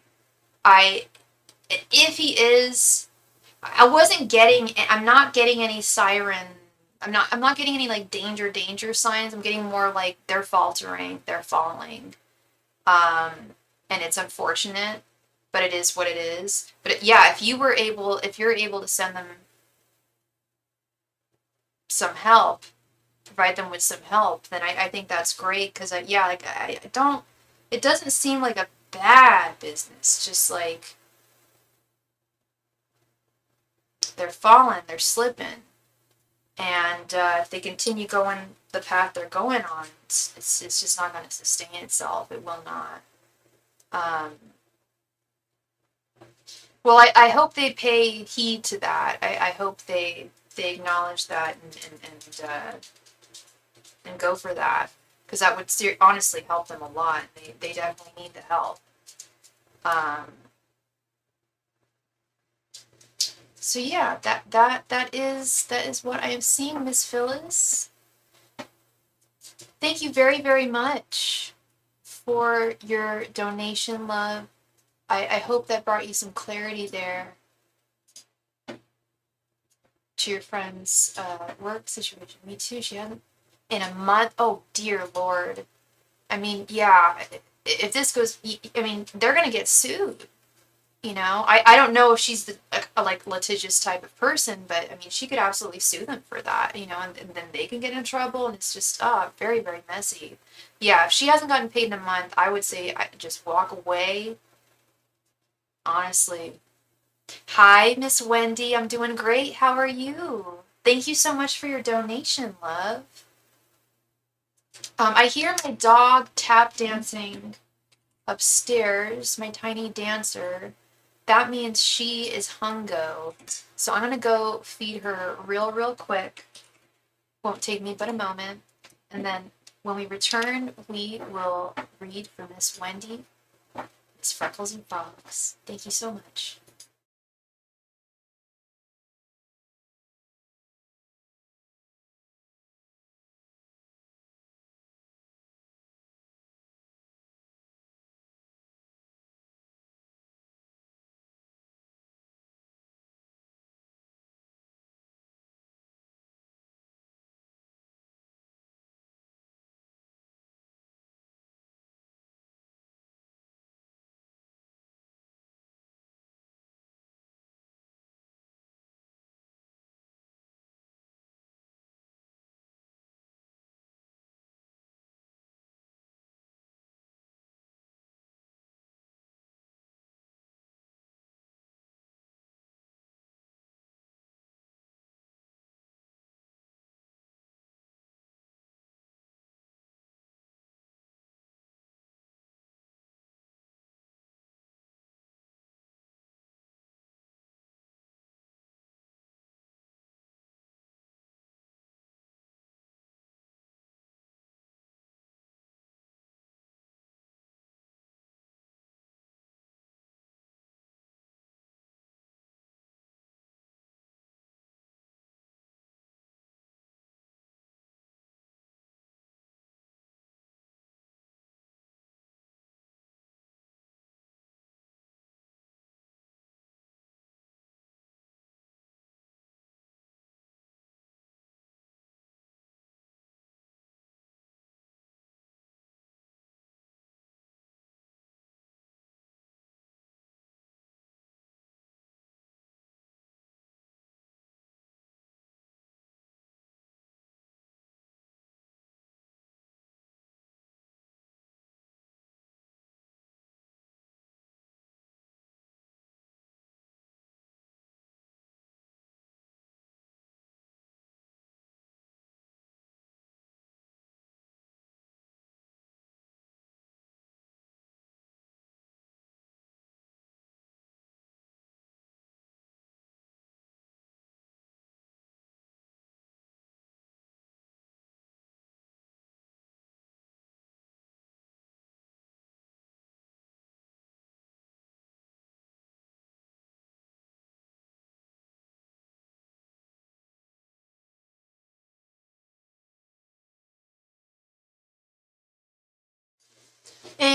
I if he is, I wasn't getting. I'm not getting any siren. I'm not getting any like danger signs. I'm getting more like they're faltering, they're falling. Um, and it's unfortunate, but it is what it is. But yeah, if you're able to send them some help, provide them with some help, then I think that's great. Because yeah, like I don't. It doesn't seem like a bad business. Just like they're falling, they're slipping. And if they continue going the path they're going on, it's just not going to sustain itself. It will not. Um, well, I hope they pay heed to that. I hope they acknowledge that and go for that because that would honestly help them a lot. They definitely need the help. Um, so yeah, that is what I am seeing, Miss Phyllis. Thank you very much for your donation, love. I hope that brought you some clarity there to your friend's work situation. Me too. She hasn't in a month. Oh dear Lord. I mean, yeah. If this goes, I mean, they're gonna get sued. You know, I don't know if she's a like litigious type of person, but I mean, she could absolutely sue them for that. You know, and then they can get in trouble, and it's just very messy. Yeah, if she hasn't gotten paid in a month, I would say just walk away. Honestly. Hi, Miss Wendy. I'm doing great. How are you? Thank you so much for your donation, love. I hear my dog tap dancing upstairs, my tiny dancer. That means she is hungo. So I'm gonna go feed her real quick. Won't take me but a moment. And then when we return, we will read for Miss Wendy, Miss Freckles and Frogs. Thank you so much.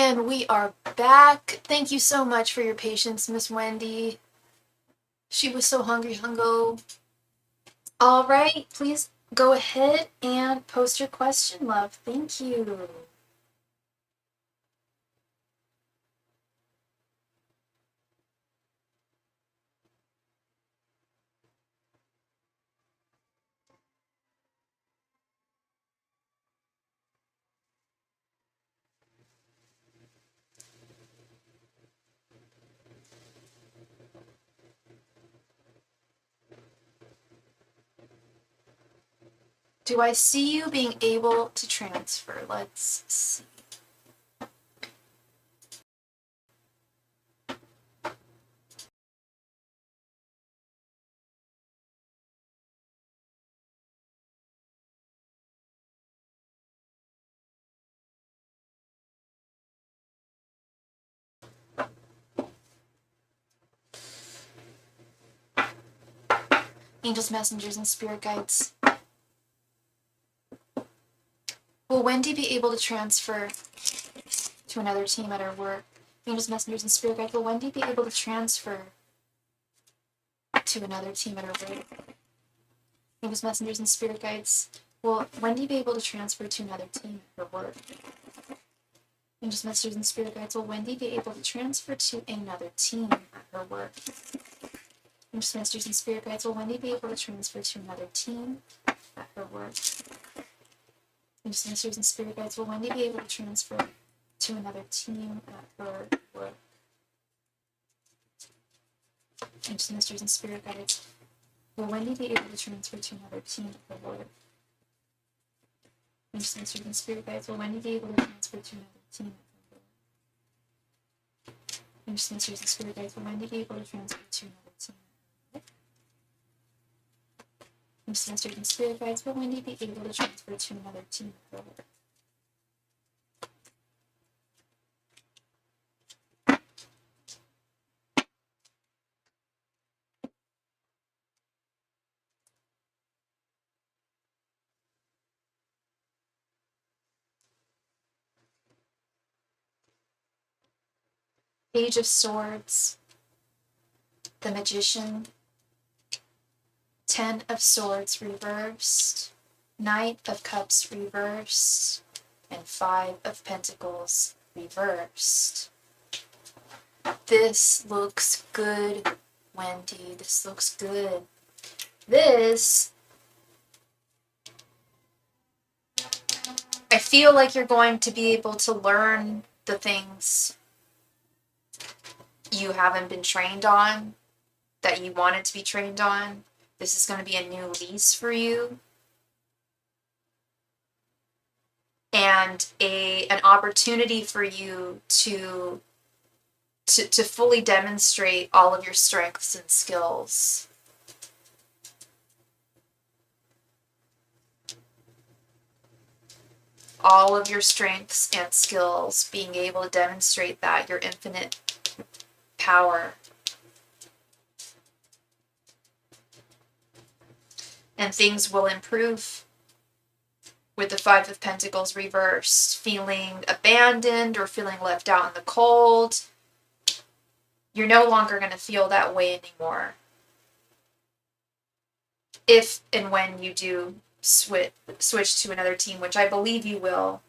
And we are back. Thank you so much for your patience, Miss Wendy. She was so hungry, hungo. All right, please go ahead and post your question, love. Thank you. Do I see you being able to transfer? Let's see. Angels, messengers, and spirit guides. Will Wendy be able to transfer to another team at her work? Angels, messengers, and spirit guides. Will Wendy be able to transfer to another team at her work? Angels, messengers, and spirit guides. Will Wendy be able to transfer to another team at her work? Angels, messengers, and spirit guides. Will Wendy be able to transfer to another team at her work? Angels, messengers, and spirit guides. Will Wendy be able to transfer to another team at her work? Angels, messengers, and spirit guides. Will Wendy be able to transfer to another team at her work? Angels, messengers, and spirit guides. Will Wendy be able to transfer to another team at her work? Angels, messengers, and spirit guides. Will Wendy be able to transfer to another team at her work? Angels, messengers, and spirit guides. Will Wendy be able to transfer to another team at her work? Angels, messengers, and spirit guides. Will Wendy be able to transfer to another team at her work? Page of Swords, the Magician, 10 of Swords reversed, Knight of Cups reversed, and 5 of Pentacles reversed. This looks good, Wendy. This looks good. This, I feel like you're going to be able to learn the things you haven't been trained on, that you wanted to be trained on. This is going to be a new lease for you. And an opportunity for you to fully demonstrate all of your strengths and skills. All of your strengths and skills, being able to demonstrate that, your infinite power. And things will improve with the 5 of Pentacles reversed. Feeling abandoned or feeling left out in the cold. You're no longer going to feel that way anymore. If and when you do switch to another team, which I believe you will.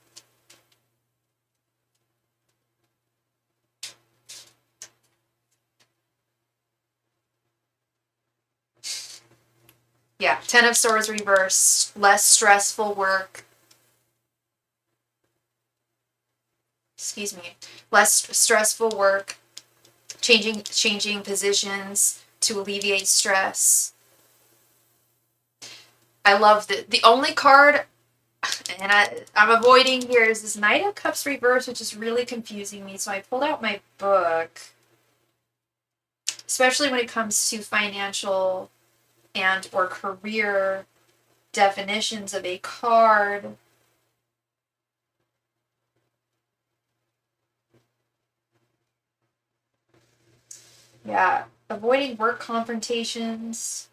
Yeah, 10 of Swords reversed, less stressful work. Excuse me. Less stressful work, changing positions to alleviate stress. I love the only card, and I'm avoiding here, is this Knight of Cups reversed, which is really confusing me. So I pulled out my book, especially when it comes to financial and or career definitions of a card. Yeah, avoiding work confrontations.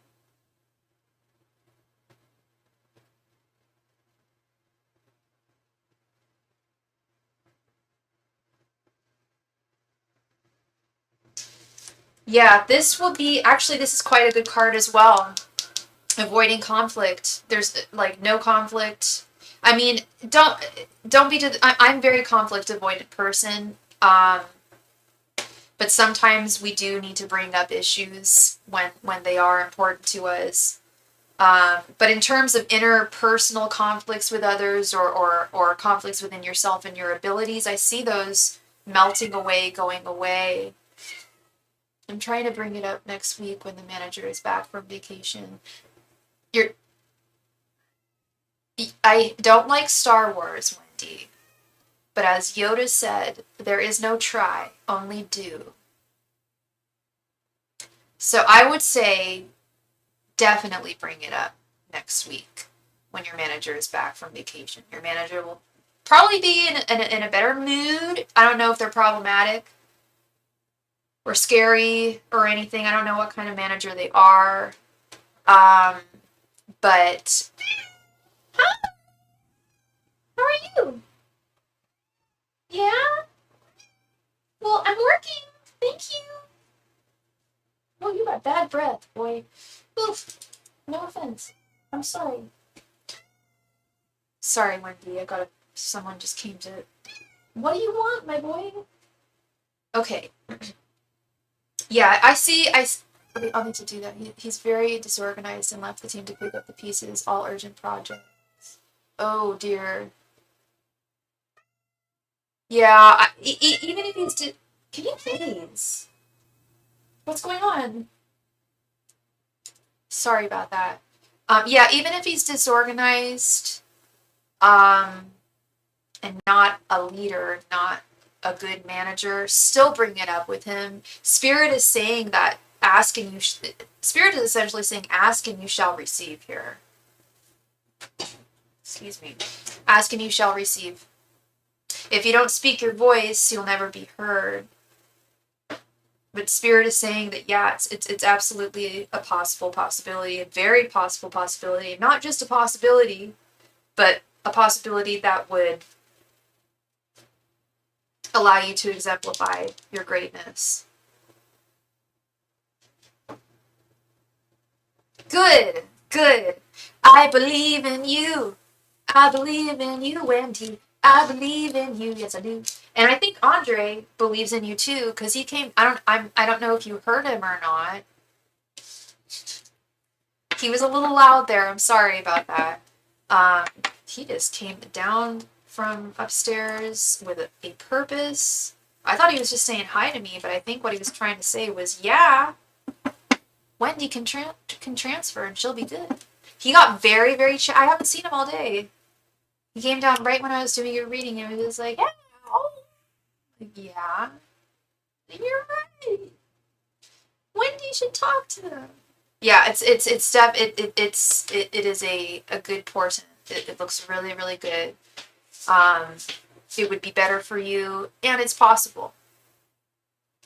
Yeah, this will be, actually, this is quite a good card as well. Avoiding conflict. There's like no conflict. I mean, don't be I'm very conflict avoidant person. But sometimes we do need to bring up issues when they are important to us. But in terms of interpersonal conflicts with others, or conflicts within yourself and your abilities, I see those melting away, going away. I'm trying to bring it up next week when the manager is back from vacation. You're I don't like Star Wars, Wendy, but as Yoda said, there is no try, only do. So I would say definitely bring it up next week when your manager is back from vacation. Your manager will probably be in a better mood. I don't know if they're problematic or scary or anything. I don't know what kind of manager they are. Um, but Hi, how are you? Yeah? Well, I'm working. Thank you. Oh, you got bad breath, boy. Oof. No offense. I'm sorry. Sorry, Wendy. Someone just came to. What do you want, my boy? Okay. Yeah, I see. Okay, I'll need to do that. He's very disorganized and left the team to pick up the pieces. All urgent projects. Oh dear. Yeah. Even if he's. Can you please? What's going on? Sorry about that. Yeah. Even if he's disorganized, um, and not a leader, not a good manager, still bring it up with him. Spirit is saying that Spirit is essentially saying ask and you shall receive here. Excuse me. Ask and you shall receive. If you don't speak your voice, you'll never be heard. But Spirit is saying that yeah, it's absolutely a possibility, a very possible possibility, not just a possibility, but a possibility that would allow you to exemplify your greatness. Good, good. I believe in you. I believe in you, Wendy. I believe in you. Yes, I do. And I think Andre believes in you too, because he came. I don't know if you heard him or not. He was a little loud there. I'm sorry about that. Um, he just came down from upstairs with a purpose. I thought he was just saying hi to me, but I think what he was trying to say was, yeah, Wendy can transfer and she'll be good. He got very, very I haven't seen him all day. He came down right when I was doing your reading and he was like, yeah, oh, yeah, you're right. Wendy should talk to them. Yeah, it is a good portion. It looks really, really good. Um, it would be better for you, and it's possible.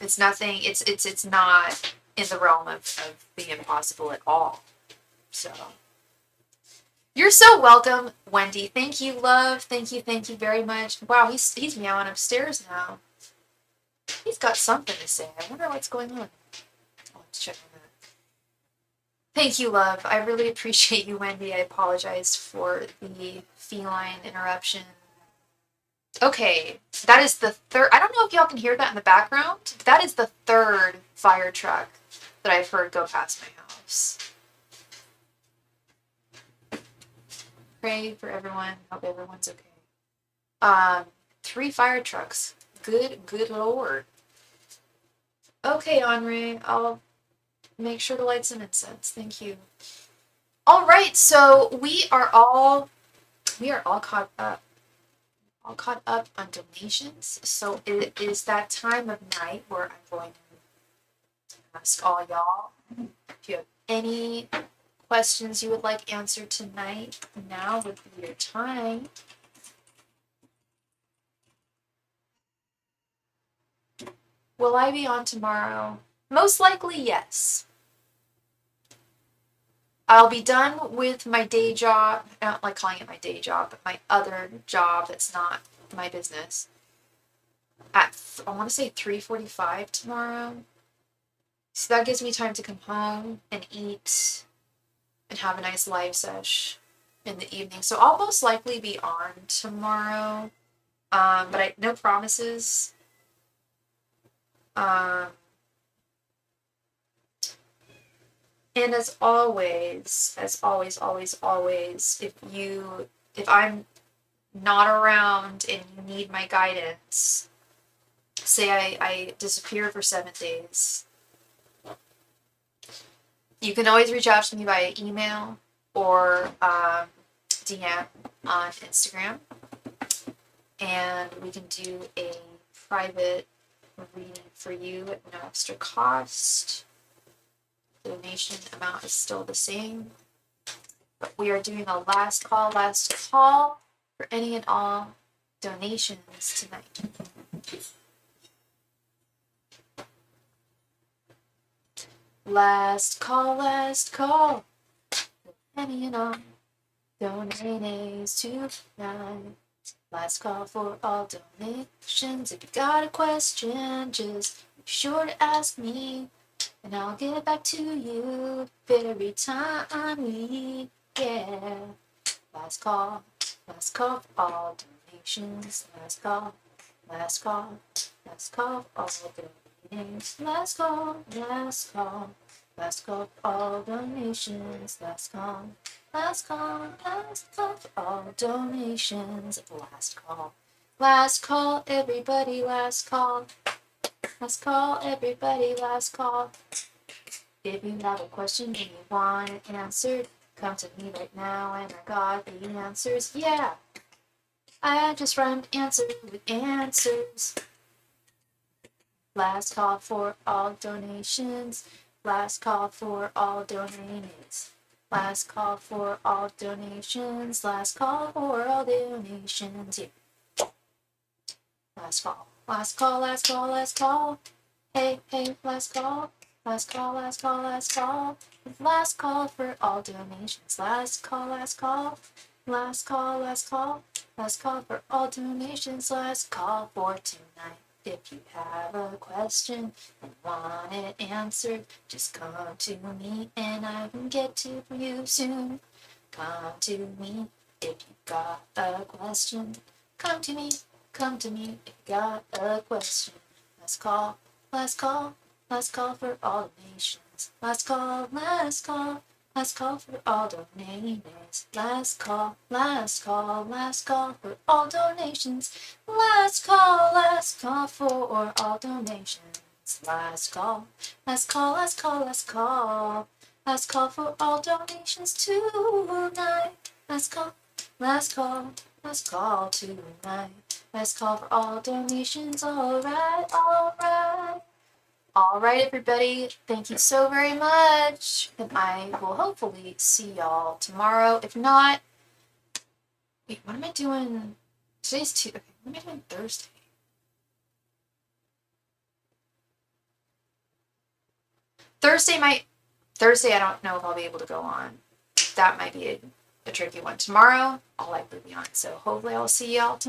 It's nothing. It's not in the realm of the impossible at all. So you're so welcome, Wendy. Thank you, love. Thank you very much. Wow, he's meowing upstairs now. He's got something to say. I wonder what's going on. Oh, let's check on that. Thank you, love. I really appreciate you, Wendy. I apologize for the feline interruption. Okay, that is the third. I don't know if y'all can hear that in the background. That is the third fire truck that I've heard go past my house. Pray for everyone. Hope everyone's okay. 3 fire trucks. Good lord. Okay, Henri. I'll make sure to light some incense. Thank you. All right, so we are all caught up. All caught up on donations. So it is that time of night where I'm going to ask all y'all if you have any questions you would like answered tonight. Now would be your time. Will I be on tomorrow? Most likely, yes. I'll be done with my day job. I don't like calling it my day job, but my other job that's not my business. At I want to say 3:45 tomorrow. So that gives me time to come home and eat and have a nice live sesh in the evening. So I'll most likely be on tomorrow, but no promises. And as always, if I'm not around and you need my guidance, say I disappear for 7 days, you can always reach out to me via email or DM on Instagram, and we can do a private reading for you at no extra cost. The donation amount is still the same, but we are doing a last call for any and all donations tonight. Last call, any and all donations tonight. Last call for all donations. If you got a question, just be sure to ask me, and I'll get back to you very timely. Yeah. Last call for all donations. Last call for all donations. Last call for all donations. Last call for all donations. Last call, everybody, last call. Last call, everybody, last call. If you have a question and you want it answered, come to me right now and I got the answers. Yeah, I just rhymed answer with answers. Last call for all donations. Last call for all donations. Last call for all donations. Last call for all donations. Yeah. Last call. Last call, last call, last call. Hey, last call. Last call, last call, last call. Last call for all donations. Last call, last call. Last call, last call. Last call for all donations. Last call for tonight. If you have a question and want it answered, just come to me and I can get to you soon. Come to me if you got a question. Come to me if you got a question. Last call for all donations. Last call for all donations. Last call for all donations. Last call for all donations. Last call for all donations tonight. Last call tonight. Last call for all donations. All right, everybody. Thank you so very much. And I will hopefully see y'all tomorrow. If not, wait, what am I doing? Today's Tuesday. Okay, what am I doing Thursday? Thursday, I don't know if I'll be able to go on. That might be a tricky one. Tomorrow, I'll likely be on. So hopefully I'll see y'all tomorrow.